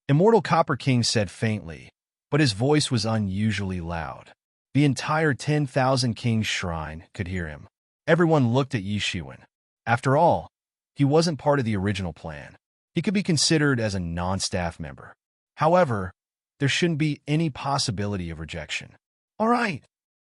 Speaker 1: Immortal Copper King said faintly, but his voice was unusually loud. The entire 10,000 Kings Shrine could hear him. Everyone looked at Yi Shiwen. After all, he wasn't part of the original plan. He could be considered as a non-staff member. However, there shouldn't be any possibility of rejection. All right.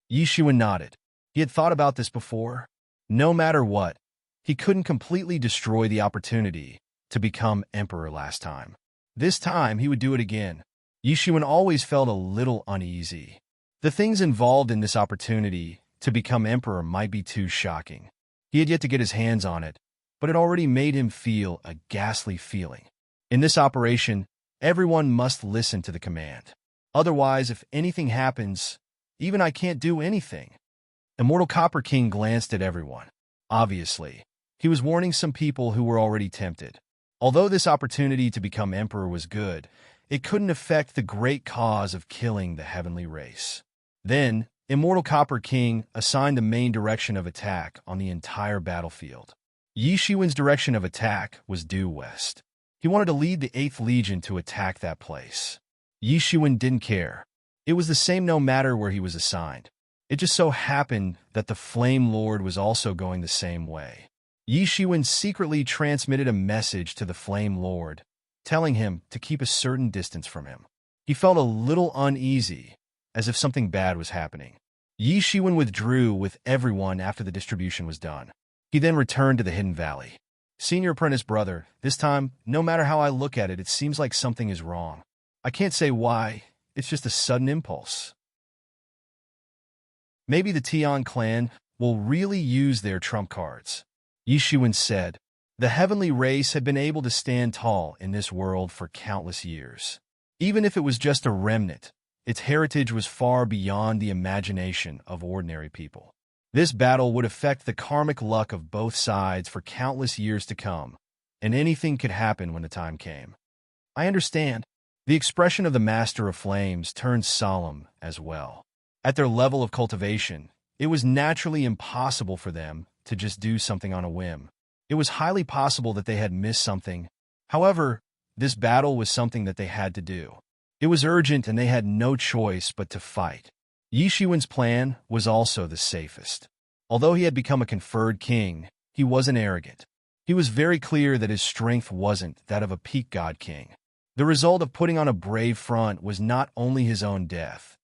Speaker 1: Yi Shiwen nodded. He had thought about this before. No matter what, he couldn't completely destroy the opportunity to become emperor last time. This time, he would do it again. Yi Shiwen always felt a little uneasy. The things involved in this opportunity to become emperor might be too shocking. He had yet to get his hands on it, but it already made him feel a ghastly feeling. In this operation, everyone must listen to the command. Otherwise, if anything happens, even I can't do anything. Immortal Copper King glanced at everyone. Obviously, he was warning some people who were already tempted. Although this opportunity to become emperor was good, it couldn't affect the great cause of killing the heavenly race. Then, Immortal Copper King assigned the main direction of attack on the entire battlefield. Yi Shiwen's direction of attack was due west. He wanted to lead the 8th Legion to attack that place. Yi Shiwen didn't care. It was the same no matter where he was assigned. It just so happened that the Flame Lord was also going the same way. Yi Shiwen secretly transmitted a message to the Flame Lord, telling him to keep a certain distance from him. He felt a little uneasy, as if something bad was happening. Yi Shiwen withdrew with everyone after the distribution was done. He then returned to the Hidden Valley. Senior Apprentice Brother, this time, no matter how I look at it, it seems like something is wrong. I can't say why, it's just a sudden impulse. Maybe the Tian clan will really use their trump cards. Yi Shiwen said, the heavenly race had been able to stand tall in this world for countless years. Even if it was just a remnant, its heritage was far beyond the imagination of ordinary people. This battle would affect the karmic luck of both sides for countless years to come, and anything could happen when the time came. I understand. The expression of the Master of Flames turned solemn as well. At their level of cultivation, it was naturally impossible for them to just do something on a whim. It was highly possible that they had missed something. However, this battle was something that they had to do. It was urgent and they had no choice but to fight. Yi Shiwen's plan was also the safest. Although he had become a conferred king, he wasn't arrogant. He was very clear that his strength wasn't that of a peak god king. The result of putting on a brave front was not only his own death,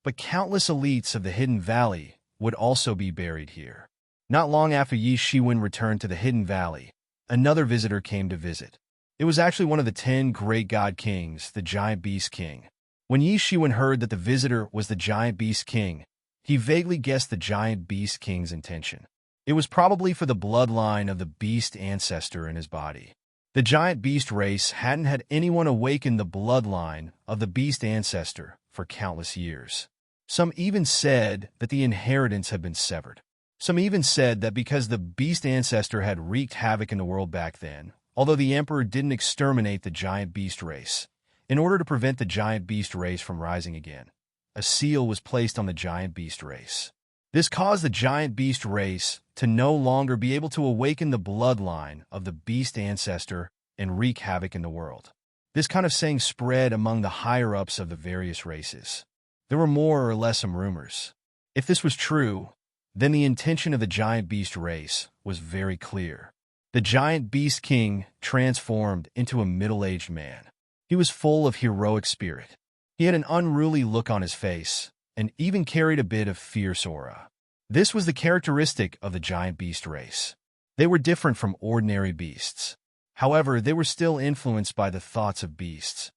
Speaker 1: but countless elites of the Hidden Valley would also be buried here. Not long after Yi Shiwen returned to the Hidden Valley, another visitor came to visit. It was actually one of the 10 great god kings, the Giant Beast King. When Yi Shiwen heard that the visitor was the Giant Beast King, he vaguely guessed the Giant Beast King's intention. It was probably for the bloodline of the beast ancestor in his body. The Giant Beast race hadn't had anyone awaken the bloodline of the beast ancestor for countless years. Some even said that the inheritance had been severed. Some even said that because the beast ancestor had wreaked havoc in the world back then, although the emperor didn't exterminate the Giant Beast race, in order to prevent the Giant Beast race from rising again, a seal was placed on the Giant Beast race. This caused the Giant Beast race to no longer be able to awaken the bloodline of the beast ancestor and wreak havoc in the world. This kind of saying spread among the higher-ups of the various races. There were more or less some rumors. If this was true, then the intention of the Giant Beast race was very clear. The Giant Beast King transformed into a middle-aged man. He was full of heroic spirit. He had an unruly look on his face, and even carried a bit of fierce aura. This was the characteristic of the Giant Beast race. They were different from ordinary beasts. However, they were still influenced by the thoughts of beasts.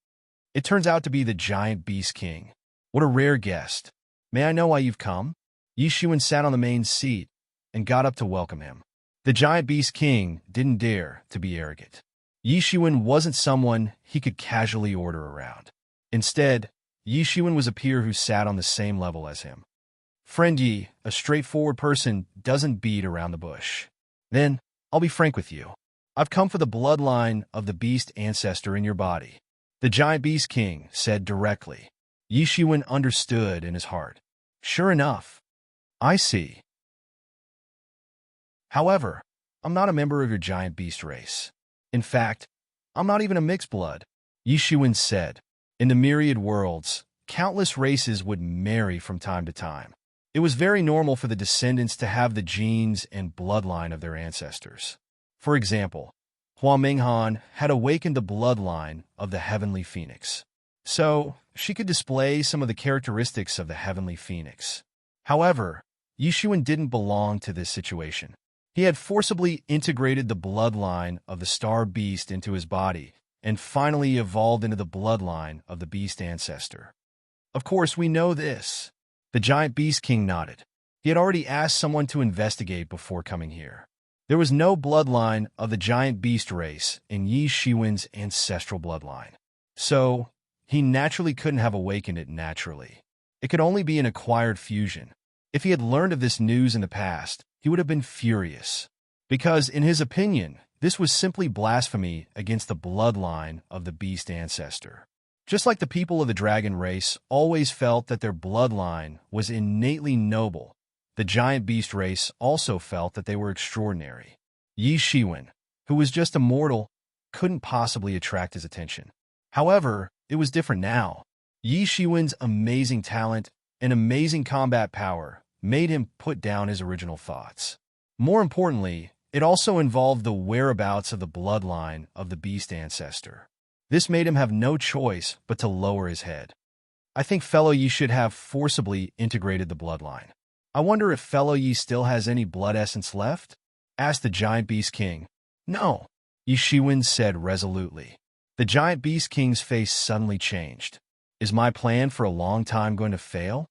Speaker 1: It turns out to be the Giant Beast King. What a rare guest. May I know why you've come? Yi Shiwen sat on the main seat and got up to welcome him. The Giant Beast King didn't dare to be arrogant. Yi Shiwen wasn't someone he could casually order around. Instead, Yi Shiwen was a peer who sat on the same level as him. Friend Yi, a straightforward person, doesn't beat around the bush. Then, I'll be frank with you. I've come for the bloodline of the beast ancestor in your body. The giant beast king said directly. Yi Shiwen understood in his heart. Sure enough. I see. However, I'm not a member of your giant beast race. In fact, I'm not even a mixed blood. Yi Shiwen said. In the myriad worlds, countless races would marry from time to time. It was very normal for the descendants to have the genes and bloodline of their ancestors. For example, Hua Minghan had awakened the bloodline of the heavenly phoenix. So, she could display some of the characteristics of the heavenly phoenix. However, Yi Shiwen didn't belong to this situation. He had forcibly integrated the bloodline of the star beast into his body and finally evolved into the bloodline of the beast ancestor. Of course, we know this. The giant beast king nodded. He had already asked someone to investigate before coming here. There was no bloodline of the giant beast race in Yi Shiwen's ancestral bloodline. So, he naturally couldn't have awakened it naturally. It could only be an acquired fusion. If he had learned of this news in the past, he would have been furious. Because, in his opinion, this was simply blasphemy against the bloodline of the beast ancestor. Just like the people of the dragon race always felt that their bloodline was innately noble, the giant beast race also felt that they were extraordinary. Yi Shiwen, who was just a mortal, couldn't possibly attract his attention. However, it was different now. Yi Shiwen's amazing talent and amazing combat power made him put down his original thoughts. More importantly, it also involved the whereabouts of the bloodline of the beast ancestor. This made him have no choice but to lower his head. I think Fellow Yi should have forcibly integrated the bloodline. I wonder if Fellow Yi still has any blood essence left? Asked the giant beast king. No, Yi Shiwen said resolutely. The giant beast king's face suddenly changed. Is my plan for a long time going to fail?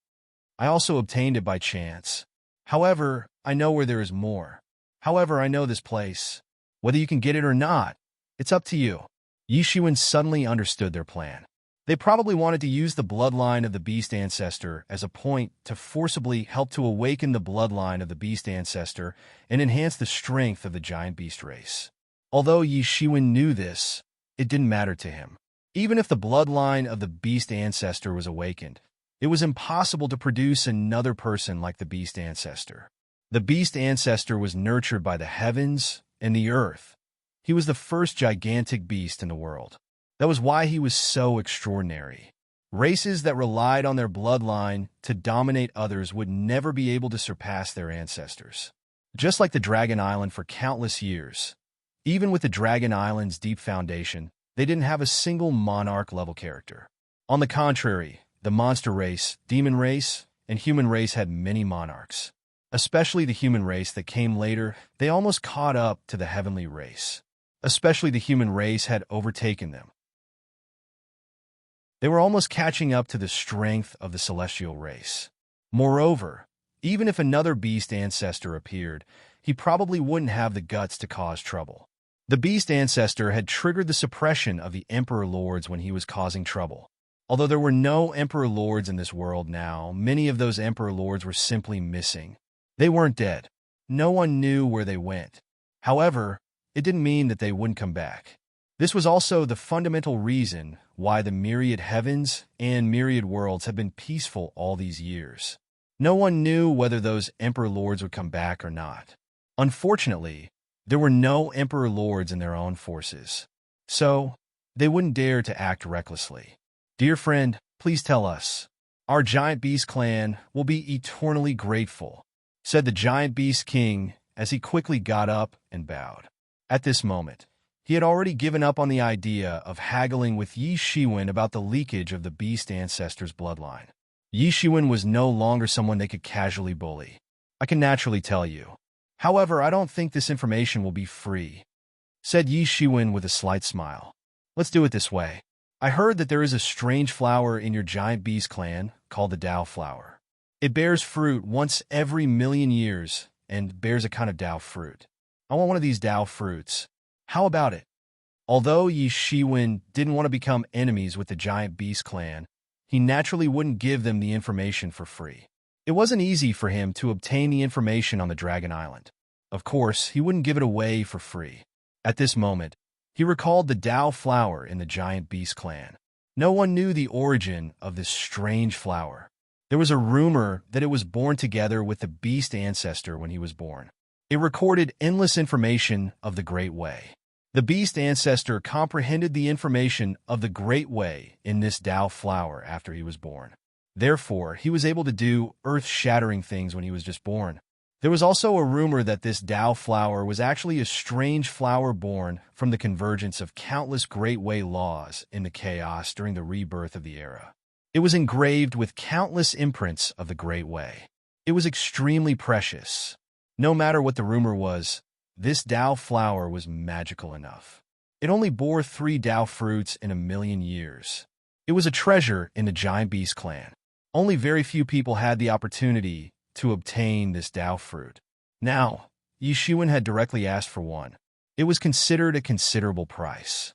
Speaker 1: I also obtained it by chance. However, I know where there is more. However, I know this place. Whether you can get it or not, it's up to you. Yi Shiwen suddenly understood their plan. They probably wanted to use the bloodline of the beast ancestor as a point to forcibly help to awaken the bloodline of the beast ancestor and enhance the strength of the giant beast race. Although Yi Shiwen knew this, it didn't matter to him. Even if the bloodline of the beast ancestor was awakened, it was impossible to produce another person like the beast ancestor. The beast ancestor was nurtured by the heavens and the earth. He was the first gigantic beast in the world. That was why he was so extraordinary. Races that relied on their bloodline to dominate others would never be able to surpass their ancestors. Just like the Dragon Island for countless years, even with the Dragon Island's deep foundation, they didn't have a single monarch-level character. On the contrary, the monster race, demon race, and human race had many monarchs. Especially the human race that came later, they almost caught up to the heavenly race. Especially the human race had overtaken them. They were almost catching up to the strength of the celestial race. Moreover, even if another beast ancestor appeared, he probably wouldn't have the guts to cause trouble. The beast ancestor had triggered the suppression of the Emperor Lords when he was causing trouble. Although there were no Emperor Lords in this world now, many of those Emperor Lords were simply missing. They weren't dead. No one knew where they went. However, it didn't mean that they wouldn't come back. This was also the fundamental reason why the myriad heavens and myriad worlds have been peaceful all these years. No one knew whether those Emperor Lords would come back or not. Unfortunately, there were no Emperor Lords in their own forces. So, they wouldn't dare to act recklessly. Dear friend, please tell us. Our giant beast clan will be eternally grateful, said the giant beast king as he quickly got up and bowed. At this moment, he had already given up on the idea of haggling with Yi Shiwen about the leakage of the beast ancestor's bloodline. Yi Shiwen was no longer someone they could casually bully. I can naturally tell you. However, I don't think this information will be free, said Yi Shiwen with a slight smile. Let's do it this way. I heard that there is a strange flower in your giant beast clan called the Dao flower. It bears fruit once every 1,000,000 years and bears a kind of Dao fruit. I want one of these Dao fruits. How about it? Although Yi Shiwen didn't want to become enemies with the giant beast clan, he naturally wouldn't give them the information for free. It wasn't easy for him to obtain the information on the Dragon Island. Of course, he wouldn't give it away for free. At this moment, he recalled the Tao flower in the giant beast clan. No one knew the origin of this strange flower. There was a rumor that it was born together with the beast ancestor when he was born. It recorded endless information of the Great Way. The beast ancestor comprehended the information of the Great Way in this Tao flower after he was born. Therefore, he was able to do earth-shattering things when he was just born. There was also a rumor that this Tao flower was actually a strange flower born from the convergence of countless Great Way laws in the chaos during the rebirth of the era. It was engraved with countless imprints of the Great Way. It was extremely precious. No matter what the rumor was, this Tao flower was magical enough. It only bore 3 Tao fruits in 1,000,000 years. It was a treasure in the Giant Beast clan. Only very few people had the opportunity to obtain this Tao fruit. Now, Yi Shiwen had directly asked for one. It was considered a considerable price.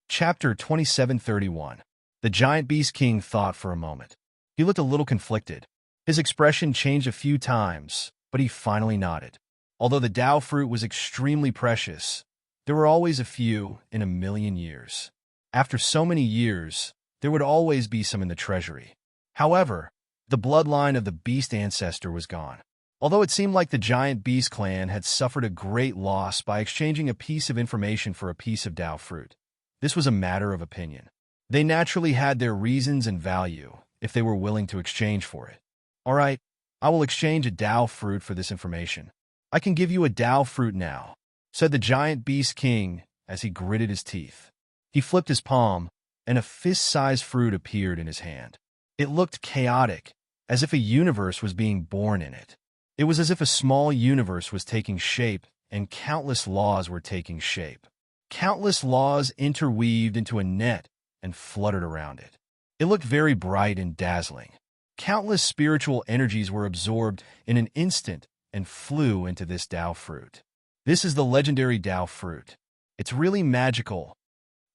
Speaker 1: Chapter 2731. The Giant Beast King thought for a moment. He looked a little conflicted. His expression changed a few times, but he finally nodded. Although the Tao fruit was extremely precious, there were always a few in 1,000,000 years. After so many years, there would always be some in the treasury. However, the bloodline of the beast ancestor was gone. Although it seemed like the Giant Beast clan had suffered a great loss by exchanging a piece of information for a piece of Tao fruit, this was a matter of opinion. They naturally had their reasons and value if they were willing to exchange for it. All right, I will exchange a Tao fruit for this information. I can give you a Tao fruit now, said the Giant Beast King as he gritted his teeth. He flipped his palm, and a fist-sized fruit appeared in his hand. It looked chaotic, as if a universe was being born in it. It was as if a small universe was taking shape, and countless laws were taking shape. Countless laws interweaved into a net and fluttered around it. It looked very bright and dazzling. Countless spiritual energies were absorbed in an instant and flew into this Tao fruit. This is the legendary Tao fruit. It's really magical.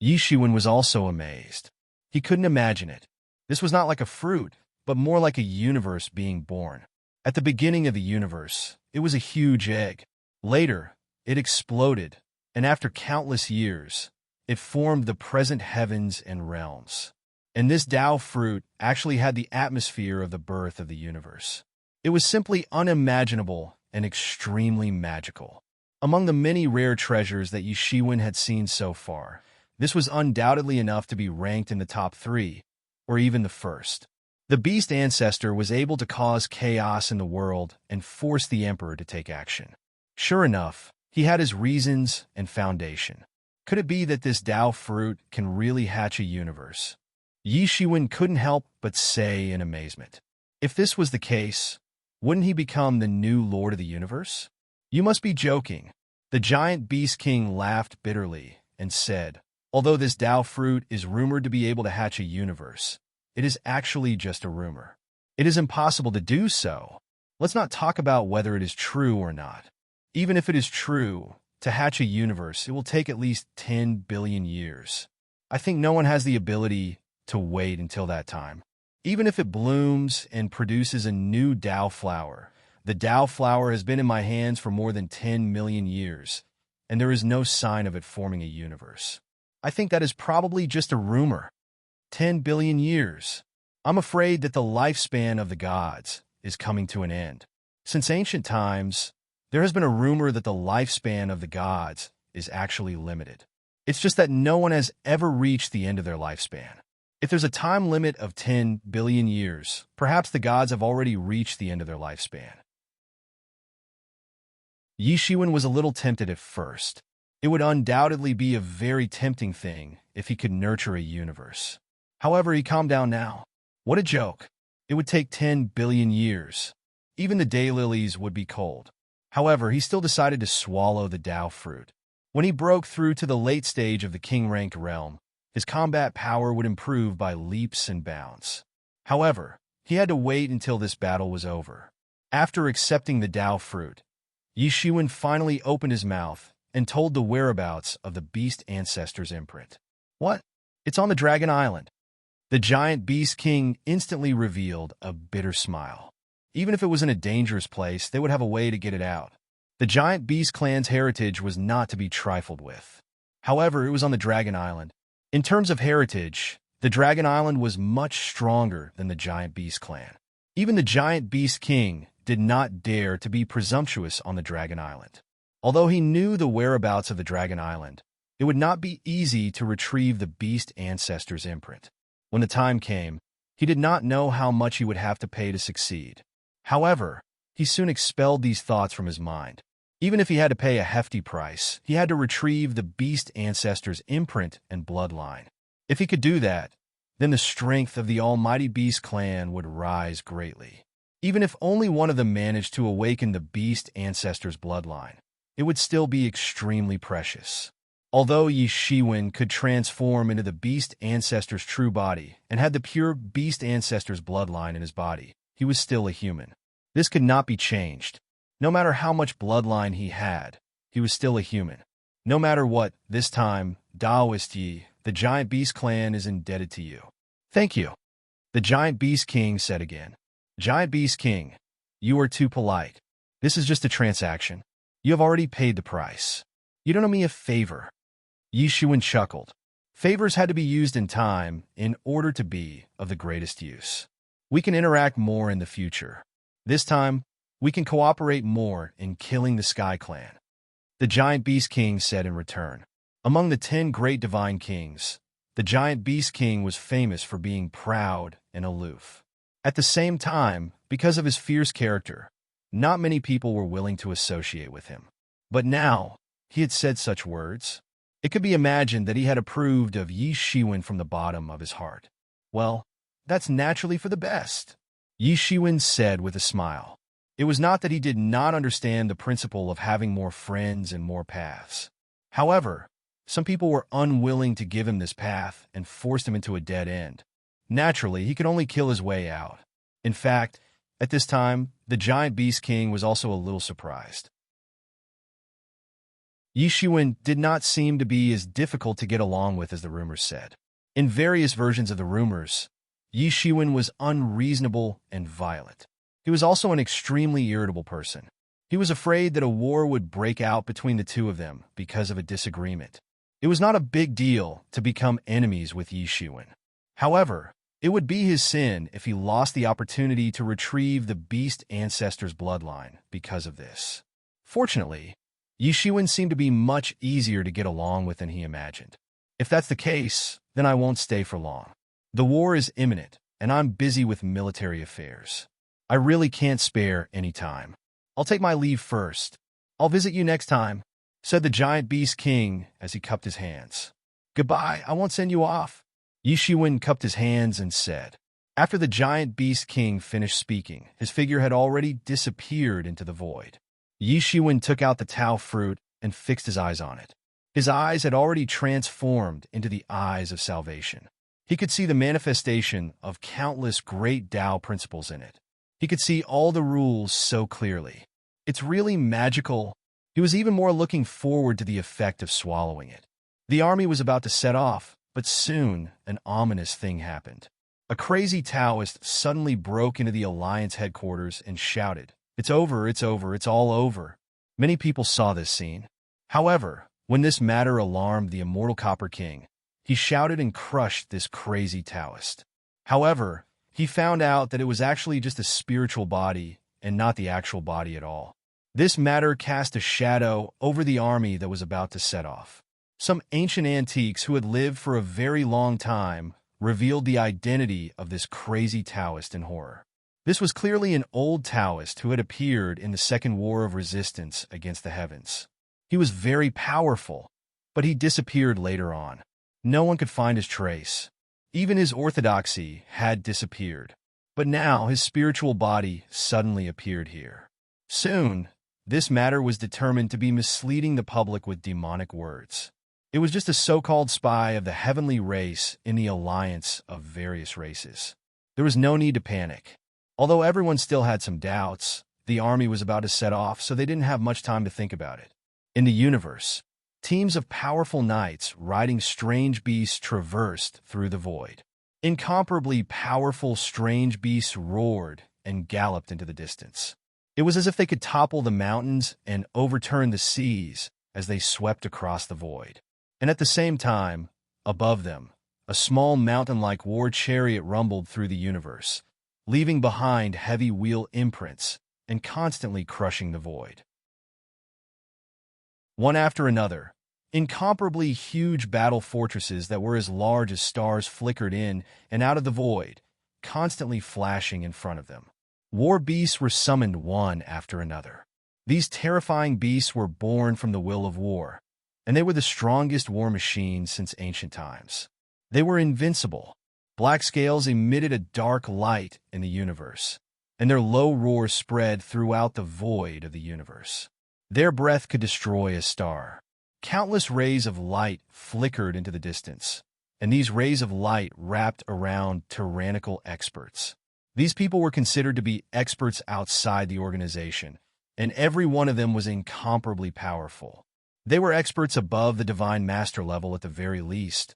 Speaker 1: Yi Shiwen was also amazed. He couldn't imagine it. This was not like a fruit, but more like a universe being born. At the beginning of the universe, it was a huge egg. Later, it exploded, and after countless years, it formed the present heavens and realms. And this Tao fruit actually had the atmosphere of the birth of the universe. It was simply unimaginable and extremely magical. Among the many rare treasures that Yi Shiwen had seen so far, this was undoubtedly enough to be ranked in the top 3, or even the first. The beast ancestor was able to cause chaos in the world and force the emperor to take action. Sure enough, he had his reasons and foundation. Could it be that this Tao fruit can really hatch a universe? Yi Shiwen couldn't help but say in amazement. If this was the case, wouldn't he become the new Lord of the Universe? You must be joking. The Giant Beast King laughed bitterly and said, although this Tao fruit is rumored to be able to hatch a universe, it is actually just a rumor. It is impossible to do so. Let's not talk about whether it is true or not. Even if it is true, to hatch a universe, it will take at least 10 billion years. I think no one has the ability to wait until that time. Even if it blooms and produces a new Tao flower, the Tao flower has been in my hands for more than 10 million years, and there is no sign of it forming a universe. I think that is probably just a rumor. 10 billion years. I'm afraid that the lifespan of the gods is coming to an end. Since ancient times, there has been a rumor that the lifespan of the gods is actually limited. It's just that no one has ever reached the end of their lifespan. If there's a time limit of 10 billion years, perhaps the gods have already reached the end of their lifespan. Yi Shiwen was a little tempted at first. It would undoubtedly be a very tempting thing if he could nurture a universe. However, he calmed down now. What a joke. It would take 10 billion years. Even the daylilies would be cold. However, he still decided to swallow the Tao fruit. When he broke through to the late stage of the king-ranked realm, his combat power would improve by leaps and bounds. However, he had to wait until this battle was over. After accepting the Tao fruit, Yi Shiwen finally opened his mouth and told the whereabouts of the beast ancestor's imprint. What? It's on the Dragon Island. The giant beast king instantly revealed a bitter smile. Even if it was in a dangerous place, they would have a way to get it out. The giant beast clan's heritage was not to be trifled with. However, it was on the Dragon Island. In terms of heritage, the Dragon Island was much stronger than the giant beast clan. Even the giant beast king did not dare to be presumptuous on the Dragon Island. Although he knew the whereabouts of the Dragon Island, it would not be easy to retrieve the beast ancestor's imprint. When the time came, he did not know how much he would have to pay to succeed. However, he soon expelled these thoughts from his mind. Even if he had to pay a hefty price, he had to retrieve the beast ancestor's imprint and bloodline. If he could do that, then the strength of the almighty beast clan would rise greatly. Even if only one of them managed to awaken the beast ancestor's bloodline, it would still be extremely precious. Although Yi Shiwen could transform into the beast ancestor's true body and had the pure beast ancestor's bloodline in his body, he was still a human. This could not be changed. No matter how much bloodline he had, he was still a human. No matter what, this time, Daoist Yi, the giant beast clan is indebted to you. Thank you. The giant beast king said again. Giant beast king, you are too polite. This is just a transaction. You have already paid the price. You don't owe me a favor. Yi Shiwen chuckled. Favors had to be used in time in order to be of the greatest use. We can interact more in the future. This time, we can cooperate more in killing the Sky Clan. The giant beast king said in return. Among the 10 great divine kings, the giant beast king was famous for being proud and aloof. At the same time, because of his fierce character, not many people were willing to associate with him. But now, he had said such words. It could be imagined that he had approved of Yi Shiwen from the bottom of his heart. Well, that's naturally for the best, Yi Shiwen said with a smile. It was not that he did not understand the principle of having more friends and more paths. However, some people were unwilling to give him this path and forced him into a dead end. Naturally, he could only kill his way out. In fact, at this time, the giant beast king was also a little surprised. Yi Shiwen did not seem to be as difficult to get along with as the rumors said. In various versions of the rumors, Yi Shiwen was unreasonable and violent. He was also an extremely irritable person. He was afraid that a war would break out between the two of them because of a disagreement. It was not a big deal to become enemies with Yi Shiwen. However, it would be his sin if he lost the opportunity to retrieve the beast ancestor's bloodline because of this. Fortunately, Yi Shiwen seemed to be much easier to get along with than he imagined. If that's the case, then I won't stay for long. The war is imminent, and I'm busy with military affairs. I really can't spare any time. I'll take my leave first. I'll visit you next time, said the giant beast king as he cupped his hands. Goodbye, I won't send you off. Yi Shiwen cupped his hands and said. After the giant beast king finished speaking, his figure had already disappeared into the void. Yi Shiwen took out the Tao fruit and fixed his eyes on it. His eyes had already transformed into the eyes of salvation. He could see the manifestation of countless great Tao principles in it. He could see all the rules so clearly. It's really magical. He was even more looking forward to the effect of swallowing it. The army was about to set off, but soon an ominous thing happened. A crazy Taoist suddenly broke into the Alliance headquarters and shouted, "It's over, it's over, it's all over." Many people saw this scene. However, when this matter alarmed the immortal Copper King, he shouted and crushed this crazy Taoist. However, he found out that it was actually just a spiritual body and not the actual body at all. This matter cast a shadow over the army that was about to set off. Some ancient antiques who had lived for a very long time revealed the identity of this crazy Taoist in horror. This was clearly an old Taoist who had appeared in the Second War of Resistance against the heavens. He was very powerful, but he disappeared later on. No one could find his trace. Even his orthodoxy had disappeared. But now his spiritual body suddenly appeared here. Soon, this matter was determined to be misleading the public with demonic words. It was just a so-called spy of the heavenly race in the alliance of various races. There was no need to panic. Although everyone still had some doubts, the army was about to set off, so they didn't have much time to think about it. In the universe, teams of powerful knights riding strange beasts traversed through the void. Incomparably powerful, strange beasts roared and galloped into the distance. It was as if they could topple the mountains and overturn the seas as they swept across the void. And at the same time, above them, a small mountain-like war chariot rumbled through the universe, leaving behind heavy wheel imprints and constantly crushing the void. One after another, incomparably huge battle fortresses that were as large as stars flickered in and out of the void, constantly flashing in front of them. War beasts were summoned one after another. These terrifying beasts were born from the will of war, and they were the strongest war machines since ancient times. They were invincible. Black scales emitted a dark light in the universe, and their low roar spread throughout the void of the universe. Their breath could destroy a star. Countless rays of light flickered into the distance, and these rays of light wrapped around tyrannical experts. These people were considered to be experts outside the organization, and every one of them was incomparably powerful. They were experts above the divine master level at the very least,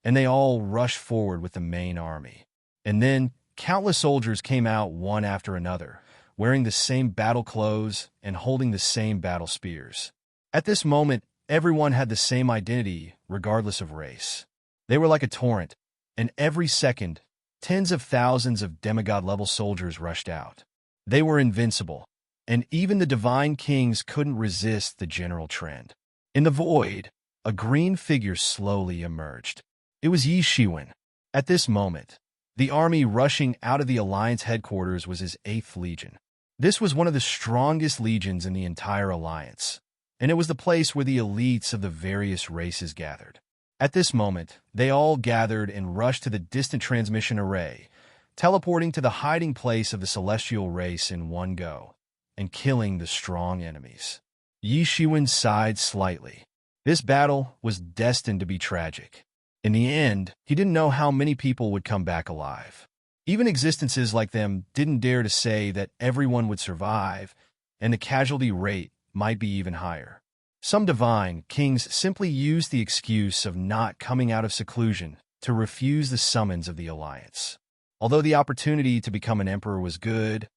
Speaker 1: and they all rushed forward with the main army. And then, countless soldiers came out one after another, wearing the same battle clothes and holding the same battle spears. At this moment, everyone had the same identity, regardless of race. They were like a torrent, and every second, tens of thousands of demigod-level soldiers rushed out. They were invincible, and even the divine kings couldn't resist the general trend. In the void, a green figure slowly emerged. It was Yi Shiwen. At this moment, the army rushing out of the Alliance headquarters was his 8th Legion. This was one of the strongest legions in the entire Alliance, and it was the place where the elites of the various races gathered. At this moment, they all gathered and rushed to the distant transmission array, teleporting to the hiding place of the celestial race in one go, and killing the strong enemies. Yi Shiwen sighed slightly. This battle was destined to be tragic. In the end, he didn't know how many people would come back alive. Even existences like them didn't dare to say that everyone would survive, and the casualty rate might be even higher. Some divine kings simply used the excuse of not coming out of seclusion to refuse the summons of the Alliance. Although the opportunity to become an emperor was good,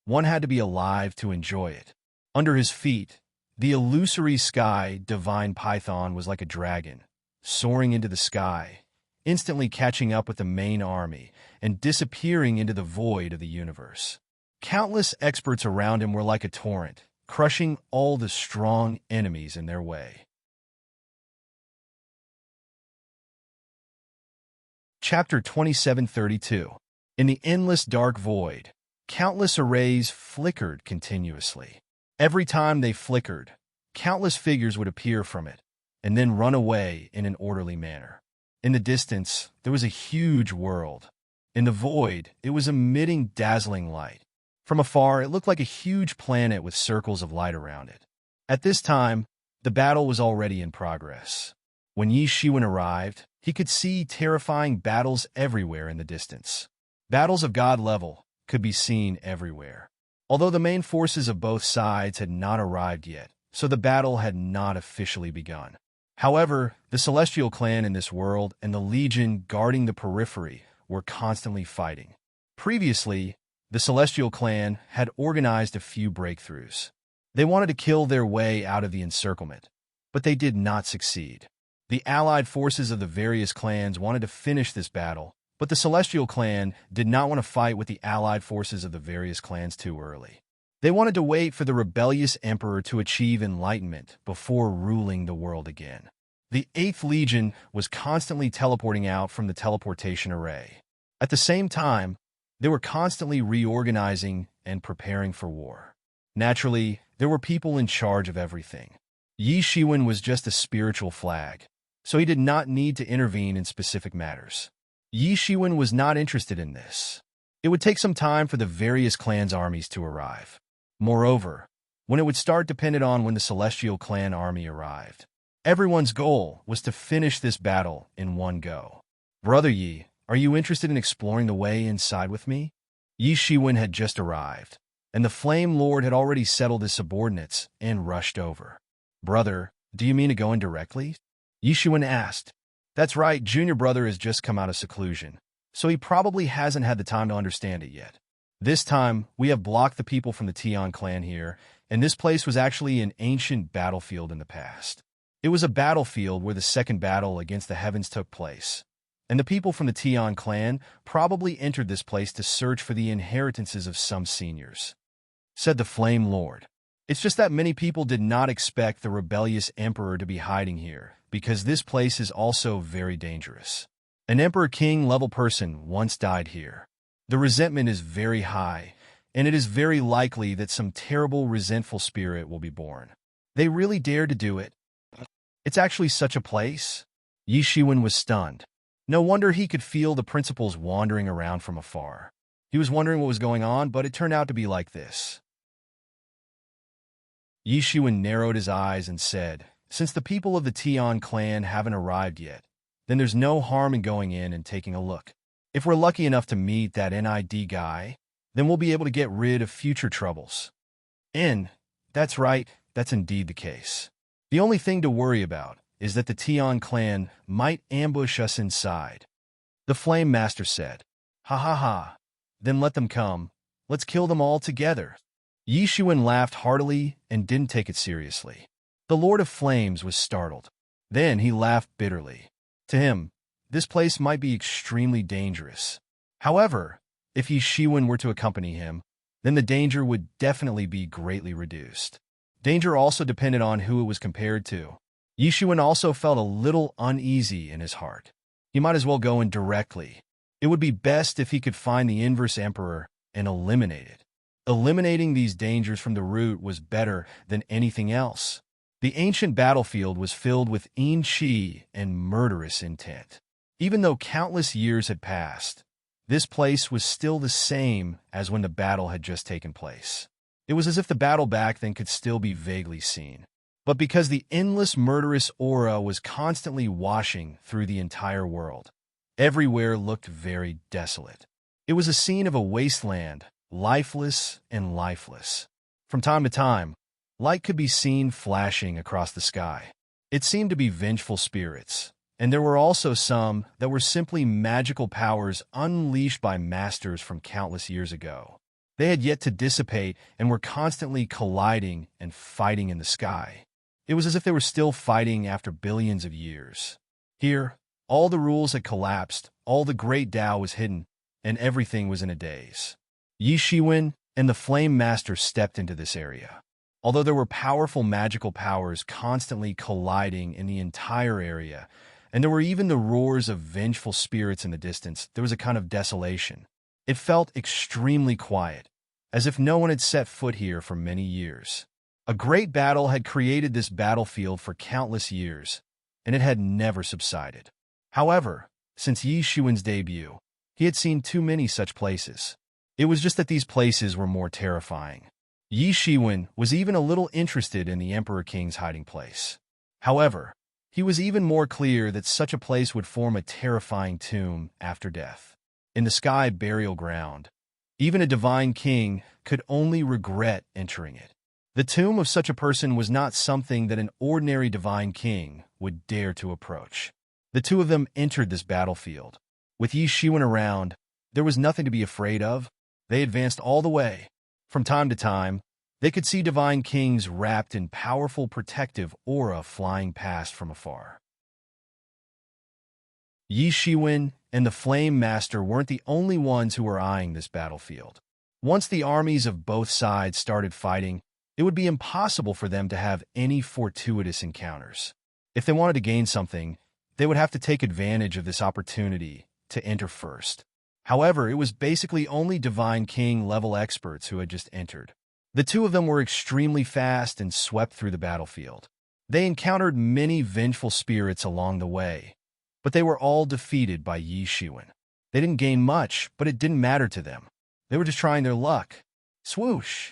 Speaker 1: one had to be alive to enjoy it. Under his feet, the illusory sky divine python was like a dragon, soaring into the sky, instantly catching up with the main army and disappearing into the void of the universe. Countless experts around him were like a torrent, crushing all the strong enemies in their way. Chapter 2732. In the endless dark void, countless arrays flickered continuously. Every time they flickered, countless figures would appear from it, and then run away in an orderly manner. In the distance, there was a huge world. In the void, it was emitting dazzling light. From afar, it looked like a huge planet with circles of light around it. At this time, the battle was already in progress. When Yi Shiwen arrived, he could see terrifying battles everywhere in the distance. Battles of god level could be seen everywhere. Although the main forces of both sides had not arrived yet, so the battle had not officially begun. However, the Celestial Clan in this world and the Legion guarding the periphery were constantly fighting. Previously, the Celestial Clan had organized a few breakthroughs. They wanted to kill their way out of the encirclement, but they did not succeed. The allied forces of the various clans wanted to finish this battle, but the Celestial Clan did not want to fight with the allied forces of the various clans too early. They wanted to wait for the rebellious emperor to achieve enlightenment before ruling the world again. The 8th Legion was constantly teleporting out from the teleportation array. At the same time, they were constantly reorganizing and preparing for war. Naturally, there were people in charge of everything. Yi Shiwen was just a spiritual flag, so he did not need to intervene in specific matters. Yi Shiwen was not interested in this. It would take some time for the various clans' armies to arrive. Moreover, when it would start depended on when the Celestial Clan army arrived. Everyone's goal was to finish this battle in one go. Brother Yi, are you interested in exploring the way inside with me? Yi Shiwen had just arrived, and the Flame Lord had already settled his subordinates and rushed over. Brother, do you mean to go in directly? Yi Shiwen asked. That's right, Junior Brother has just come out of seclusion. so he probably hasn't had the time to understand it yet. This time, we have blocked the people from the Tion clan here, and this place was actually an ancient battlefield in the past. It was a battlefield where the second battle against the heavens took place, and the people from the Tion clan probably entered this place to search for the inheritances of some seniors, said the Flame Lord. It's just that many people did not expect the rebellious emperor to be hiding here, because this place is also very dangerous. An Emperor King level person once died here. The resentment is very high, and it is very likely that some terrible resentful spirit will be born. They really dared to do it. It's actually such a place? Yi Shiwen was stunned. No wonder he could feel the principals wandering around from afar. He was wondering what was going on, but it turned out to be like this. Yi Shiwen narrowed his eyes and said, "Since the people of the Tion clan haven't arrived yet, then there's no harm in going in and taking a look. If we're lucky enough to meet that NID guy, then we'll be able to get rid of future troubles." That's right, that's indeed the case. The only thing to worry about is that the Tion clan might ambush us inside. The Flame Master said, "Ha ha ha, then let them come. Let's kill them all together." Yi Shiwen laughed heartily and didn't take it seriously. The Lord of Flames was startled. Then he laughed bitterly. To him, this place might be extremely dangerous. However, if Yi Shiwen were to accompany him, then the danger would definitely be greatly reduced. Danger also depended on who it was compared to. Yi Shiwen also felt a little uneasy in his heart. He might as well go in directly. It would be best if he could find the Inverse Emperor and eliminate it. Eliminating these dangers from the root was better than anything else. The ancient battlefield was filled with qi and murderous intent. Even though countless years had passed, this place was still the same as when the battle had just taken place. It was as if the battle back then could still be vaguely seen. But because the endless murderous aura was constantly washing through the entire world, everywhere looked very desolate. It was a scene of a wasteland, lifeless and lifeless. From time to time, light could be seen flashing across the sky. It seemed to be vengeful spirits, and there were also some that were simply magical powers unleashed by masters from countless years ago. They had yet to dissipate and were constantly colliding and fighting in the sky. It was as if they were still fighting after billions of years. Here, all the rules had collapsed, all the great Tao was hidden, and everything was in a daze. Yi Shiwen and the Flame Master stepped into this area. Although there were powerful magical powers constantly colliding in the entire area, and there were even the roars of vengeful spirits in the distance, there was a kind of desolation. It felt extremely quiet, as if no one had set foot here for many years. A great battle had created this battlefield for countless years, and it had never subsided. However, since Yi Shiwen's debut, he had seen too many such places. It was just that these places were more terrifying. Yi Shiwen was even a little interested in the Emperor King's hiding place. However, he was even more clear that such a place would form a terrifying tomb after death. In the sky burial ground, even a divine king could only regret entering it. The tomb of such a person was not something that an ordinary divine king would dare to approach. The two of them entered this battlefield. With Yi Shiwen around, there was nothing to be afraid of. They advanced all the way. From time to time, they could see divine kings wrapped in powerful protective aura flying past from afar. Yi Shiwen and the Flame Master weren't the only ones who were eyeing this battlefield. Once the armies of both sides started fighting, it would be impossible for them to have any fortuitous encounters. If they wanted to gain something, they would have to take advantage of this opportunity to enter first. However, it was basically only Divine King level experts who had just entered. The two of them were extremely fast and swept through the battlefield. They encountered many vengeful spirits along the way, but they were all defeated by Yi Shiwen. They didn't gain much, but it didn't matter to them. They were just trying their luck. Swoosh!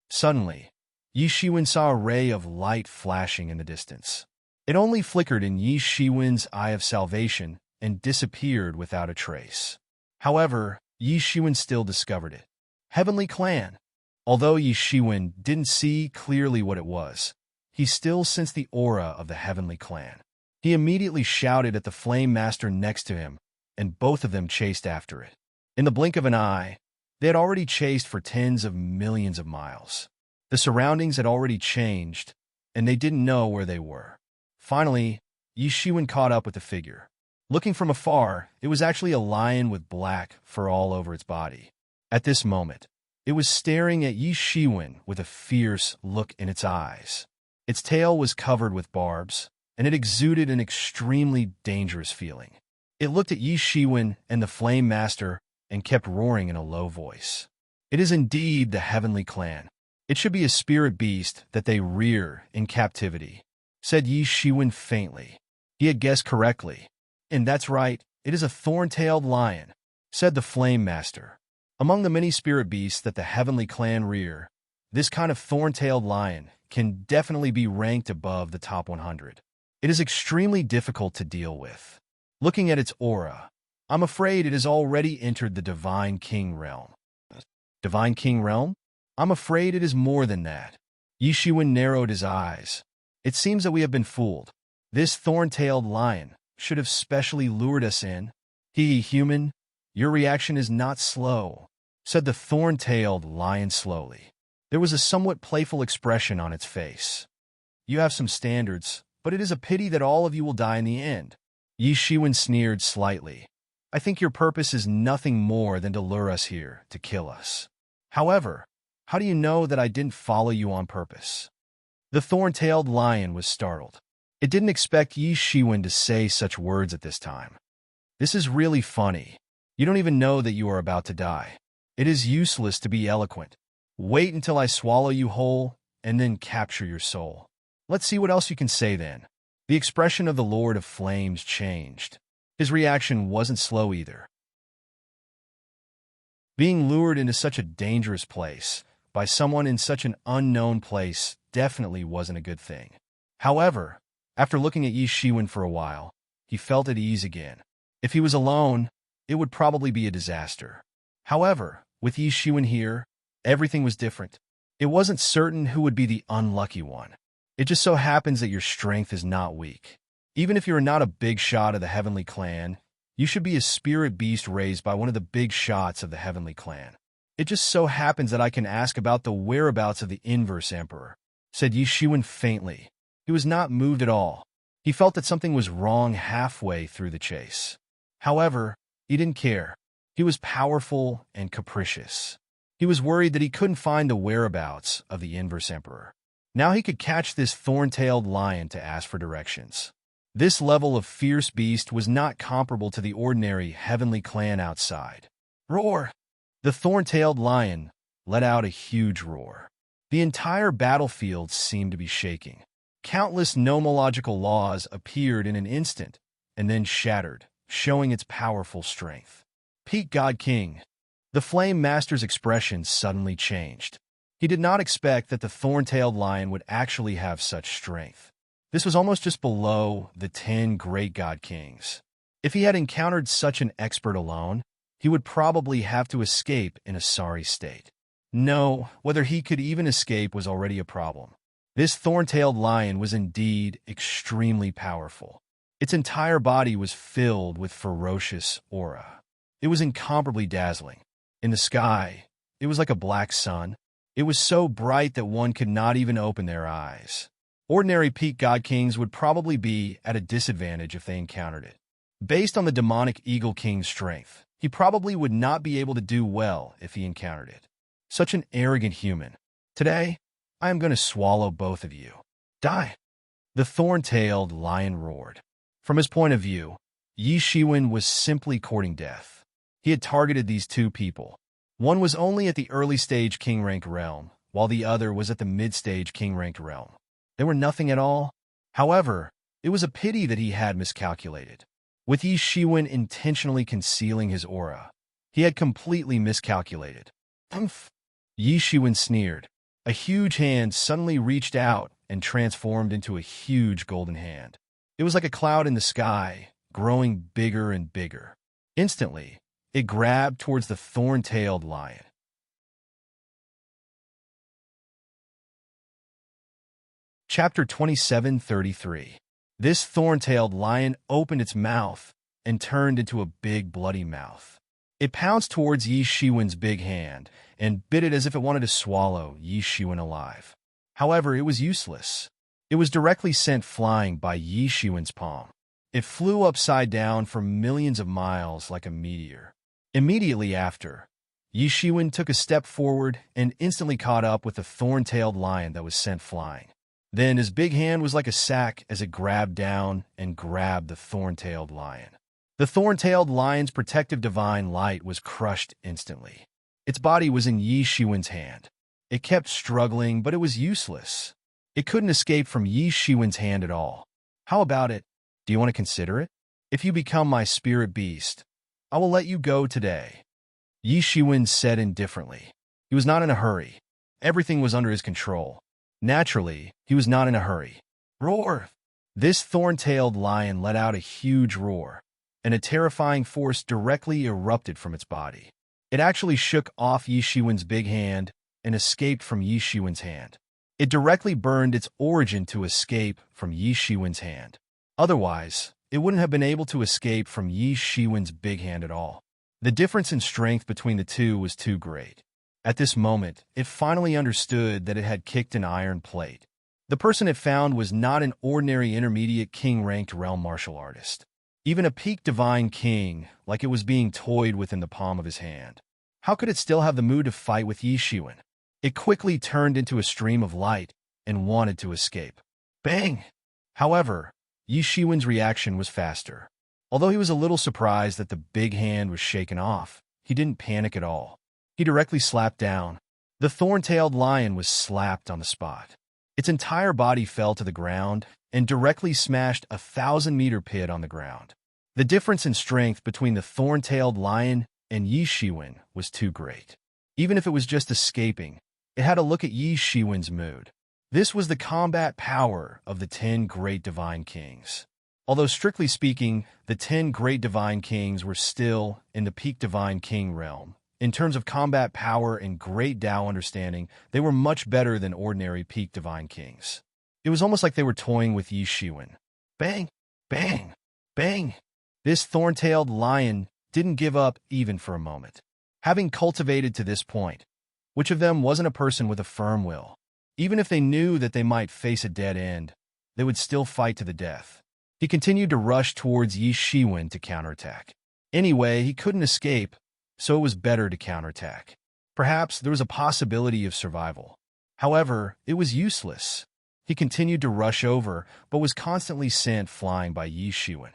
Speaker 1: Suddenly, Yi Shiwen saw a ray of light flashing in the distance. It only flickered in Yi Shiwen's eye of salvation and disappeared without a trace. However, Yi Shiwen still discovered it. Heavenly Clan. Although Yi Shiwen didn't see clearly what it was, he still sensed the aura of the Heavenly Clan. He immediately shouted at the Flame Master next to him, and both of them chased after it. In the blink of an eye, they had already chased for tens of millions of miles. The surroundings had already changed, and they didn't know where they were. Finally, Yi Shiwen caught up with the figure. Looking from afar, it was actually a lion with black fur all over its body. At this moment, it was staring at Yi Shiwen with a fierce look in its eyes. Its tail was covered with barbs, and it exuded an extremely dangerous feeling. It looked at Yi Shiwen and the Flame Master and kept roaring in a low voice. "It is indeed the Heavenly Clan. It should be a spirit beast that they rear in captivity," said Yi Shiwen faintly. He had guessed correctly. "And that's right, it is a thorn-tailed lion," said the Flame Master. "Among the many spirit beasts that the Heavenly Clan rear, this kind of thorn-tailed lion can definitely be ranked above the top 100. It is extremely difficult to deal with. Looking at its aura, I'm afraid it has already entered the Divine King realm." "Divine King realm? I'm afraid it is more than that." Yi Shiwen narrowed his eyes. "It seems that we have been fooled. This thorn-tailed lion should have specially lured us in." Human, your reaction is not slow," said the thorn-tailed lion slowly. There was a somewhat playful expression on its face. "You have some standards, but it is a pity that all of you will die in the end." Yi Shiwen sneered slightly. "I think your purpose is nothing more than to lure us here, to kill us. However, how do you know that I didn't follow you on purpose?" The thorn-tailed lion was startled. It didn't expect Yi Shiwen to say such words at this time. "This is really funny. You don't even know that you are about to die. It is useless to be eloquent. Wait until I swallow you whole and then capture your soul. Let's see what else you can say then." The expression of the Lord of Flames changed. His reaction wasn't slow either. Being lured into such a dangerous place by someone in such an unknown place definitely wasn't a good thing. However, after looking at Yi Shiwen for a while, he felt at ease again. If he was alone, it would probably be a disaster. However, with Yi Shiwen here, everything was different. It wasn't certain who would be the unlucky one. It just so happens that your strength is not weak. Even if you are not a big shot of the Heavenly Clan, you should be a spirit beast raised by one of the big shots of the Heavenly Clan. "It just so happens that I can ask about the whereabouts of the Inverse Emperor," said Yi Shiwen faintly. He was not moved at all. He felt that something was wrong halfway through the chase. However, he didn't care. He was powerful and capricious. He was worried that he couldn't find the whereabouts of the Inverse Emperor. Now he could catch this thorn-tailed lion to ask for directions. This level of fierce beast was not comparable to the ordinary Heavenly Clan outside. "Roar!" The thorn-tailed lion let out a huge roar. The entire battlefield seemed to be shaking. Countless nomological laws appeared in an instant and then shattered, showing its powerful strength. "Peak God King." The Flame Master's expression suddenly changed. He did not expect that the thorn-tailed lion would actually have such strength. This was almost just below the 10 great God Kings. If he had encountered such an expert alone, he would probably have to escape in a sorry state. No, whether he could even escape was already a problem. This thorn-tailed lion was indeed extremely powerful. Its entire body was filled with ferocious aura. It was incomparably dazzling. In the sky, it was like a black sun. It was so bright that one could not even open their eyes. Ordinary peak God Kings would probably be at a disadvantage if they encountered it. Based on the demonic Eagle King's strength, he probably would not be able to do well if he encountered it. Such an arrogant human. "Today, I am going to swallow both of you. Die!" The thorn-tailed lion roared. From his point of view, Yi Shiwen was simply courting death. He had targeted these two people. One was only at the early-stage king-ranked realm, while the other was at the mid-stage king-ranked realm. They were nothing at all. However, it was a pity that he had miscalculated. With Yi Shiwen intentionally concealing his aura, he had completely miscalculated. "Humph!" Yi Shiwen sneered. A huge hand suddenly reached out and transformed into a huge golden hand. It was like a cloud in the sky, growing bigger and bigger. Instantly, it grabbed towards the thorn-tailed lion. Chapter 27:33. This thorn-tailed lion opened its mouth and turned into a big bloody mouth. It pounced towards Yi Shiwen's big hand and bit it as if it wanted to swallow Yi Shiwen alive. However, it was useless. It was directly sent flying by Yi Shiwen's palm. It flew upside down for millions of miles like a meteor. Immediately after, Yi Shiwen took a step forward and instantly caught up with the thorn-tailed lion that was sent flying. Then his big hand was like a sack as it grabbed down and grabbed the thorn-tailed lion. The thorn-tailed lion's protective divine light was crushed instantly. Its body was in Yi Shiwen's hand. It kept struggling, but it was useless. It couldn't escape from Yi Shiwen's hand at all. How about it? Do you want to consider it? If you become my spirit beast, I will let you go today. Yi Shiwen said indifferently. He was not in a hurry. Everything was under his control. Naturally, he was not in a hurry. Roar! This thorn-tailed lion let out a huge roar, and a terrifying force directly erupted from its body. It actually shook off Yi Shiwen's big hand and escaped from Yi Shiwen's hand. It directly burned its origin to escape from Yi Shiwen's hand. Otherwise, it wouldn't have been able to escape from Yi Shiwen's big hand at all. The difference in strength between the two was too great. At this moment, it finally understood that it had kicked an iron plate. The person it found was not an ordinary intermediate king-ranked realm martial artist. Even a peak divine king, like it was being toyed with in the palm of his hand. How could it still have the mood to fight with Yi Shiwen? It quickly turned into a stream of light and wanted to escape. Bang! However, Yi Shiwen's reaction was faster. Although he was a little surprised that the big hand was shaken off, he didn't panic at all. He directly slapped down. The thorn-tailed lion was slapped on the spot. Its entire body fell to the ground and directly smashed a 1,000-meter pit on the ground. The difference in strength between the thorn-tailed lion and Yi Shiwen was too great. Even if it was just escaping, it had to look at Yi Shiwen's mood. This was the combat power of the 10 great divine kings. Although strictly speaking, the 10 great divine kings were still in the peak divine king realm. In terms of combat power and great Tao understanding, they were much better than ordinary peak divine kings. It was almost like they were toying with Yi Shiwen. Bang! Bang! Bang! This thorn-tailed lion didn't give up even for a moment. Having cultivated to this point, which of them wasn't a person with a firm will? Even if they knew that they might face a dead end, they would still fight to the death. He continued to rush towards Yi Shiwen to counterattack. Anyway, he couldn't escape, so it was better to counterattack. Perhaps there was a possibility of survival. However, it was useless. He continued to rush over, but was constantly sent flying by Yi Shiwen.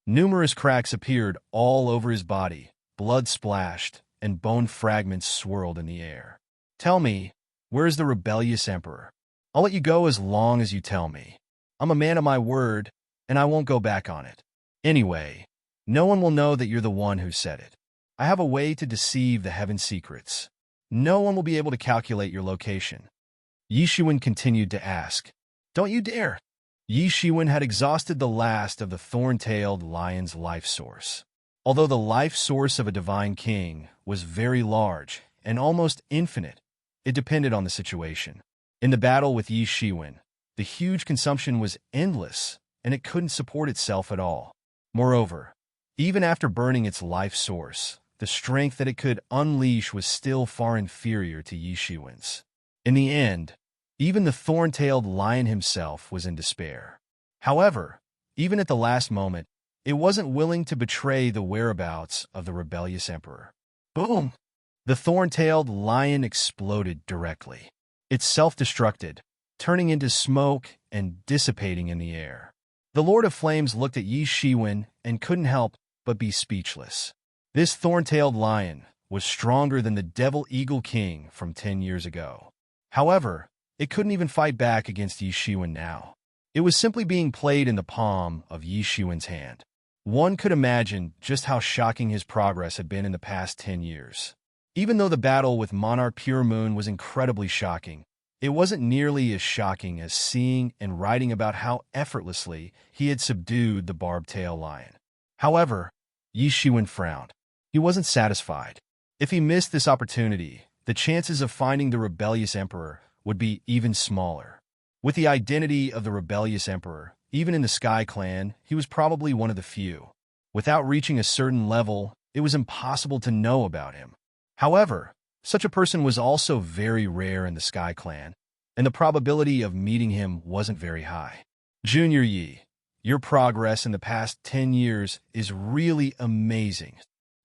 Speaker 1: Numerous cracks appeared all over his body, blood splashed, and bone fragments swirled in the air. Tell me, where is the rebellious emperor? I'll let you go as long as you tell me. I'm a man of my word, and I won't go back on it. Anyway, no one will know that you're the one who said it. I have a way to deceive the heaven secrets. No one will be able to calculate your location. Yi Shiwen continued to ask. Don't you dare! Yi Shiwen had exhausted the last of the thorn-tailed lion's life source. Although the life source of a divine king was very large and almost infinite, it depended on the situation. In the battle with Yi Shiwen, the huge consumption was endless, and it couldn't support itself at all. Moreover, even after burning its life source, the strength that it could unleash was still far inferior to Yi Shiwen's. In the end, even the thorn-tailed lion himself was in despair. However, even at the last moment, it wasn't willing to betray the whereabouts of the rebellious emperor. Boom! The thorn-tailed lion exploded directly. It self-destructed, turning into smoke and dissipating in the air. The Lord of Flames looked at Yi Shiwen and couldn't help but be speechless. This thorn-tailed lion was stronger than the Devil Eagle King from 10 years ago. However, it couldn't even fight back against Yi Shiwen now. It was simply being played in the palm of Yi Shiwen's hand. One could imagine just how shocking his progress had been in the past 10 years. Even though the battle with Monarch Pure Moon was incredibly shocking, it wasn't nearly as shocking as seeing and writing about how effortlessly he had subdued the barbed-tailed lion. However, Yi Shiwen frowned. He wasn't satisfied. If he missed this opportunity, the chances of finding the rebellious emperor would be even smaller. With the identity of the rebellious emperor, even in the Sky Clan, he was probably one of the few. Without reaching a certain level, it was impossible to know about him. However, such a person was also very rare in the Sky Clan, and the probability of meeting him wasn't very high. Junior Yi, your progress in the past 10 years is really amazing,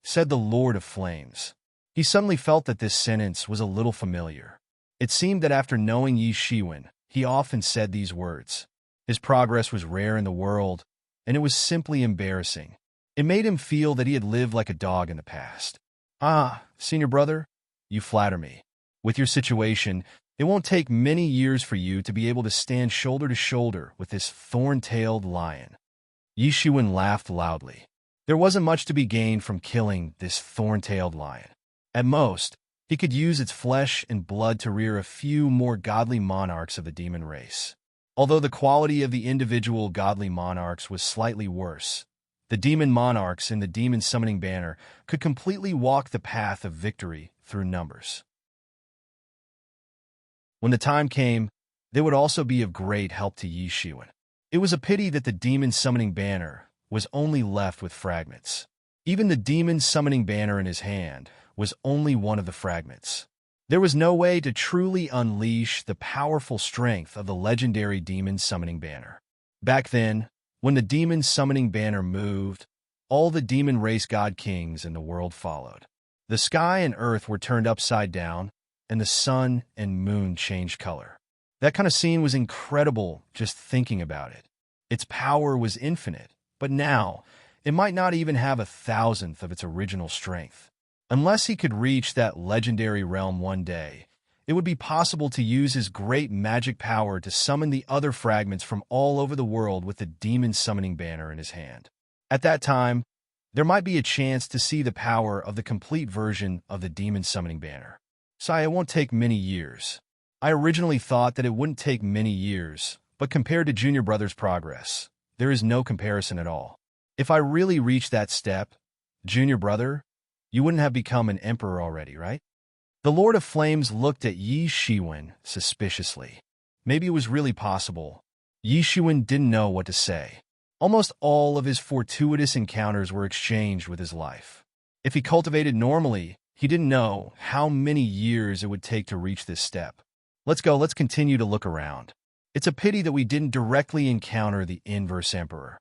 Speaker 1: said the Lord of Flames. He suddenly felt that this sentence was a little familiar. It seemed that after knowing Yi Shiwen, he often said these words. His progress was rare in the world, and it was simply embarrassing. It made him feel that he had lived like a dog in the past. Ah, senior brother, you flatter me. With your situation, it won't take many years for you to be able to stand shoulder to shoulder with this thorn-tailed lion. Yi Shiwen laughed loudly. There wasn't much to be gained from killing this thorn-tailed lion. At most, he could use its flesh and blood to rear a few more godly monarchs of the demon race. Although the quality of the individual godly monarchs was slightly worse, the demon monarchs in the demon summoning banner could completely walk the path of victory through numbers. When the time came, they would also be of great help to Yi Shiwen. It was a pity that the demon summoning banner was only left with fragments. Even the demon summoning banner in his hand was only one of the fragments. There was no way to truly unleash the powerful strength of the legendary demon summoning banner. Back then, when the demon summoning banner moved, all the demon race god kings in the world followed. The sky and earth were turned upside down, and the sun and moon changed color. That kind of scene was incredible just thinking about it. Its power was infinite, but now, it might not even have 1,000th of its original strength. Unless he could reach that legendary realm one day, it would be possible to use his great magic power to summon the other fragments from all over the world with the demon summoning banner in his hand. At that time, there might be a chance to see the power of the complete version of the demon summoning banner. It won't take many years. I originally thought that it wouldn't take many years, but compared to Junior Brother's progress, there is no comparison at all. If I really reached that step, Junior Brother, you wouldn't have become an emperor already, right? The Lord of Flames looked at Yi Shiwen suspiciously. Maybe it was really possible. Yi Shiwen didn't know what to say. Almost all of his fortuitous encounters were exchanged with his life. If he cultivated normally, he didn't know how many years it would take to reach this step. Let's continue to look around. It's a pity that we didn't directly encounter the inverse emperor.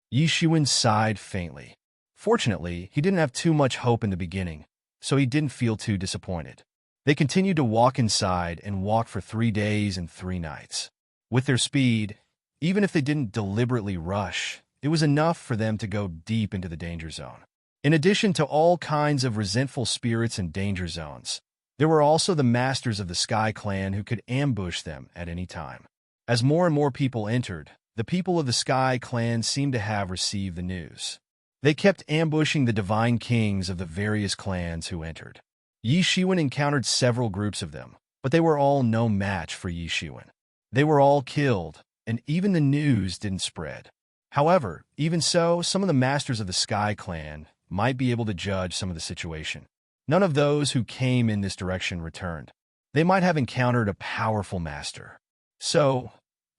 Speaker 1: Yi Shiwen sighed faintly. Fortunately, he didn't have too much hope in the beginning, so he didn't feel too disappointed. They continued to walk inside and walk for 3 days and 3 nights. With their speed, even if they didn't deliberately rush, it was enough for them to go deep into the danger zone. In addition to all kinds of resentful spirits and danger zones, there were also the masters of the Sky Clan who could ambush them at any time. As more and more people entered, the people of the Sky Clan seemed to have received the news. They kept ambushing the divine kings of the various clans who entered. Yi Shiwen encountered several groups of them, but they were all no match for Yi Shiwen. They were all killed, and even the news didn't spread. However, even so, some of the masters of the Sky Clan might be able to judge some of the situation. None of those who came in this direction returned. They might have encountered a powerful master. So,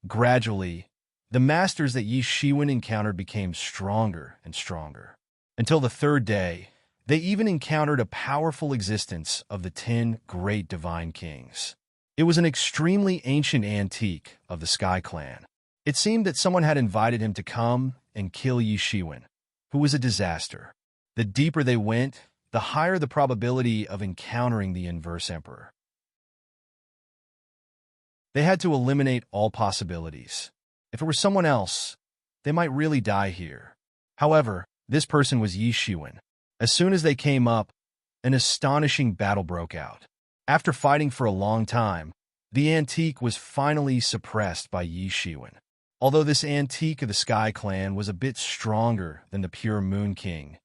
Speaker 1: gradually, the masters that Yi Shiwen encountered became stronger and stronger. Until the 3rd day, they even encountered a powerful existence of the 10 great divine kings. It was an extremely ancient antique of the Sky Clan. It seemed that someone had invited him to come and kill Yi Shiwen, who was a disaster. The deeper they went, the higher the probability of encountering the inverse emperor. They had to eliminate all possibilities. If it were someone else, they might really die here. However, this person was Yi Shiwen. As soon as they came up, an astonishing battle broke out. After fighting for a long time, the antique was finally suppressed by Yi Shiwen. Although this antique of the Sky Clan was a bit stronger than the pure Moon King,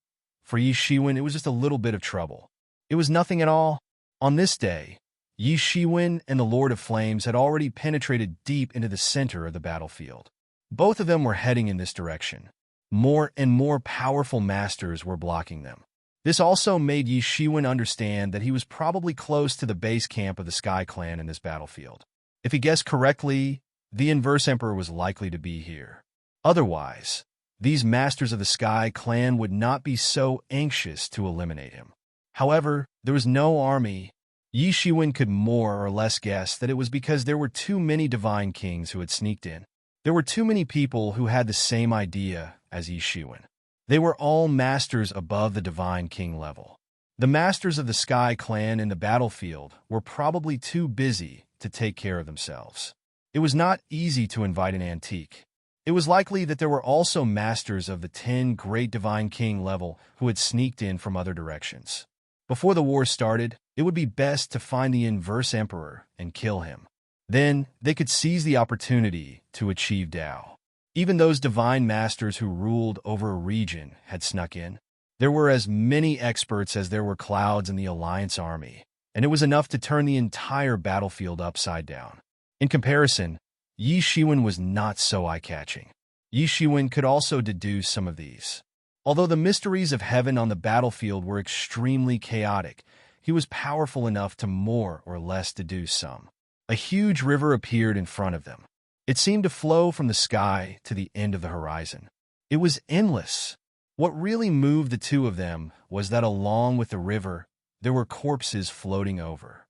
Speaker 1: for Yi Shiwen it was just a little bit of trouble. It was nothing at all. On this day, Yi Shiwen and the Lord of Flames had already penetrated deep into the center of the battlefield. Both of them were heading in this direction. More and more powerful masters were blocking them. This also made Yi Shiwen understand that he was probably close to the base camp of the Sky Clan in this battlefield. If he guessed correctly, the inverse emperor was likely to be here. Otherwise, these Masters of the Sky clan would not be so anxious to eliminate him. However, there was no army. Yi Shiwen could more or less guess that it was because there were too many divine kings who had sneaked in. There were too many people who had the same idea as Yi Shiwen. They were all masters above the divine king level. The Masters of the Sky clan in the battlefield were probably too busy to take care of themselves. It was not easy to invite an antique. It was likely that there were also masters of the 10 great divine king level who had sneaked in from other directions. Before the war started, it would be best to find the inverse emperor and kill him. Then, they could seize the opportunity to achieve Tao. Even those divine masters who ruled over a region had snuck in. There were as many experts as there were clouds in the Alliance army, and it was enough to turn the entire battlefield upside down. In comparison, Yi Shiwen was not so eye-catching. Yi Shiwen could also deduce some of these. Although the mysteries of heaven on the battlefield were extremely chaotic, he was powerful enough to more or less deduce some. A huge river appeared in front of them. It seemed to flow from the sky to the end of the horizon. It was endless. What really moved the two of them was that along with the river, there were corpses floating over.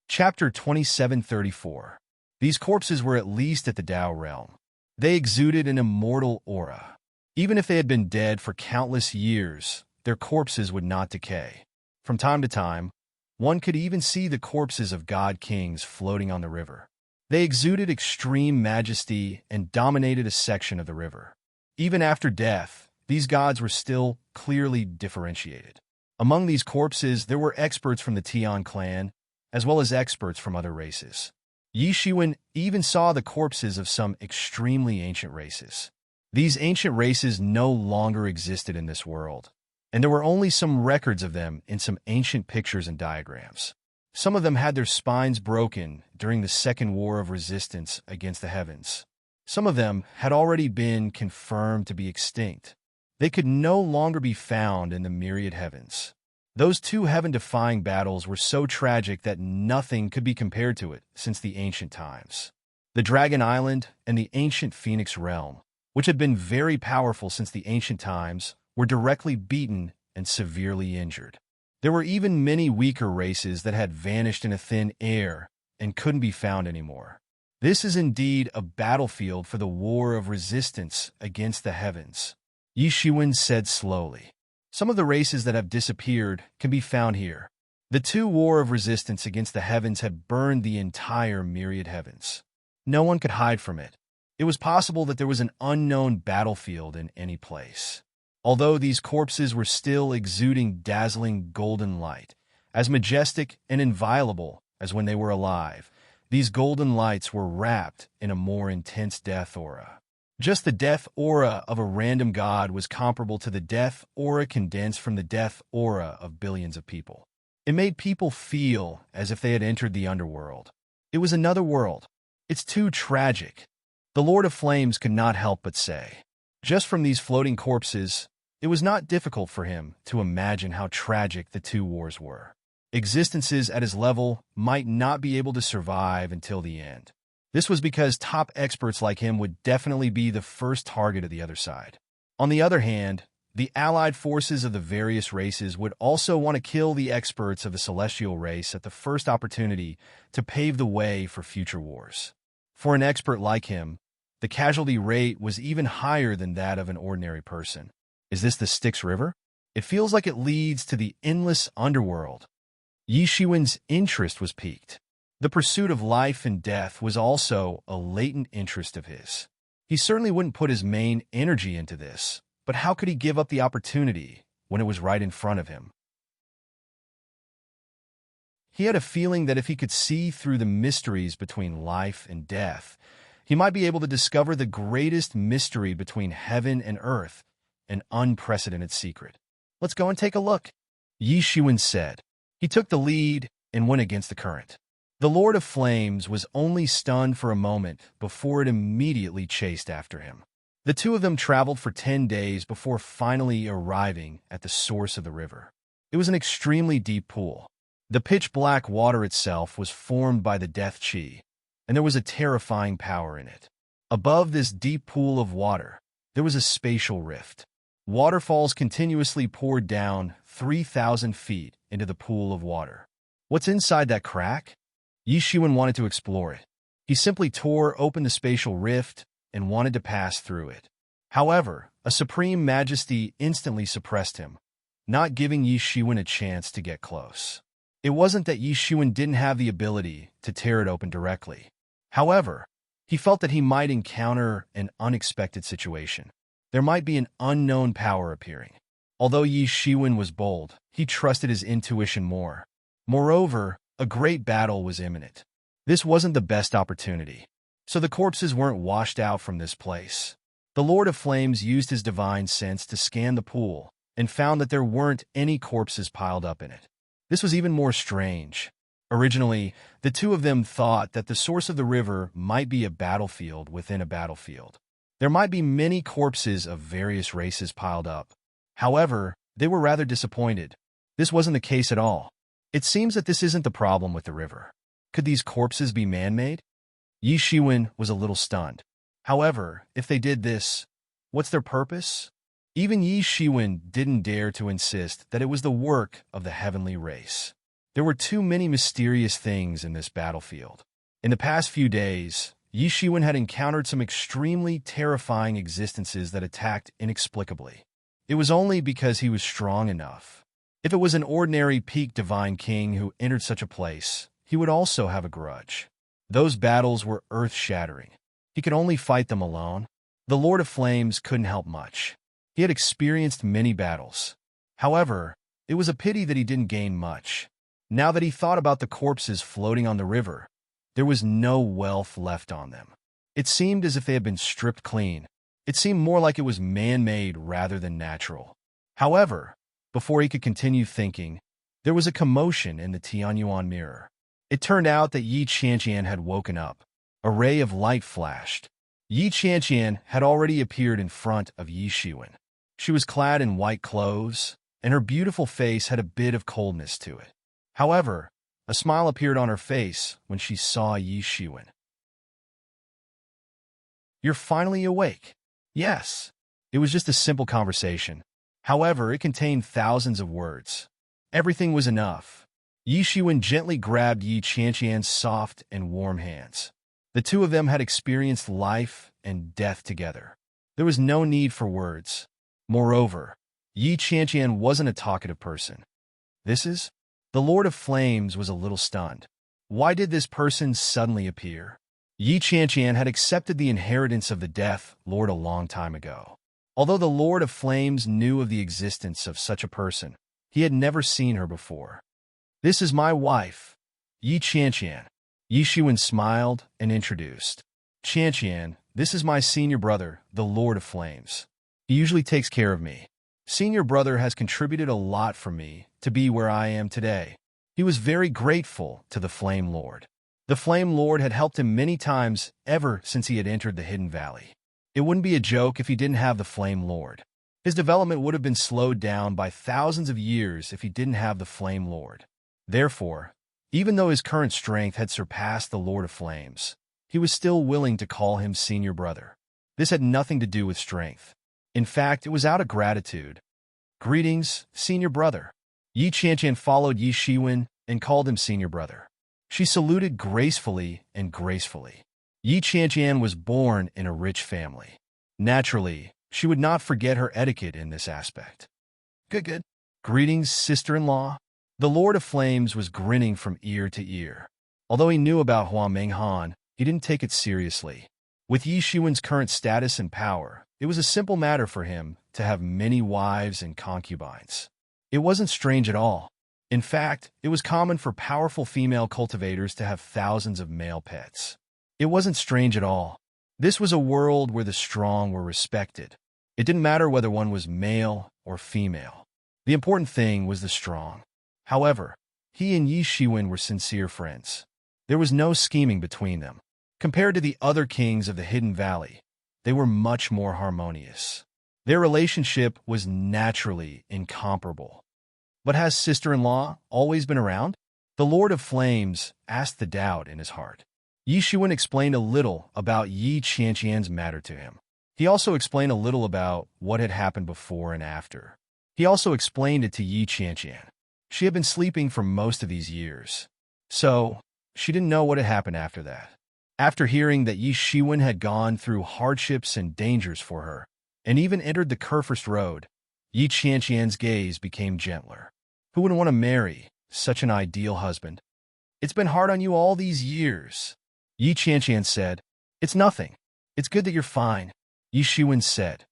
Speaker 1: Chapter 2734. These corpses were at least at the Tao realm. They exuded an immortal aura. Even if they had been dead for countless years, their corpses would not decay. From time to time, one could even see the corpses of god kings floating on the river. They exuded extreme majesty and dominated a section of the river. Even after death, these gods were still clearly differentiated. Among these corpses, there were experts from the Tian clan, as well as experts from other races. Yi Shiwen even saw the corpses of some extremely ancient races. These ancient races no longer existed in this world, and there were only some records of them in some ancient pictures and diagrams. Some of them had their spines broken during the Second War of Resistance against the heavens. Some of them had already been confirmed to be extinct. They could no longer be found in the myriad heavens. Those two heaven-defying battles were so tragic that nothing could be compared to it since the ancient times. The Dragon Island and the ancient Phoenix Realm, which had been very powerful since the ancient times, were directly beaten and severely injured. There were even many weaker races that had vanished in a thin air and couldn't be found anymore. This is indeed a battlefield for the war of resistance against the heavens, Yi Shiwen said slowly. Some of the races that have disappeared can be found here. The two war of resistance against the heavens had burned the entire myriad heavens. No one could hide from it. It was possible that there was an unknown battlefield in any place. Although these corpses were still exuding dazzling golden light, as majestic and inviolable as when they were alive, these golden lights were wrapped in a more intense death aura. Just the death aura of a random god was comparable to the death aura condensed from the death aura of billions of people. It made people feel as if they had entered the underworld. It was another world. It's too tragic. The Lord of Flames could not help but say. Just from these floating corpses, it was not difficult for him to imagine how tragic the two wars were. Existences at his level might not be able to survive until the end. This was because top experts like him would definitely be the first target of the other side. On the other hand, the allied forces of the various races would also want to kill the experts of the celestial race at the first opportunity to pave the way for future wars. For an expert like him, the casualty rate was even higher than that of an ordinary person. Is this the Styx River? It feels like it leads to the endless underworld. Yi Shiwen's interest was piqued. The pursuit of life and death was also a latent interest of his. He certainly wouldn't put his main energy into this, but how could he give up the opportunity when it was right in front of him? He had a feeling that if he could see through the mysteries between life and death, he might be able to discover the greatest mystery between heaven and earth, an unprecedented secret. Let's go and take a look, Yi Shiwen said. He took the lead and went against the current. The Lord of Flames was only stunned for a moment before it immediately chased after him. The two of them traveled for 10 days before finally arriving at the source of the river. It was an extremely deep pool. The pitch-black water itself was formed by the death chi, and there was a terrifying power in it. Above this deep pool of water, there was a spatial rift. Waterfalls continuously poured down 3,000 feet into the pool of water. What's inside that crack? Yi Shiwen wanted to explore it. He simply tore open the spatial rift and wanted to pass through it. However, a supreme majesty instantly suppressed him, not giving Yi Shiwen a chance to get close. It wasn't that Yi Shiwen didn't have the ability to tear it open directly. However, he felt that he might encounter an unexpected situation. There might be an unknown power appearing. Although Yi Shiwen was bold, he trusted his intuition more. Moreover, a great battle was imminent. This wasn't the best opportunity, so the corpses weren't washed out from this place. The Lord of Flames used his divine sense to scan the pool and found that there weren't any corpses piled up in it. This was even more strange. Originally, the two of them thought that the source of the river might be a battlefield within a battlefield. There might be many corpses of various races piled up. However, they were rather disappointed. This wasn't the case at all. It seems that this isn't the problem with the river. Could these corpses be man-made? Yi Shiwen was a little stunned. However, if they did this, what's their purpose? Even Yi Shiwen didn't dare to insist that it was the work of the heavenly race. There were too many mysterious things in this battlefield. In the past few days, Yi Shiwen had encountered some extremely terrifying existences that attacked inexplicably. It was only because he was strong enough. If it was an ordinary peak divine king who entered such a place, he would also have a grudge. Those battles were earth-shattering. He could only fight them alone. The Lord of Flames couldn't help much. He had experienced many battles. However, it was a pity that he didn't gain much. Now that he thought about the corpses floating on the river, there was no wealth left on them. It seemed as if they had been stripped clean. It seemed more like it was man-made rather than natural. However, before he could continue thinking, there was a commotion in the Tianyuan mirror. It turned out that Yi Qianqian had woken up. A ray of light flashed. Yi Qianqian had already appeared in front of Yi Shiwen. She was clad in white clothes, and her beautiful face had a bit of coldness to it. However, a smile appeared on her face when she saw Yi Shiwen. "You're finally awake." Yes. It was just a simple conversation. However, it contained thousands of words. Everything was enough. Yi Shiwen gently grabbed Yi Qianqian's soft and warm hands. The two of them had experienced life and death together. There was no need for words. Moreover, Yi Qianqian wasn't a talkative person. The Lord of Flames was a little stunned. Why did this person suddenly appear? Yi Qianqian had accepted the inheritance of the Death Lord a long time ago. Although the Lord of Flames knew of the existence of such a person, he had never seen her before. "This is my wife, Yi Qianqian." Yi Shiwen smiled and introduced. "Qianqian, this is my senior brother, the Lord of Flames. He usually takes care of me. Senior brother has contributed a lot for me to be where I am today." He was very grateful to the Flame Lord. The Flame Lord had helped him many times ever since he had entered the Hidden Valley. It wouldn't be a joke if he didn't have the Flame Lord. His development would have been slowed down by thousands of years if he didn't have the Flame Lord. Therefore, even though his current strength had surpassed the Lord of Flames, he was still willing to call him senior brother. This had nothing to do with strength. In fact, it was out of gratitude. "Greetings, senior brother." Yi Qianqian followed Yi Shiwen and called him senior brother. She saluted gracefully and gracefully. Yi Qianqian was born in a rich family. Naturally, she would not forget her etiquette in this aspect. Good. "Greetings, sister-in-law." The Lord of Flames was grinning from ear to ear. Although he knew about Hua Menghan, he didn't take it seriously. With Yi Shiwen's current status and power, it was a simple matter for him to have many wives and concubines. It wasn't strange at all. In fact, it was common for powerful female cultivators to have thousands of male pets. It wasn't strange at all. This was a world where the strong were respected. It didn't matter whether one was male or female. The important thing was the strong. However, he and Yi Shiwen were sincere friends. There was no scheming between them. Compared to the other kings of the Hidden Valley, they were much more harmonious. Their relationship was naturally incomparable. "But has sister-in-law always been around?" The Lord of Flames asked the doubt in his heart. Yi Shiwen explained a little about Yi Qianqian's matter to him. He also explained a little about what had happened before and after. He also explained it to Yi Qianqian. She had been sleeping for most of these years, so she didn't know what had happened after that. After hearing that Yi Shiwen had gone through hardships and dangers for her, and even entered the Kurfürst Road, Yi Qianqian's gaze became gentler. Who wouldn't want to marry such an ideal husband? It's been hard on you all these years. Yi Qianqian said. It's nothing. It's good that you're fine, Yi Shiwen said.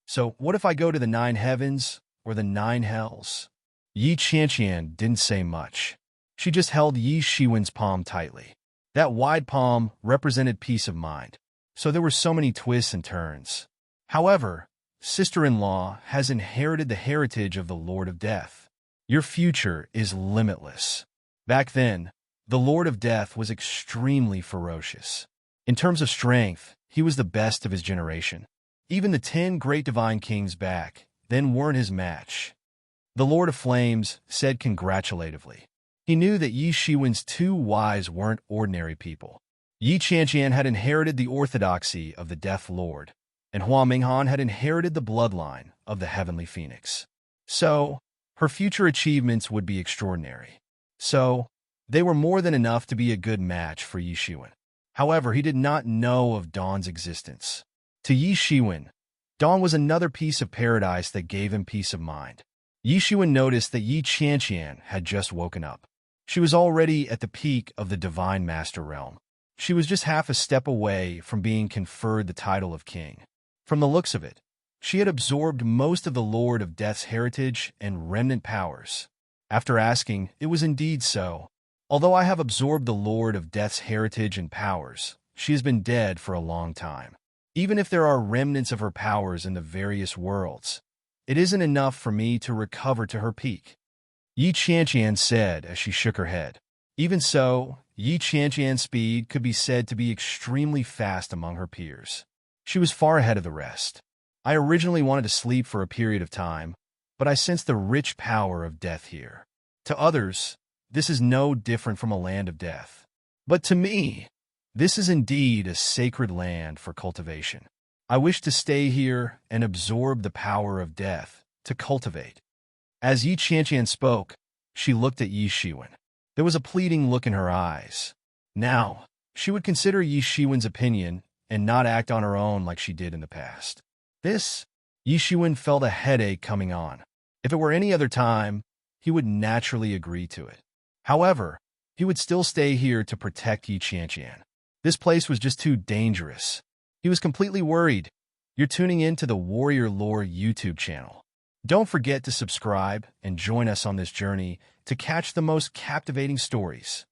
Speaker 1: So what if I go to the 9 heavens or the 9 hells? Yi Qianqian didn't say much. She just held Yi Shiwen's palm tightly. That wide palm represented peace of mind, so there were so many twists and turns. However, sister-in-law has inherited the heritage of the Lord of Death. Your future is limitless. Back then, the Lord of Death was extremely ferocious. In terms of strength, he was the best of his generation. Even the 10 great divine kings back then weren't his match. The Lord of Flames said congratulatively. He knew that Yi Shiwen's 2 wives weren't ordinary people. Yi Qianqian had inherited the orthodoxy of the Death Lord, and Hua Minghan had inherited the bloodline of the Heavenly Phoenix. So, her future achievements would be extraordinary. So, they were more than enough to be a good match for Yi Shiwen. However, he did not know of Dawn's existence. To Yi Shiwen, Dawn was another piece of paradise that gave him peace of mind. Yi Shiwen noticed that Yi Qianqian had just woken up. She was already at the peak of the Divine Master realm. She was just half a step away from being conferred the title of king. From the looks of it, she had absorbed most of the Lord of Death's heritage and remnant powers. After asking, it was indeed so. Although I have absorbed the Lord of Death's heritage and powers, she has been dead for a long time. Even if there are remnants of her powers in the various worlds, it isn't enough for me to recover to her peak. Yi Qianqian said as she shook her head. Even so, Yi Qianqian's speed could be said to be extremely fast among her peers. She was far ahead of the rest. I originally wanted to sleep for a period of time, but I sensed the rich power of death here. To others, this is no different from a land of death. But to me, this is indeed a sacred land for cultivation. I wish to stay here and absorb the power of death to cultivate. As Yi Qianqian spoke, she looked at Yi Shiwen. There was a pleading look in her eyes. Now, she would consider Yi Shiwen's opinion and not act on her own like she did in the past. Yi Shiwen felt a headache coming on. If it were any other time, he would naturally agree to it. However, he would still stay here to protect Yi Qianqian. This place was just too dangerous. He was completely worried. You're tuning in to the Warrior Lore YouTube channel. Don't forget to subscribe and join us on this journey to catch the most captivating stories.